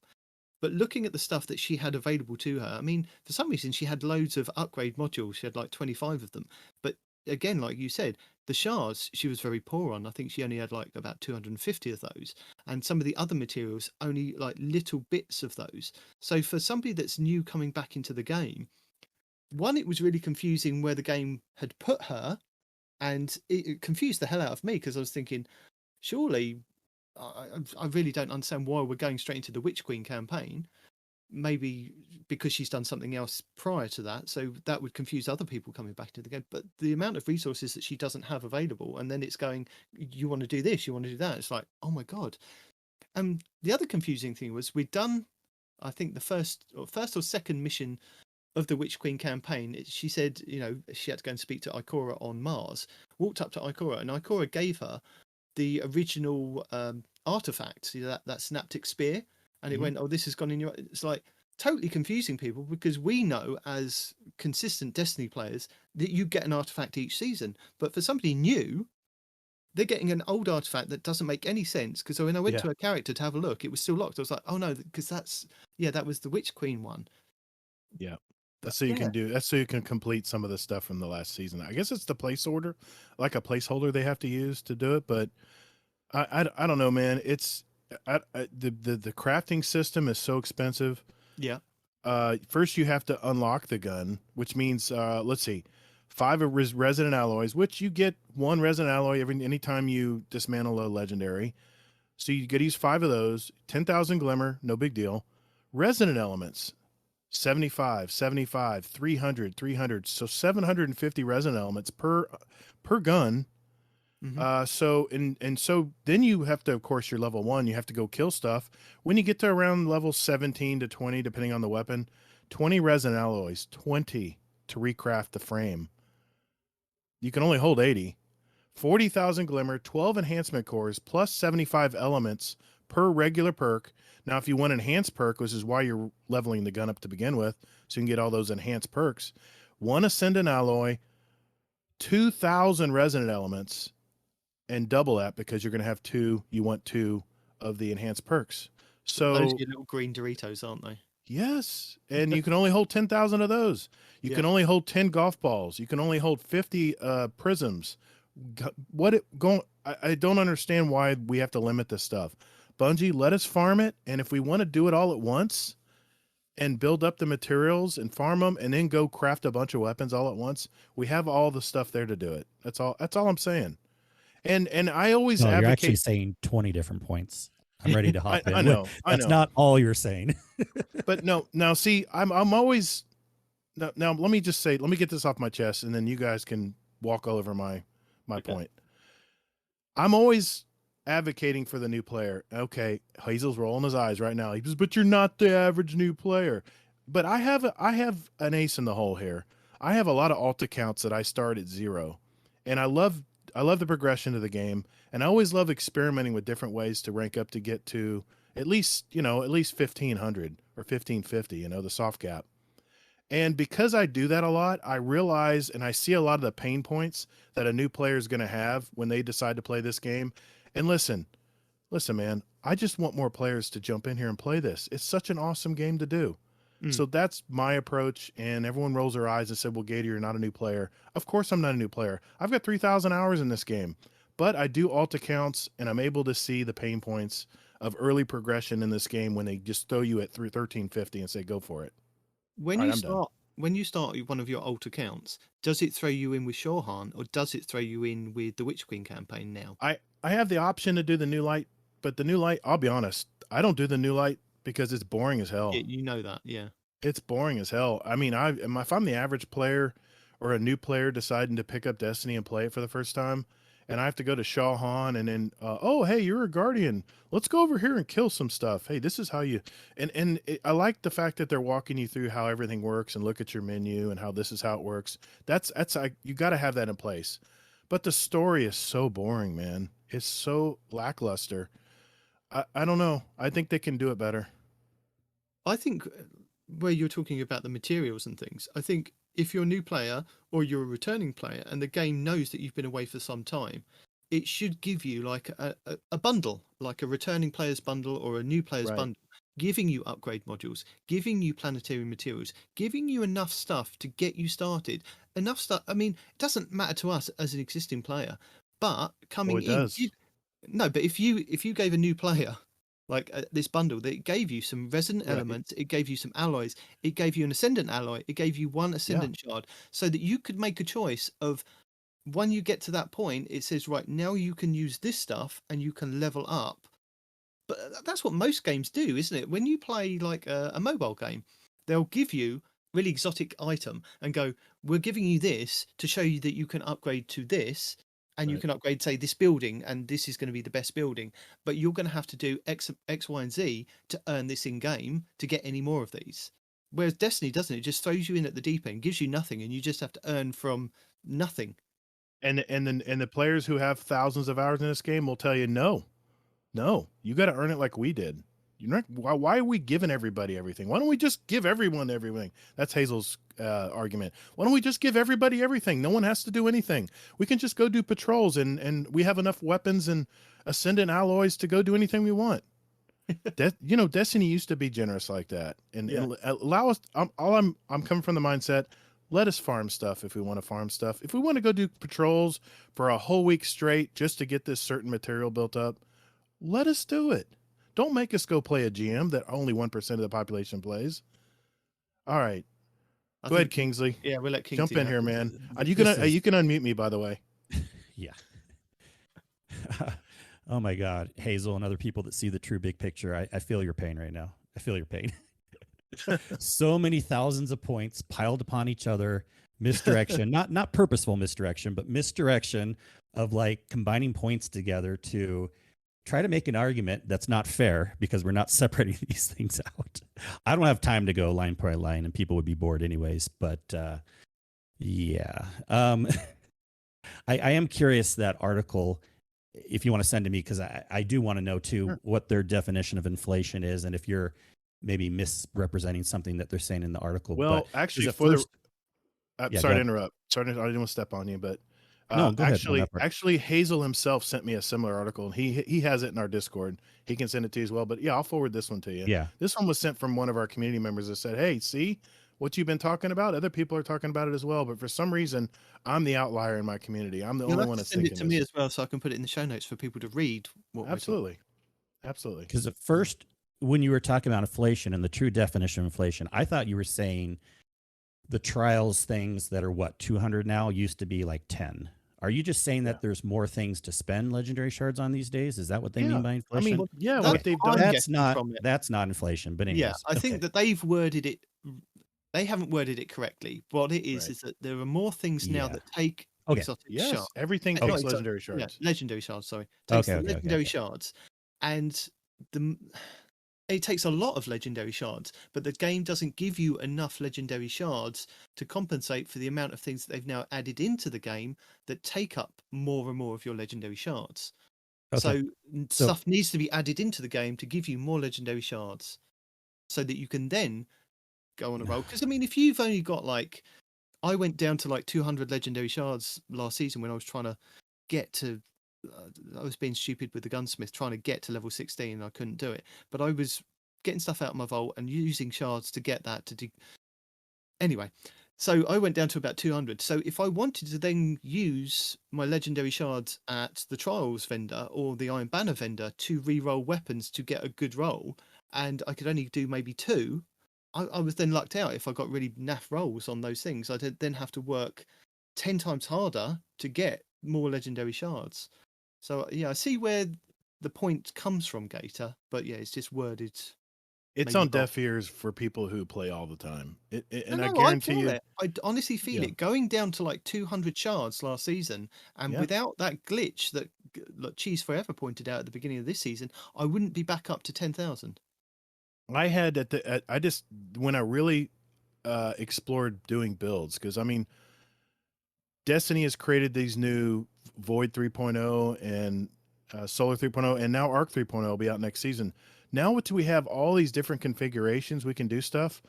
But looking at the stuff that she had available to her, I mean, for some reason she had loads of upgrade modules. She had like 25 of them. But again, like you said, the shards she was very poor on. I think she only had like about 250 of those. And some of the other materials, only like little bits of those. So for somebody that's new coming back into the game, one, it was really confusing where the game had put her. And it confused the hell out of me, because I was thinking, surely I really don't understand why we're going straight into the Witch Queen campaign. Maybe because she's done something else prior to that, so that would confuse other people coming back into the game. But the amount of resources that she doesn't have available, and then it's going, you want to do this, you want to do that. It's like, oh my god. The other confusing thing was we'd done, I think, the first or second mission of the Witch Queen campaign. She said, she had to go and speak to Ikora on Mars. Walked up to Ikora, and Ikora gave her the original artifact, that synaptic spear, and it Mhm. went, oh, this has gone in your. It's like totally confusing people, because we know as consistent Destiny players that you get an artifact each season, but for somebody new, they're getting an old artifact that doesn't make any sense. Because when I went Yeah. to a character to have a look, it was still locked. I was like, oh no, because that was the Witch Queen one. Yeah. That's so you Yeah. can do. That's so you can complete some of the stuff from the last season. I guess it's the place order, like a placeholder they have to use to do it. But I don't know, man. It's the crafting system is so expensive. Yeah. First you have to unlock the gun, which means let's see, 5 of resident alloys, which you get 1 resident alloy anytime you dismantle a legendary. So you get to use 5 of those. 10,000 glimmer, no big deal. Resident elements, 75, 75, 300, 300. So 750 resident elements per gun. Mhm. So then you have to, of course, you're level 1, you have to go kill stuff. When you get to around level 17 to 20, depending on the weapon, 20 resin alloys, 20 to recraft the frame. You can only hold 80. 40,000 glimmer, 12 enhancement cores, plus 75 elements per regular perk. Now, if you want enhanced perk, which is why you're leveling the gun up to begin with, so you can get all those enhanced perks, 1 ascendant alloy, 2,000 resonant elements, and double that because you're going to have 2. You want 2 of the enhanced perks. So Those are your little green Doritos, aren't they? yes, and you can only hold 10,000 of those. You can only hold 10 golf balls. You can only hold 50 prisms. I don't understand why we have to limit this stuff. Bungie, let us farm it, and if we want to do it all at once and build up the materials and farm them and then go craft a bunch of weapons all at once, we have all the stuff there to do it. That's all I'm saying. And I always No, you're advocate. actually saying 20 different points. I'm ready to hop in. I know. That's not all you're saying. But no, now see, I'm always now let me just say, let me get this off my chest, and then you guys can walk all over my Okay. point. I'm always advocating for the new player. Okay, Hazel's rolling his eyes right now. He says, but you're not the average new player. But I have an ace in the hole here. I have a lot of alt accounts that I start at 0. And I love the progression of the game, and I always love experimenting with different ways to rank up to get to at least 1,500 or 1,550, the soft cap. And because I do that a lot, I realize and I see a lot of the pain points that a new player is going to have when they decide to play this game. And listen, man, I just want more players to jump in here and play this. It's such an awesome game to do. So that's my approach, and everyone rolls their eyes and said, well, Gator, you're not a new player. Of course I'm not a new player. I've got 3,000 hours in this game, but I do alt accounts, and I'm able to see the pain points of early progression in this game when they just throw you at 1350 and say, go for it. When All you right, I'm done. start one of your alt accounts, does it throw you in with Shorehan, or does it throw you in with the Witch Queen campaign now? I have the option to do the new light, but the new light, I'll be honest, I don't do the new light because it's boring as hell. Yeah, you know that, yeah. It's boring as hell. I mean, if I'm the average player or a new player deciding to pick up Destiny and play it for the first time, and I have to go to Shawhan and then, oh, hey, you're a guardian. Let's go over here and kill some stuff. Hey, this is how you, I like the fact that they're walking you through how everything works and look at your menu and how this is how it works. That's you got to have that in place. But the story is so boring, man. It's so lackluster. I don't know. I think they can do it better. I think where you're talking about the materials and things, I think if you're a new player or you're a returning player and the game knows that you've been away for some time, it should give you like a bundle, like a returning player's bundle or a new player's Right. bundle, giving you upgrade modules, giving you planetary materials, giving you enough stuff to get you started. Enough stuff. I mean, it doesn't matter to us as an existing player, but coming it in, does. no, but if you gave a new player like this bundle, that it gave you some resonant Right. elements, it gave you some alloys, it gave you an ascendant alloy, it gave you 1 ascendant shard, so that you could make a choice of, when you get to that point, it says, right, now you can use this stuff and you can level up. But that's what most games do, isn't it? When you play like a mobile game, they'll give you really exotic item and go, we're giving you this to show you that you can upgrade to this, and you Right. can upgrade, say, this building, and this is going to be the best building, but you're going to have to do X, Y, and Z to earn this in game to get any more of these. Whereas Destiny doesn't. It just throws you in at the deep end, gives you nothing, and you just have to earn from nothing. And the players who have thousands of hours in this game will tell you no. No, you got to earn it like we did. You're not, why are we giving everybody everything? Why don't we just give everyone everything? That's Hazel's argument. Why don't we just give everybody everything? No one has to do anything. We can just go do patrols, and we have enough weapons and ascendant alloys to go do anything we want. Destiny used to be generous like that, and allow us. I'm coming from the mindset. Let us farm stuff if we want to farm stuff. If we want to go do patrols for a whole week straight just to get this certain material built up, let us do it. Don't make us go play a GM that only 1% of the population plays. All right. Go ahead, Kingsley. Yeah, we'll let Kingsley jump in here, man. You can unmute me, by the way. Yeah. Oh my God, Hazel and other people that see the true big picture. I feel your pain right now. I feel your pain. So many thousands of points piled upon each other. Misdirection, not purposeful misdirection, but misdirection of like combining points together to try to make an argument that's not fair because we're not separating these things out. I don't have time to go line by line, and people would be bored anyways. But yeah, I am curious that article, if you want to send to me, because I do want to know too what their definition of inflation is, and if you're maybe misrepresenting something that they're saying in the article. Well, but actually, sorry to interrupt. Sorry, I didn't want to step on you, but no, go ahead. Actually, Hazel himself sent me a similar article, and he has it in our Discord. He can send it to you as well. But yeah, I'll forward this one to you. Yeah, this one was sent from one of our community members that said, "Hey, see what you've been talking about? Other people are talking about it as well, but for some reason, I'm the outlier in my community. I'm the only one that's thinking this. Send it to me as well, so I can put it in the show notes for people to read. Absolutely. Because at first, when you were talking about inflation and the true definition of inflation, I thought you were saying the trials things that are what 200 now used to be like 10. Are you just saying that there's more things to spend legiondary shards on these days? Is that what they mean by inflation? I mean, what they've done. That's not inflation. But anyways, yeah, I think that they've worded it. They haven't worded it correctly. What it is that there are more things now that take exotic shards. Everything takes legendary shards. Yeah, legendary shards. Sorry, takes legendary shards, and it takes a lot of legendary shards, but the game doesn't give you enough legendary shards to compensate for the amount of things that they've now added into the game that take up more and more of your legendary shards. So stuff needs to be added into the game to give you more legendary shards so that you can then go on a roll. Because I mean, if you've only got I went down to 200 legendary shards last season when I was trying to get to I was being stupid with the gunsmith trying to get to level 16 and I couldn't do it, but I was getting stuff out of my vault and using shards to get that anyway, so I went down to about 200. So if I wanted to then use my legendary shards at the trials vendor or the Iron Banner vendor to re-roll weapons to get a good roll, and I could only do maybe 2, I was then lucked out. If I got really naff rolls on those things, I'd then have to work 10 times harder to get more legendary shards. So yeah, I see where the point comes from, Gator, but yeah, it's just worded. It's on deaf ears for people who play all the time. I guarantee you, I honestly feel it going down to 200 shards last season, and without that glitch that Cheese Forever pointed out at the beginning of this season, I wouldn't be back up to 10,000. I had when I really explored doing builds, because I mean, Destiny has created these new Void 3.0 and Solar 3.0, and now Arc 3.0 will be out next season. Now, what do we have? All these different configurations we can do stuff.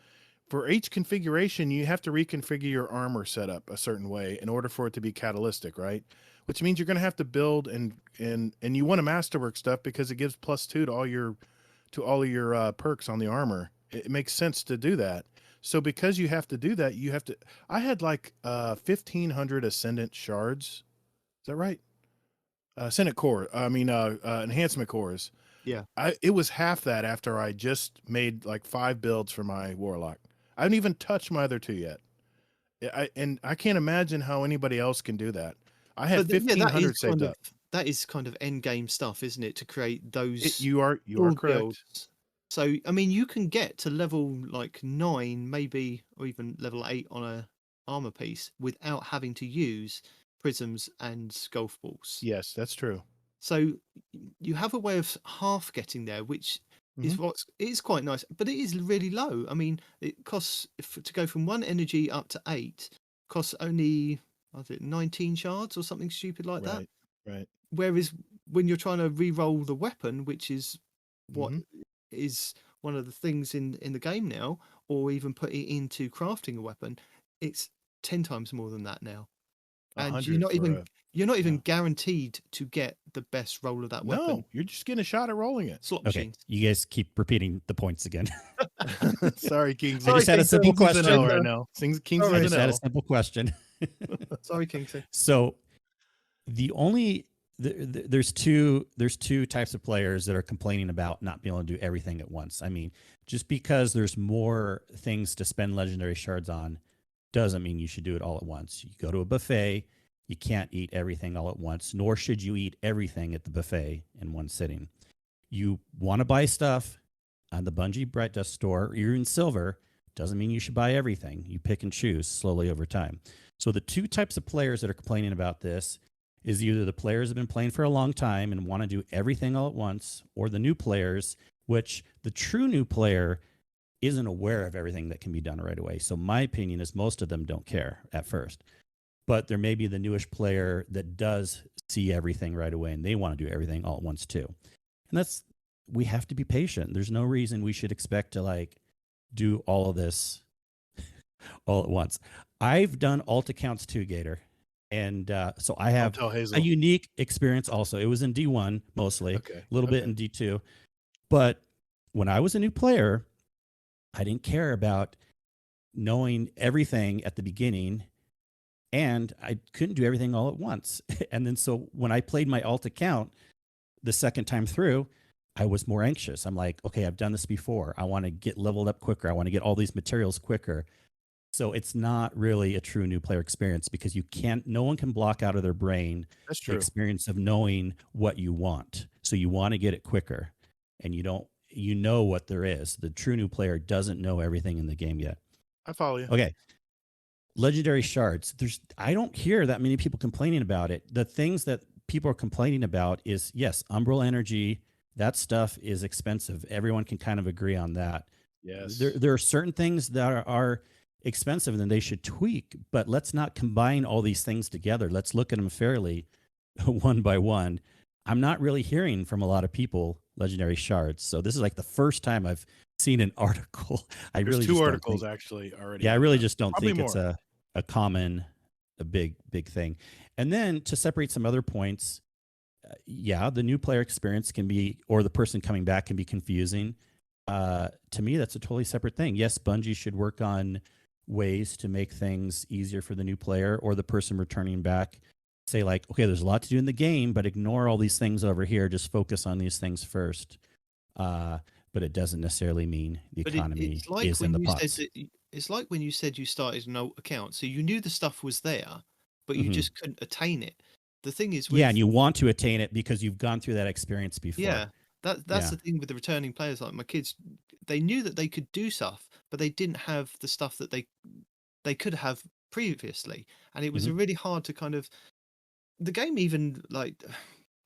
For each configuration, you have to reconfigure your armor setup a certain way in order for it to be catalytic, right? Which means you're going to have to build and you want to masterwork stuff because it gives +2 to all of your perks on the armor. It makes sense to do that. So because you have to do that, I had 1,500 Ascendant shards. Is that right? Ascendant core. I mean, enhancement cores. Yeah. It was half that after I just made 5 builds for my Warlock. I haven't even touched my other 2 yet. I can't imagine how anybody else can do that. I had 1,500 saved up. That is kind of end game stuff, isn't it? To create those. You are correct. Builds. So, I mean, you can get to level 9, maybe, or even level 8 on a armor piece without having to use prisms and golf balls. Yes, that's true. So you have a way of half getting there, which is quite nice, but it is really low. I mean, it costs to go from 1 energy up to 8 costs only 19 shards or something stupid like that. Right. Whereas when you're trying to re-roll the weapon, which is what Mhm. is one of the things in the game now, or even put it into crafting a weapon, it's 10 times more than that now. And 100 for you're not even yeah. guaranteed to get the best roll of that weapon. No, you're just getting a shot at rolling it. Slot Okay, machines. you guys keep repeating the points again. Sorry, Kingsley. I just had a simple Kingsley's an question. L right now. Kingsley's I Sorry. just an had a L. simple question. Sorry, Kingsley. So the only there's two types of players that are complaining about not being able to do everything at once. I mean, just because there's more things to spend legendary shards on doesn't mean you should do it all at once. You go to a buffet, you can't eat everything all at once, nor should you eat everything at the buffet in one sitting. You want to buy stuff on the Bungie Bright Dust store, or you're in silver, doesn't mean you should buy everything. You pick and choose slowly over time. So the two types of players that are complaining about this is either the players have been playing for a long time and want to do everything all at once, or the new players, which the true new player isn't aware of everything that can be done right away. So my opinion is most of them don't care at first. But there may be the newish player that does see everything right away and they want to do everything all at once too. And we have to be patient. There's no reason we should expect to like do all of this all at once. I've done alt accounts too, Gator. And so I have Tell Hazel. a unique experience also. It was in D1 mostly, Okay. a little bit in D2. But when I was a new player, I didn't care about knowing everything at the beginning, and I couldn't do everything all at once. And then so when I played my alt account the second time through, I was more anxious. I'm like, okay, I've done this before. I want to get leveled up quicker. I want to get all these materials quicker. So it's not really a true new player experience because no one can block out of their brain That's the true. experience of knowing what you want. So you want to get it quicker, and you know what there is. The true new player doesn't know everything in the game yet. I follow you. Okay. Legendary shards. I don't hear that many people complaining about it. The things that people are complaining about is, yes, umbral energy. That stuff is expensive. Everyone can kind of agree on that. Yes. There are certain things that are expensive and they should tweak, but let's not combine all these things together. Let's look at them fairly one by one. I'm not really hearing from a lot of people legendary shards. So this is like the first time I've seen an article. There's two articles actually already. Yeah, I really just don't Probably think it's a common, a big thing. And then to separate some other points, the new player experience can be, or the person coming back can be confusing. To me, that's a totally separate thing. Yes, Bungie should work on ways to make things easier for the new player or the person returning back. Say like, okay, there's a lot to do in the game, but ignore all these things over here. Just focus on these things first. But it doesn't necessarily mean the economy is in the pots. It's like when you said you started an alt account, so you knew the stuff was there, but you just couldn't attain it. The thing is, and you want to attain it because you've gone through that experience before. Yeah, that's the thing with the returning players. Like my kids, they knew that they could do stuff, but they didn't have the stuff that they could have previously, and it was really hard to kind of. The game even like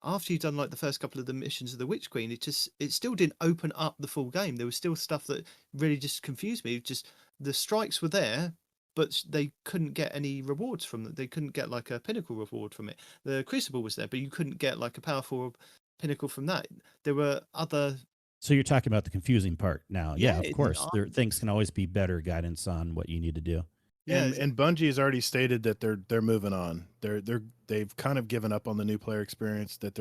after you've done like the first couple of the missions of the Witch Queen, it still didn't open up the full game. There was still stuff that really just confused me. Just the strikes were there, but they couldn't get any rewards from them. They couldn't get like a pinnacle reward from it. The Crucible was there, but you couldn't get like a powerful pinnacle from that. There were other. So you're talking about the confusing part now. Yeah, Yeah, of course. Things can always be better guidance on what you need to do. Yeah, and Bungie has already stated that they're moving on. They've kind of given up on the new player experience. That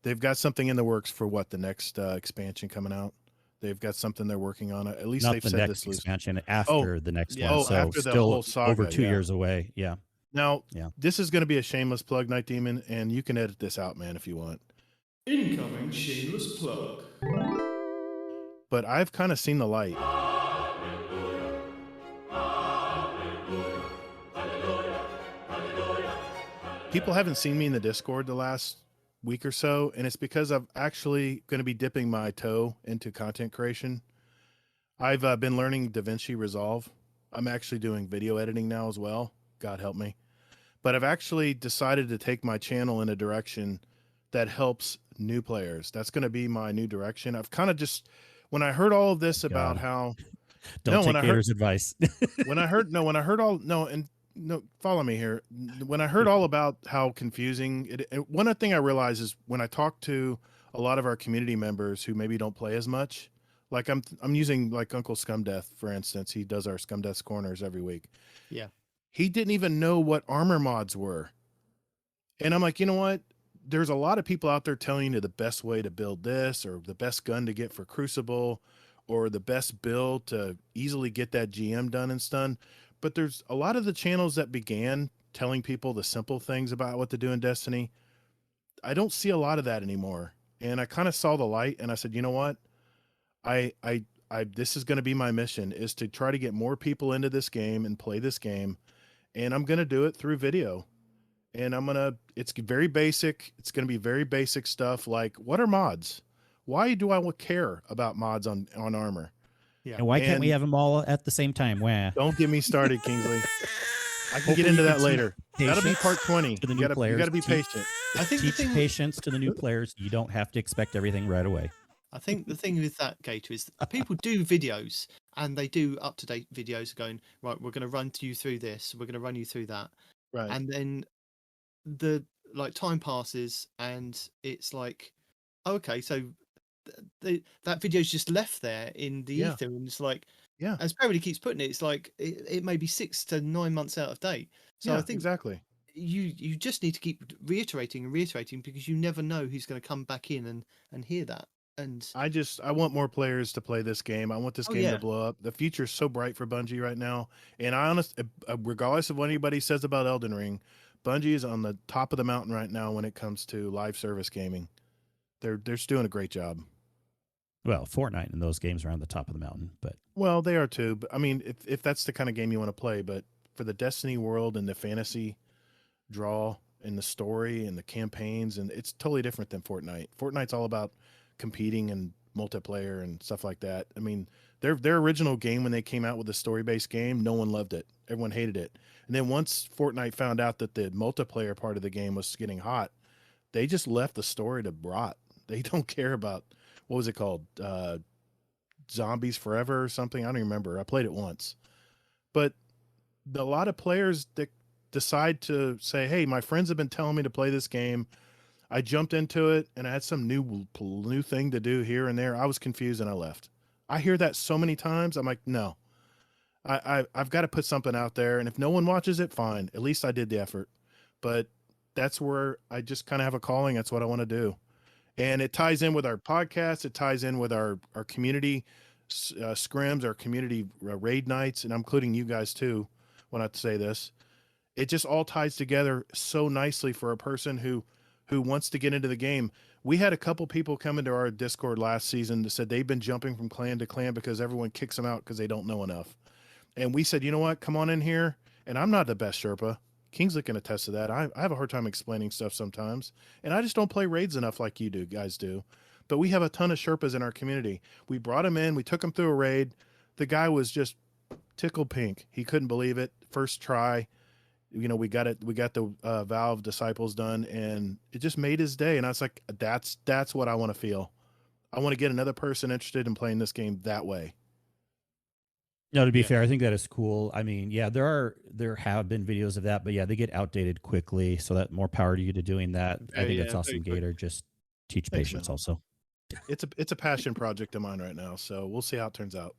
they've got something in the works for the next expansion coming out. They've got something they're working on. At least Not they've the said next this expansion, after the next one. So after the still whole saga, over 2 years away. Yeah. Now, this is going to be a shameless plug, Nitedemon, and you can edit this out, man, if you want. Incoming shameless plug. But I've kind of seen the light. People haven't seen me in the Discord the last week or so, and it's because I'm actually going to be dipping my toe into content creation. I've been learning DaVinci Resolve. I'm actually doing video editing now as well. God help me. But I've actually decided to take my channel in a direction that helps new players. That's going to be my new direction. I've kind of just, when I heard all of this about how... Don't take Gator's advice. when I heard all... No, and no, follow me here. When I heard all about how confusing one thing I realized is when I talk to a lot of our community members who maybe don't play as much, like I'm using like Uncle Scumdeath, for instance. He does our Scumdeath's Corners every week. Yeah. He didn't even know what armor mods were. And I'm like, you know what? There's a lot of people out there telling you the best way to build this, or the best gun to get for Crucible, or the best build to easily get that GM done and stuff. But there's a lot of the channels that began telling people the simple things about what to do in Destiny. I don't see a lot of that anymore. And I kind of saw the light and I said, you know what? This is going to be my mission, is to try to get more people into this game and play this game. And I'm going to do it through video. And it's very basic. It's going to be very basic stuff. Like, what are mods? Why do I care about mods on armor? Yeah. And why can't we have them all at the same time? Wah. Don't get me started, Kingsley. I can get into that later. That'll be part 20. To the You new gotta players. be patient. I think the Teach thing, patience to the new players. You don't have to expect everything right away. I think the thing with that, Gator, is people do videos and they do up-to-date videos going, right, we're going to run you through this, we're going to run you through that. Right. And then time passes and it's like, okay, so that video's just left there in the ether, and it's like, as Peroty keeps putting it, it's like it may be 6 to 9 months out of date. So I think exactly. You just need to keep reiterating because you never know who's going to come back in and hear that. And I want more players to play this game. I want this game to blow up. The future's so bright for Bungie right now. And regardless of what anybody says about Elden Ring, Bungie is on the top of the mountain right now when it comes to live service gaming. They're doing a great job. Well, Fortnite and those games are on the top of the mountain, but well, they are too. But I mean, if that's the kind of game you want to play, but for the Destiny world and the fantasy draw and the story and the campaigns, and it's totally different than Fortnite. Fortnite's all about competing and multiplayer and stuff like that. I mean, their original game, when they came out with a story-based game, no one loved it. Everyone hated it. And then once Fortnite found out that the multiplayer part of the game was getting hot, they just left the story to rot. They don't care about, what was it called? Zombies Forever or something? I don't remember. I played it once. But a lot of players that decide to say, hey, my friends have been telling me to play this game. I jumped into it and I had some new thing to do here and there. I was confused and I left. I hear that so many times. I'm like, no, I've got to put something out there. And if no one watches it, fine. At least I did the effort. But that's where I just kind of have a calling. That's what I want to do. And it ties in with our podcast. It ties in with our community scrims, our community raid nights. And I'm including you guys too when I say this. It just all ties together so nicely for a person who wants to get into the game. We had a couple people come into our Discord last season that said they've been jumping from clan to clan because everyone kicks them out because they don't know enough. And we said, you know what, come on in here. And I'm not the best Sherpa. Kingsley can attest to that. I have a hard time explaining stuff sometimes. And I just don't play raids enough like you guys do. But we have a ton of Sherpas in our community. We brought him in. We took him through a raid. The guy was just tickled pink. He couldn't believe it. First try. You know, we got the Valve Disciples done, and it just made his day. And I was like, that's what I want to feel. I want to get another person interested in playing this game that way. No, to be fair, I think that is cool. I mean, yeah, there have been videos of that, but yeah, they get outdated quickly. So that more power to you to doing that. I think that's awesome, Gator. Just teach patience also. It's a passion project of mine right now. So we'll see how it turns out.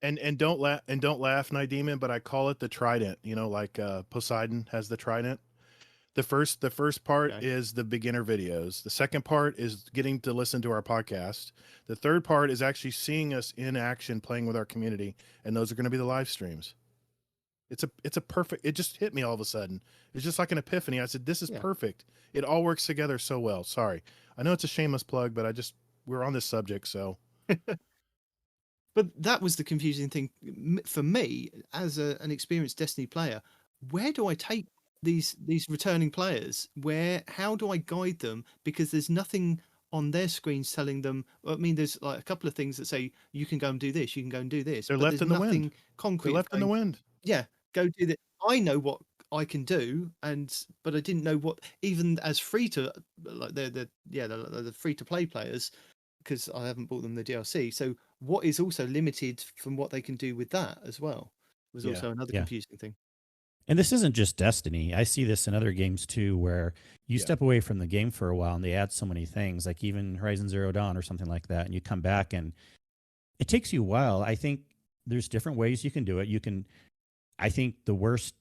And don't laugh, Nitedemon, but I call it the trident. You know, like Poseidon has the trident. The first part is the beginner videos. The second part is getting to listen to our podcast. The third part is actually seeing us in action playing with our community, and those are going to be the live streams. It's a perfect. It just hit me all of a sudden. It's just like an epiphany. I said, "This is perfect. It all works together so well." Sorry, I know it's a shameless plug, but we're on this subject, so. But that was the confusing thing for me as an experienced Destiny player. Where do I take these returning players? How do I guide them? Because there's nothing on their screens telling them. I mean, there's like a couple of things that say you can go and do this, you can go and do this. They're left in the wind. Concrete. They're left in the wind. Yeah, go do that. I know what I can do, but I didn't know what, even as free to, like the free to play players, because I haven't bought them the DLC. So what is also limited from what they can do with that as well was also another confusing thing. And this isn't just Destiny. I see this in other games too, where you Yeah. step away from the game for a while and they add so many things, like even Horizon Zero Dawn or something like that, and you come back and it takes you a while. I think there's different ways you can do it. I think the worst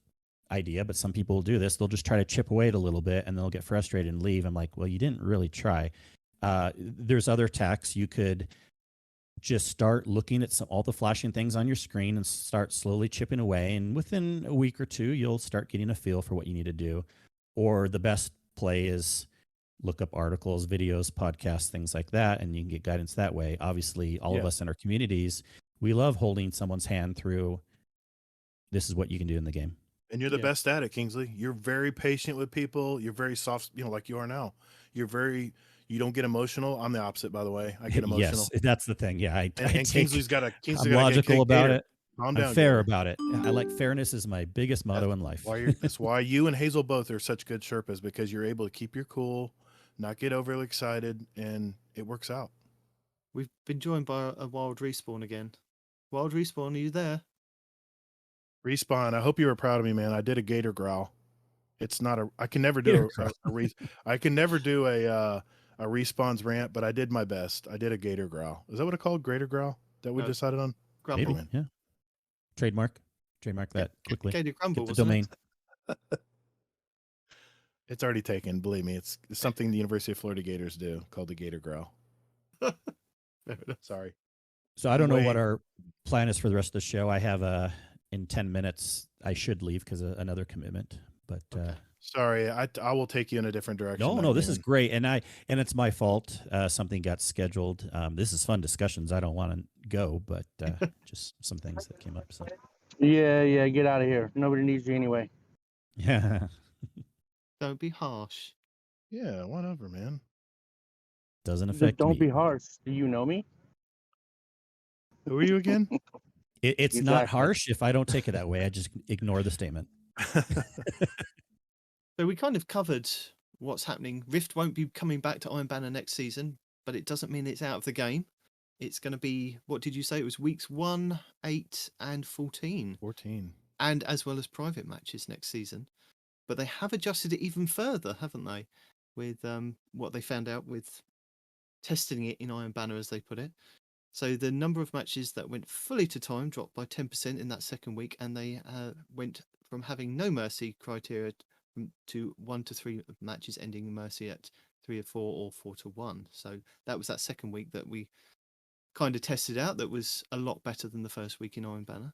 idea, but some people will do this, they'll just try to chip away at a little bit and they'll get frustrated and leave. I'm like, well, you didn't really try. There's other tacks. You could just start looking at all the flashing things on your screen and start slowly chipping away. And within a week or two, you'll start getting a feel for what you need to do. Or the best play is look up articles, videos, podcasts, things like that, and you can get guidance that way. Obviously, all of us in our communities, we love holding someone's hand through this is what you can do in the game. And you're the best at it, Kingsley. You're very patient with people. You're very soft, like you are now. You don't get emotional. I'm the opposite, by the way. I get emotional. Yes, that's the thing. Yeah, Kingsley's got I'm logical about it. Calm down, I'm fair about it. I like fairness is my biggest motto in life. That's why you and Hazel both are such good Sherpas, because you're able to keep your cool, not get overly excited, and it works out. We've been joined by a Wild Respawn again. Wild Respawn, are you there? Respawn, I hope you were proud of me, man. I did a gator growl. It's not I can never do I can never do a Respawn's rant, but I did my best. I did a gator growl. Is that what it's called? Gator growl that we decided on? Grumble. Maybe, yeah. Trademark that quickly. Gator Grumble, Get the domain. It's already taken. Believe me, it's something the University of Florida Gators do called the gator growl. Sorry. So I don't know what our plan is for the rest of the show. I have in 10 minutes, I should leave because of another commitment. But sorry, I will take you in a different direction. No, this is great, and it's my fault. Something got scheduled. This is fun discussions. I don't want to go, but just some things that came up. So Yeah, get out of here. Nobody needs you anyway. Yeah. Don't be harsh. Yeah, whatever, man. Doesn't affect Don't me. be harsh. Do you know me? Who are you again? It's not harsh if I don't take it that way. I just ignore the statement. So we kind of covered what's happening. Rift won't be coming back to Iron Banner next season, but it doesn't mean it's out of the game. It's going to be, what did you say? It was weeks 1, 8, and 14. 14. And as well as private matches next season. But they have adjusted it even further, haven't they? With what they found out with testing it in Iron Banner, as they put it. So the number of matches that went fully to time dropped by 10% in that second week, and they went from having no mercy criteria to 1 to 3 matches ending mercy at 3 or 4 or 4 to 1. So that was that second week that we kind of tested out. That was a lot better than the first week in Iron Banner.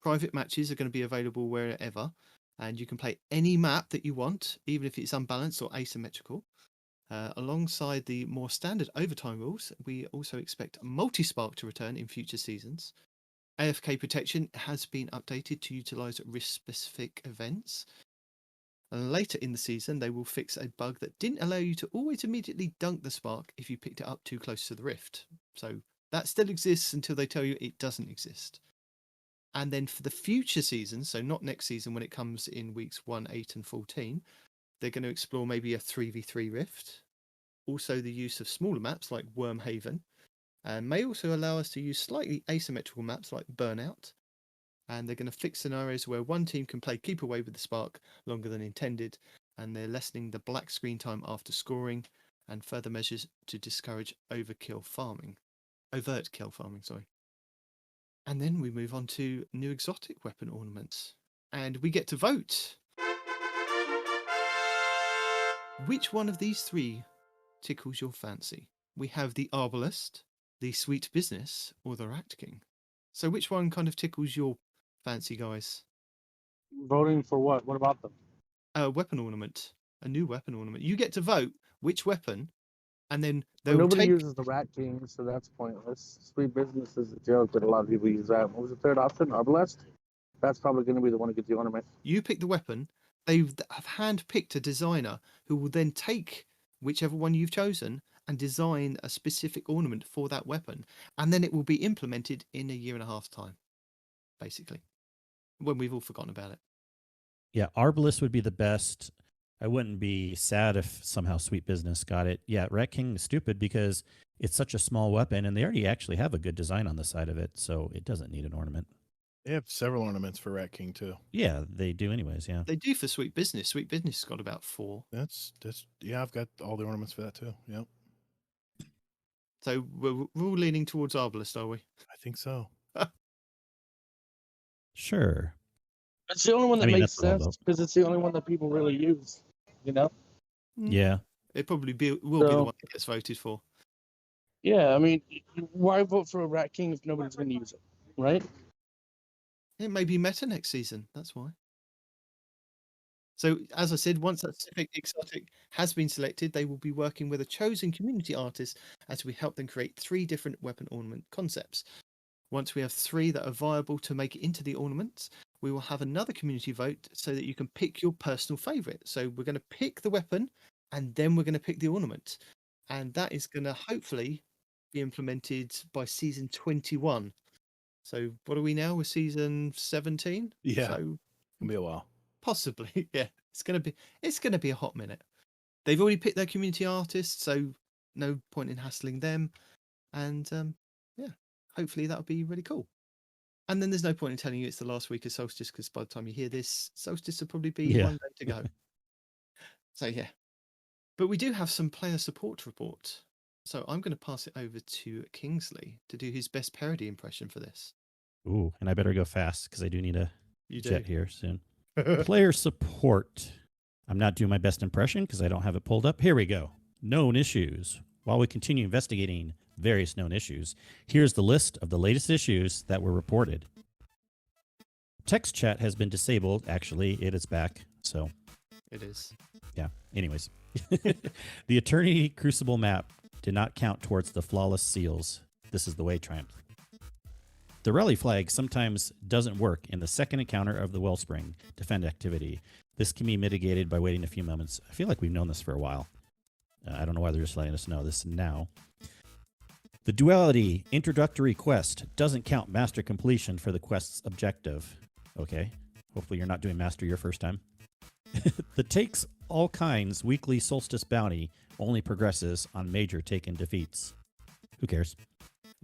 Private matches are going to be available wherever, and you can play any map that you want, even if it's unbalanced or asymmetrical. Alongside the more standard overtime rules, we also expect multi-spark to return in future seasons. AFK protection has been updated to utilise risk-specific events. And later in the season, they will fix a bug that didn't allow you to always immediately dunk the spark if you picked it up too close to the rift. So that still exists until they tell you it doesn't exist. And then for the future seasons, so not next season when it comes in weeks 1, 8 and 14, they're going to explore maybe a 3v3 rift. Also the use of smaller maps like Wormhaven, and may also allow us to use slightly asymmetrical maps like Burnout. And they're going to fix scenarios where one team can play keep away with the spark longer than intended, and they're lessening the black screen time after scoring, and further measures to discourage overt kill farming, sorry. And then we move on to new exotic weapon ornaments, and we get to vote. Which one of these 3 tickles your fancy? We have the Arbalist, the Sweet Business, or the Rat King. So which one kind of tickles your fancy, guys? Voting for what? What about them? A weapon ornament. A new weapon ornament. You get to vote which weapon, and then they'll Nobody take... uses the Rat King, so that's pointless. Sweet Business is a joke that a lot of people use that. What was the third option? Arbalest? That's probably going to be the one to get the ornament. You pick the weapon. They have hand-picked a designer who will then take whichever one you've chosen and design a specific ornament for that weapon. And then it will be implemented in a 1.5 years' time, basically, when we've all forgotten about it. Yeah, Arbalist would be the best. I wouldn't be sad if somehow Sweet Business got it. Yeah, Rat King is stupid because it's such a small weapon, and they already actually have a good design on the side of it, so it doesn't need an ornament. They have several ornaments for Rat King too. Yeah, they do anyways. Yeah. They do for Sweet Business. Sweet Business has got about 4. That's yeah. I've got all the ornaments for that too. Yep, So we're all leaning towards Arbalest, are we? I think so. Sure. It's the only one that I mean, makes that's what I'll sense because it's the only one that people really use. You know? Yeah. It probably will be the So- one that gets voted for. Yeah, I mean, why vote for a Rat King if nobody's going to use it, right? It may be meta next season. That's why. So, as I said, once that specific exotic has been selected, they will be working with a chosen community artist as we help them create 3 different weapon ornament concepts. Once we have 3 that are viable to make it into the ornaments, we will have another community vote so that you can pick your personal favorite. So, we're going to pick the weapon and then we're going to pick the ornament. And that is going to hopefully be implemented by season 21. So, what are we now? We're season 17? Yeah. So, It'll be a while. possibly, yeah. It's gonna be a hot minute. They've already picked their community artists, so no point in hassling them. And yeah, hopefully that'll be really cool. And then there's no point in telling you it's the last week of Solstice because by the time you hear this, Solstice will probably be Yeah. 1 day to go. So yeah, but we do have some player support report. So I'm going to pass it over to Kingsley to do his best parody impression for this. Ooh, and I better go fast because I do need a You do. jet here soon. Player support. I'm not doing my best impression because I don't have it pulled up. Here we go. Known issues. While we continue investigating various known issues, here's the list of the latest issues that were reported. Text chat has been disabled. Actually, it is back. So, It is. yeah. Anyways, the Eternity Crucible map did not count towards the flawless seals. This is the way triumph. The rally flag sometimes doesn't work in the second encounter of the Wellspring defend activity. This can be mitigated by waiting a few moments. I feel like we've known this for a while. I don't know why they're just letting us know this now. The Duality introductory quest doesn't count master completion for the quest's objective. Okay. Hopefully you're not doing master your first time. The Takes All Kinds weekly solstice bounty only progresses on major taken defeats. Who cares?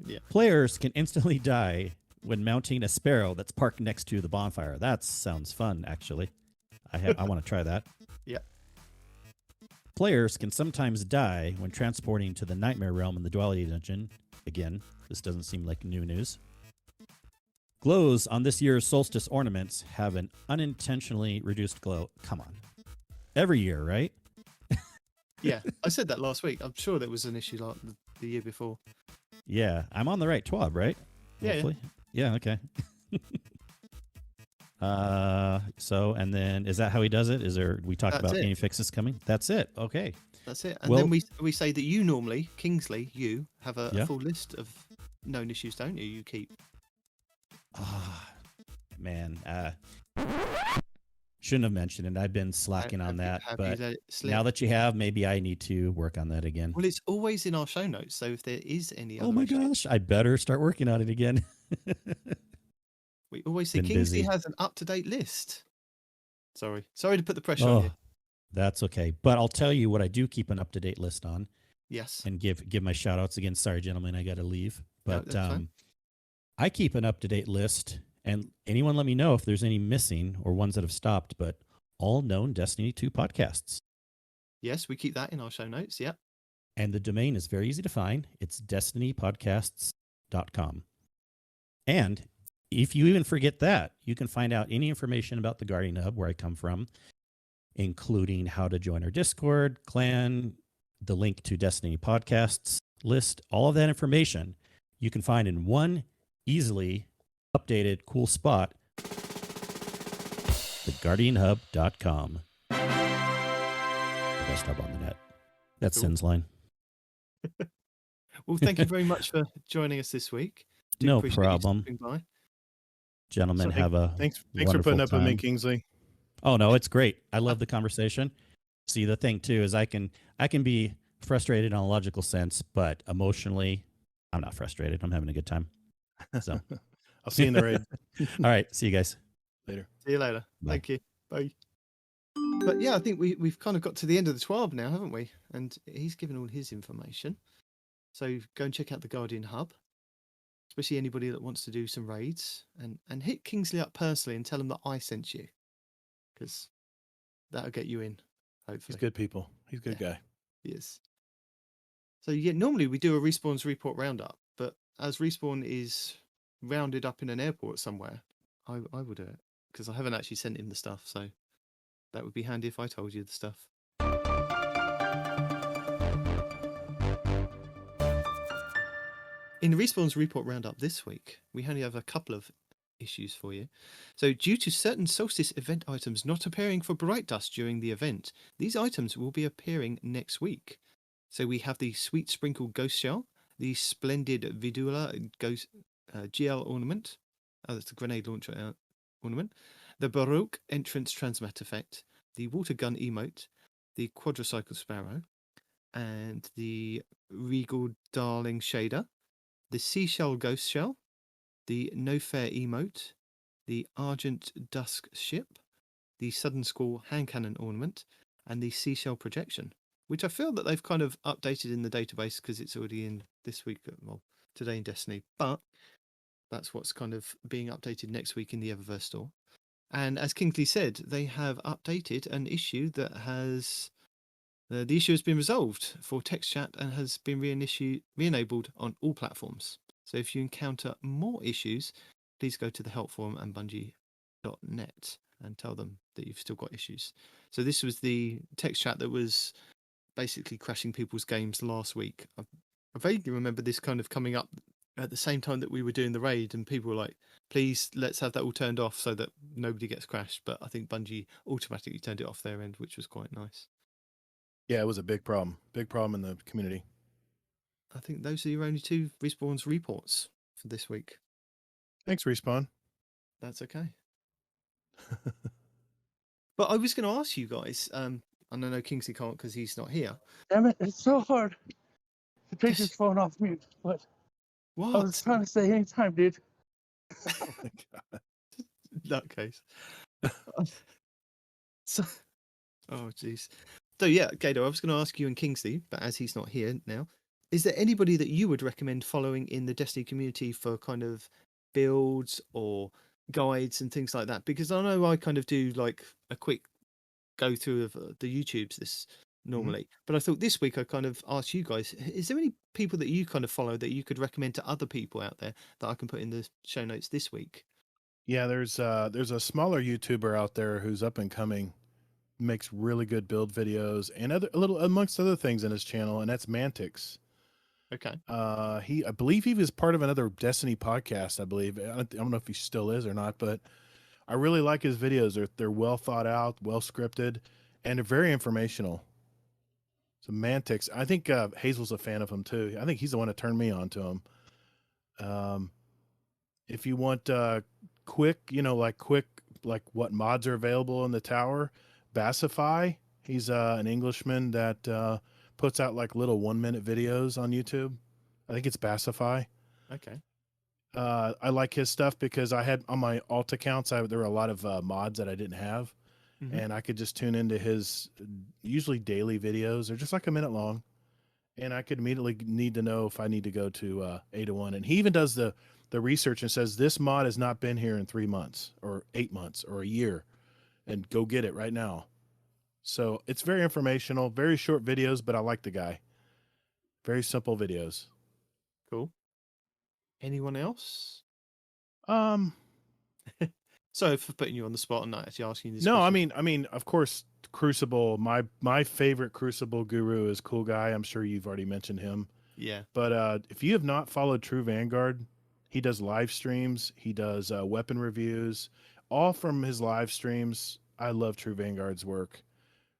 Yeah. Players can instantly die when mounting a sparrow that's parked next to the bonfire. That sounds fun, actually. I want to try that. Yep. Players can sometimes die when transporting to the Nightmare Realm in the Duality Dungeon. Again, this doesn't seem like new news. Glows on this year's solstice ornaments have an unintentionally reduced glow. Come on. Every year, right? Yeah, I said that last week. I'm sure there was an issue like the year before. Yeah, I'm on the right TWAB, right? Yeah, Hopefully. Yeah, okay. So, and then is that how he does it? Is there, we talk That's about it. any fixes coming? That's it. Okay. That's it. And Well- then we say that you normally, Kingsley, you have a Yeah. full list of known issues, don't you? You keep. Ah, man. Shouldn't have mentioned it. I've been slacking on that. Have you But let it slip? now that you have, maybe I need to work on that again. Well, it's always in our show notes. So if there is any Oh other my issues, gosh. I better start working on it again. we always say Been Kingsley busy. has an up-to-date list. Sorry to put the pressure on you. That's okay. But I'll tell you what I do keep an up-to-date list on. Yes. And give my shout outs again. Sorry, gentlemen, I got to leave. No, But that's fine. I keep an up to date list, and anyone let me know if there's any missing or ones that have stopped. But all known Destiny 2 podcasts. Yes, we keep that in our show notes. Yep. And the domain is very easy to find. It's destinypodcasts.com. And if you even forget that, you can find out any information about the Guardian Hub, where I come from, including how to join our Discord, clan, the link to Destiny Podcasts list, all of that information you can find in one easily updated cool spot, theguardianhub.com. The best hub on the net. That's Cool. Sin's line. Well, thank you very much for joining us this week. Do No appreciate you problem. stopping by. Gentlemen, So, have a Thanks for wonderful putting up with me, time. Kingsley. Oh no, it's great. I love the conversation. See, the thing too is I can be frustrated in a logical sense, but emotionally, I'm not frustrated. I'm having a good time. So, I'll see you in the raid all right, see you guys. later. See you later. Bye. Thank you. Bye. But yeah, I think we've kind of got to the end of the TWAB now, haven't we? And he's given all his information. So go and check out the Guardian Hub. especially anybody that wants to do some raids, and hit Kingsley up personally and tell him that I sent you, because that'll get you in. Hopefully, He's good people. He's a good guy. he is. So yeah, normally we do a Respawn's report roundup, but as Respawn is rounded up in an airport somewhere, I will do it because I haven't actually sent him the stuff. So that would be handy if I told you the stuff. In Respawn's report roundup this week, we only have a couple of issues for you. So due to certain Solstice event items not appearing for Bright Dust during the event, these items will be appearing next week. So we have the Sweet Sprinkle Ghost Shell, the Splendid Vidula Ghost GL Ornament, that's the Grenade Launcher Ornament, the Baroque Entrance Transmat Effect, the Water Gun Emote, the Quadricycle Sparrow, and the Regal Darling Shader, the Seashell Ghost Shell, the No Fair Emote, the Argent Dusk Ship, the Sudden Squall Hand Cannon Ornament, and the Seashell Projection, which I feel that they've kind of updated in the database because it's already in this week, well, today in Destiny, but that's what's kind of being updated next week in the Eververse store. And as Kingsley said, they have updated an issue that has... the issue has been resolved for text chat and has been re-enabled on all platforms. So if you encounter more issues, please go to the help forum and bungie.net and tell them that you've still got issues. So this was the text chat that was basically crashing people's games last week. I vaguely remember this kind of coming up at the same time that we were doing the raid, and people were like, please, let's have that all turned off so that nobody gets crashed. But I think Bungie automatically turned it off their end, which was quite nice. Yeah, it was a big problem in the community. I think those are your only two Respawn's reports for this week. Thanks, Respawn. That's okay. But I was going to ask you guys, and I know Kingsley can't because he's not here. Damn it, it's so hard to take this phone off mute, but What? I was trying to say anytime, dude. Oh my God. In that case. So, oh, jeez. So, yeah, Gato, I was going to ask you and Kingsley, but as he's not here now, is there anybody that you would recommend following in the Destiny community for kind of builds or guides and things like that? Because I know I kind of do like a quick go through of the YouTubes this normally, but I thought this week I kind of asked you guys, is there any people that you kind of follow that you could recommend to other people out there that I can put in the show notes this week? Yeah, there's a smaller YouTuber out there who's up and coming, makes really good build videos and a little amongst other things in his channel, and that's Mantix. Okay. I believe he was part of another Destiny podcast. I believe I don't know if he still is or not, but I really like his videos. They're well thought out, well scripted, and they're very informational. So Mantix, I think Hazel's a fan of him too. I think he's the one that turned me on to him. If you want quick like what mods are available in the tower, Bassify. He's an Englishman that puts out like little 1-minute videos on YouTube. I think it's Bassify. Okay. I like his stuff because I had on my alt accounts, there were a lot of mods that I didn't have, and I could just tune into his usually daily videos. They're just like a minute long, and I could immediately need to know if I need to go to A1. And he even does the research and says this mod has not been here in 3 months or 8 months or a year, and go get it right now. So it's very informational, very short videos, but I like the guy. Very simple videos. Cool. Anyone else? Sorry for putting you on the spot and not actually asking you this. No, question. I mean, of course, Crucible. My favorite Crucible guru is Cool Guy. I'm sure you've already mentioned him. Yeah. But if you have not followed True Vanguard, he does live streams. He does weapon reviews, all from his live streams. I love True Vanguard's work.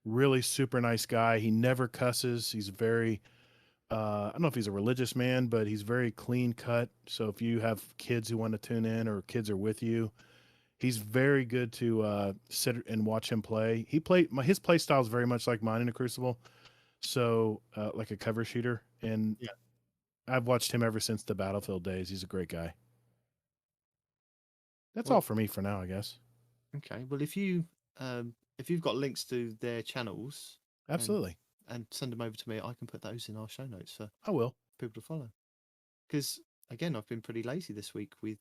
Really super nice guy. He never cusses. He's very, I don't know if he's a religious man, but he's very clean cut. So if you have kids who want to tune in or kids are with you, he's very good to sit and watch him play. His play style is very much like mine in a Crucible. So like a cover shooter. And yeah, I've watched him ever since the Battlefield days. He's a great guy. That's all for me for now, I guess. Okay. Well, if you've got links to their channels, absolutely, and send them over to me, I can put those in our show notes for I will people to follow. Because again, I've been pretty lazy this week with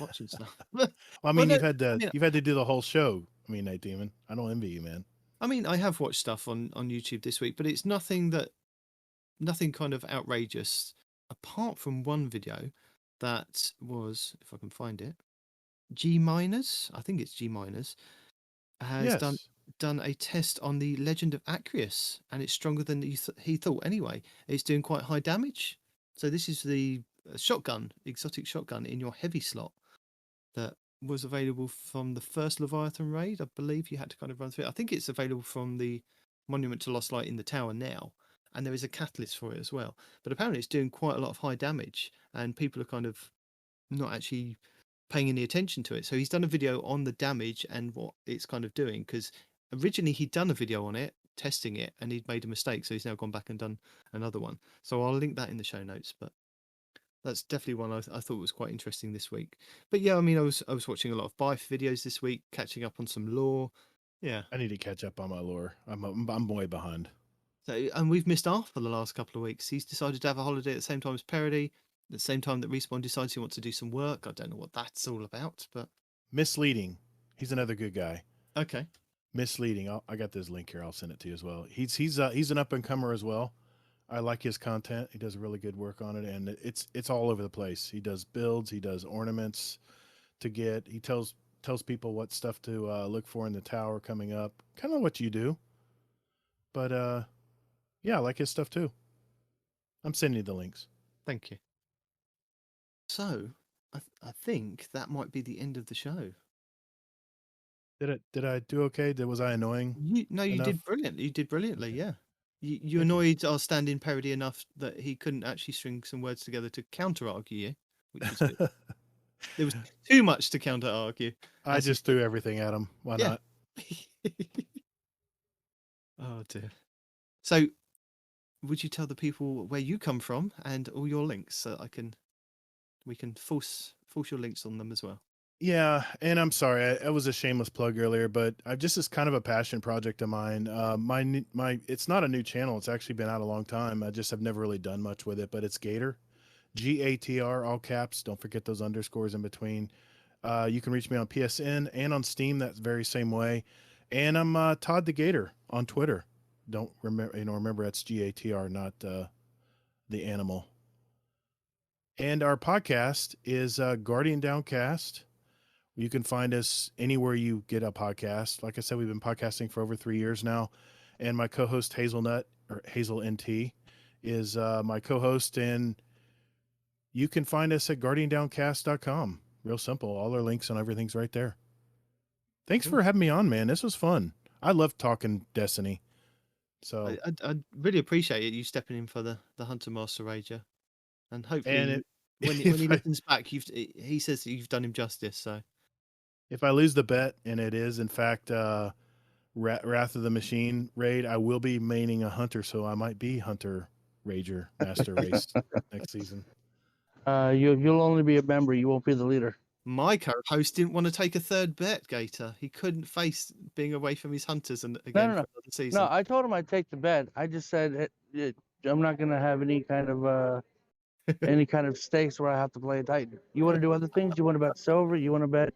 watching stuff. Well, I Well, mean, no, you've had to I mean, you've had to do the whole show. I mean, Night Demon, I don't envy you, man. I mean, I have watched stuff on YouTube this week, but it's nothing kind of outrageous, apart from one video that was, if I can find it, G Miners. I think it's G Miners has Yes. done a test on the Legend of Acrius, and it's stronger than he thought. Anyway, it's doing quite high damage. So this is the shotgun, exotic shotgun in your heavy slot that was available from the first Leviathan raid. I believe you had to kind of run through it. I think it's available from the Monument to Lost Light in the tower now, and there is a catalyst for it as well. But apparently it's doing quite a lot of high damage, and people are kind of not actually paying any attention to it. So he's done a video on the damage and what it's kind of doing, because originally he'd done a video on it, testing it, and he'd made a mistake. So he's now gone back and done another one. So I'll link that in the show notes. But that's definitely one I thought was quite interesting this week. But yeah, I mean, I was watching a lot of Bife videos this week, catching up on some lore. Yeah. I need to catch up on my lore. I'm way behind. So, and we've missed Arf for the last couple of weeks. He's decided to have a holiday at the same time as Peroty, at the same time that Respawn decides he wants to do some work. I don't know what that's all about, but Misleading. He's another good guy. okay. Misleading. I got this link here. I'll send it to you as well. He's an up and comer as well. I like his content. He does really good work on it, and it's all over the place. He does builds. He does ornaments to get. He tells people what stuff to look for in the tower coming up. Kind of what you do. But yeah, I like his stuff too. I'm sending you the links. Thank you. So, I think that might be the end of the show. Did I do okay? Was I annoying? You enough? did brilliantly. You did brilliantly, Okay. yeah. You Thank you. annoyed our stand-in Parody enough that he couldn't actually string some words together to counter-argue you, which was good. There was too much to counter-argue. I as he just threw everything at him. Why Yeah. not? Oh dear. So, would you tell the people where you come from and all your links so that we can force your links on them as well? Yeah, and I'm sorry, I was a shameless plug earlier, but I've just is kind of a passion project of mine. My it's not a new channel; it's actually been out a long time. I just have never really done much with it, but it's Gator, GATR, all caps. Don't forget those underscores in between. You can reach me on PSN and on Steam that very same way, and I'm Todd the Gator on Twitter. Don't remember that's GATR, not the animal. And our podcast is Guardian Downcast. You can find us anywhere you get a podcast. Like I said, we've been podcasting for over 3 years now. And my co-host Hazelnut, or Hazel NT, is my co-host. And you can find us at guardiandowncast.com. Real simple. All our links and everything's right there. Thanks for having me on, man. This was fun. I love talking Destiny. So I really appreciate it, you stepping in for the Hunter Master Rager. And hopefully when he listens back, he says that you've done him justice. So if I lose the bet, and it is, in fact, Wrath of the Machine raid, I will be maining a Hunter, so I might be Hunter Rager Master Race next season. You'll only be a member. You won't be the leader. my co-host didn't want to take a third bet, Gator. He couldn't face being away from his hunters and again for another season. No, I told him I'd take the bet. I just said I'm not going to have any kind of stakes where I have to play a Titan. You want to do other things? You want to bet silver? You want to bet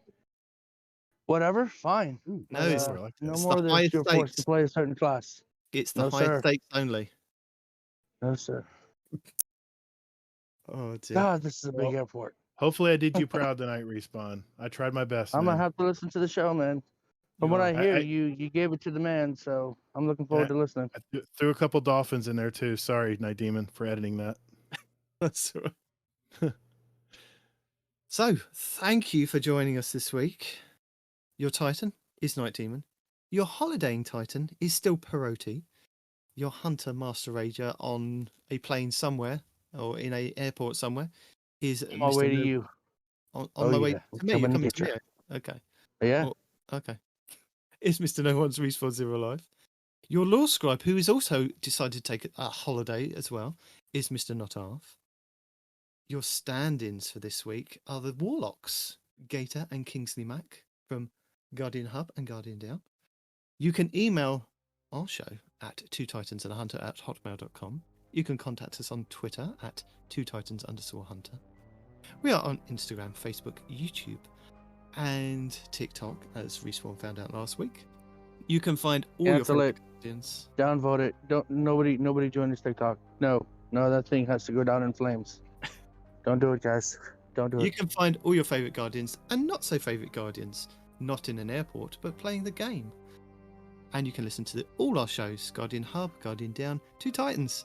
whatever? Fine. No, it's No it's more the than highest you're forced to stakes. play a certain class. It's the No, highest sir. stakes only. No, sir. Oh dear. God, this is a big airport. Hopefully I did you proud tonight, Respawn. I tried my best, I'm man. going to have to listen to the show, man. From what I hear, you gave it to the man, so I'm looking forward to listening. I threw a couple dolphins in there too. Sorry, Nitedemon, for editing that. That's all right. So, thank you for joining us this week. Your Titan is Nitedemon. Your holidaying Titan is still Peroty. Your Hunter Master Rager on a plane somewhere or in a airport somewhere is On my way to you. On my way to me. You're coming to me. Okay. Yeah. Oh, okay. Is Mr. No One's Respawn Zero Life. Your Law Scribe, who has also decided to take a holiday as well, is Mr. Not Arf. Your stand-ins for this week are the Warlocks, Gator and KingsleyMac from Guardian Hub and Guardian Down. You can email our show at twotitansandahunter@hotmail.com. You can contact us on Twitter at twotitans_hunter. We are on Instagram, Facebook, YouTube, and TikTok, as Respawn found out last week. You can find all your Cancel favorite it. Guardians. Downvote it. Don't nobody join this TikTok. No, that thing has to go down in flames. Don't do it, guys. Don't do You it. can find all your favorite Guardians and not so favorite Guardians, not in an airport, but playing the game. And you can listen to all our shows, Guardian Hub, Guardian Down, Two Titans,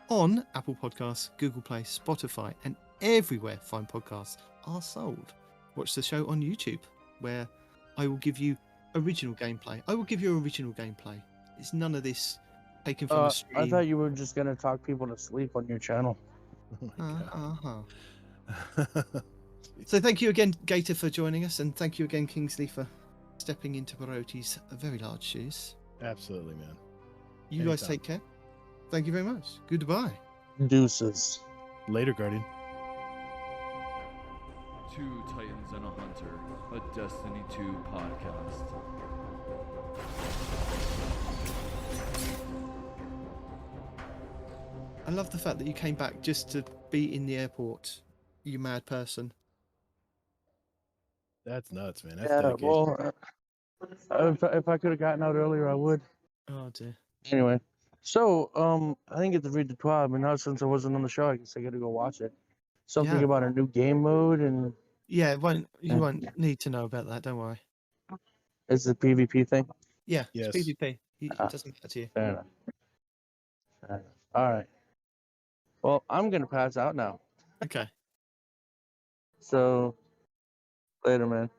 on Apple Podcasts, Google Play, Spotify, and everywhere fine podcasts are sold. Watch the show on YouTube, where I will give you original gameplay. It's none of this taken from a stream. I thought you were just gonna talk people to sleep on your channel. Oh my God. So thank you again, Gator, for joining us, and thank you again, Kingsley, for stepping into Peroty's very large shoes. Absolutely, man. You guys Anytime. take care. Thank you very much. Goodbye. Deuces. Later, Guardian. Two Titans and a Hunter, a Destiny 2 podcast. I love the fact that you came back just to be in the airport, you mad person. That's nuts, man. That's Yeah, dedication. well, if I could have gotten out earlier, I would. Oh dear. Anyway, so I didn't get to read the TWAB, and now since I wasn't on the show, I guess I got to go watch it. Something Yeah. about a new game mode, and Yeah, you won't need to know about that, don't worry. it's a PvP thing. Yeah, Yes. it's PvP. It Ah. doesn't matter to you. Fair enough. All right. Well, I'm gonna pass out now. Okay. So later, man.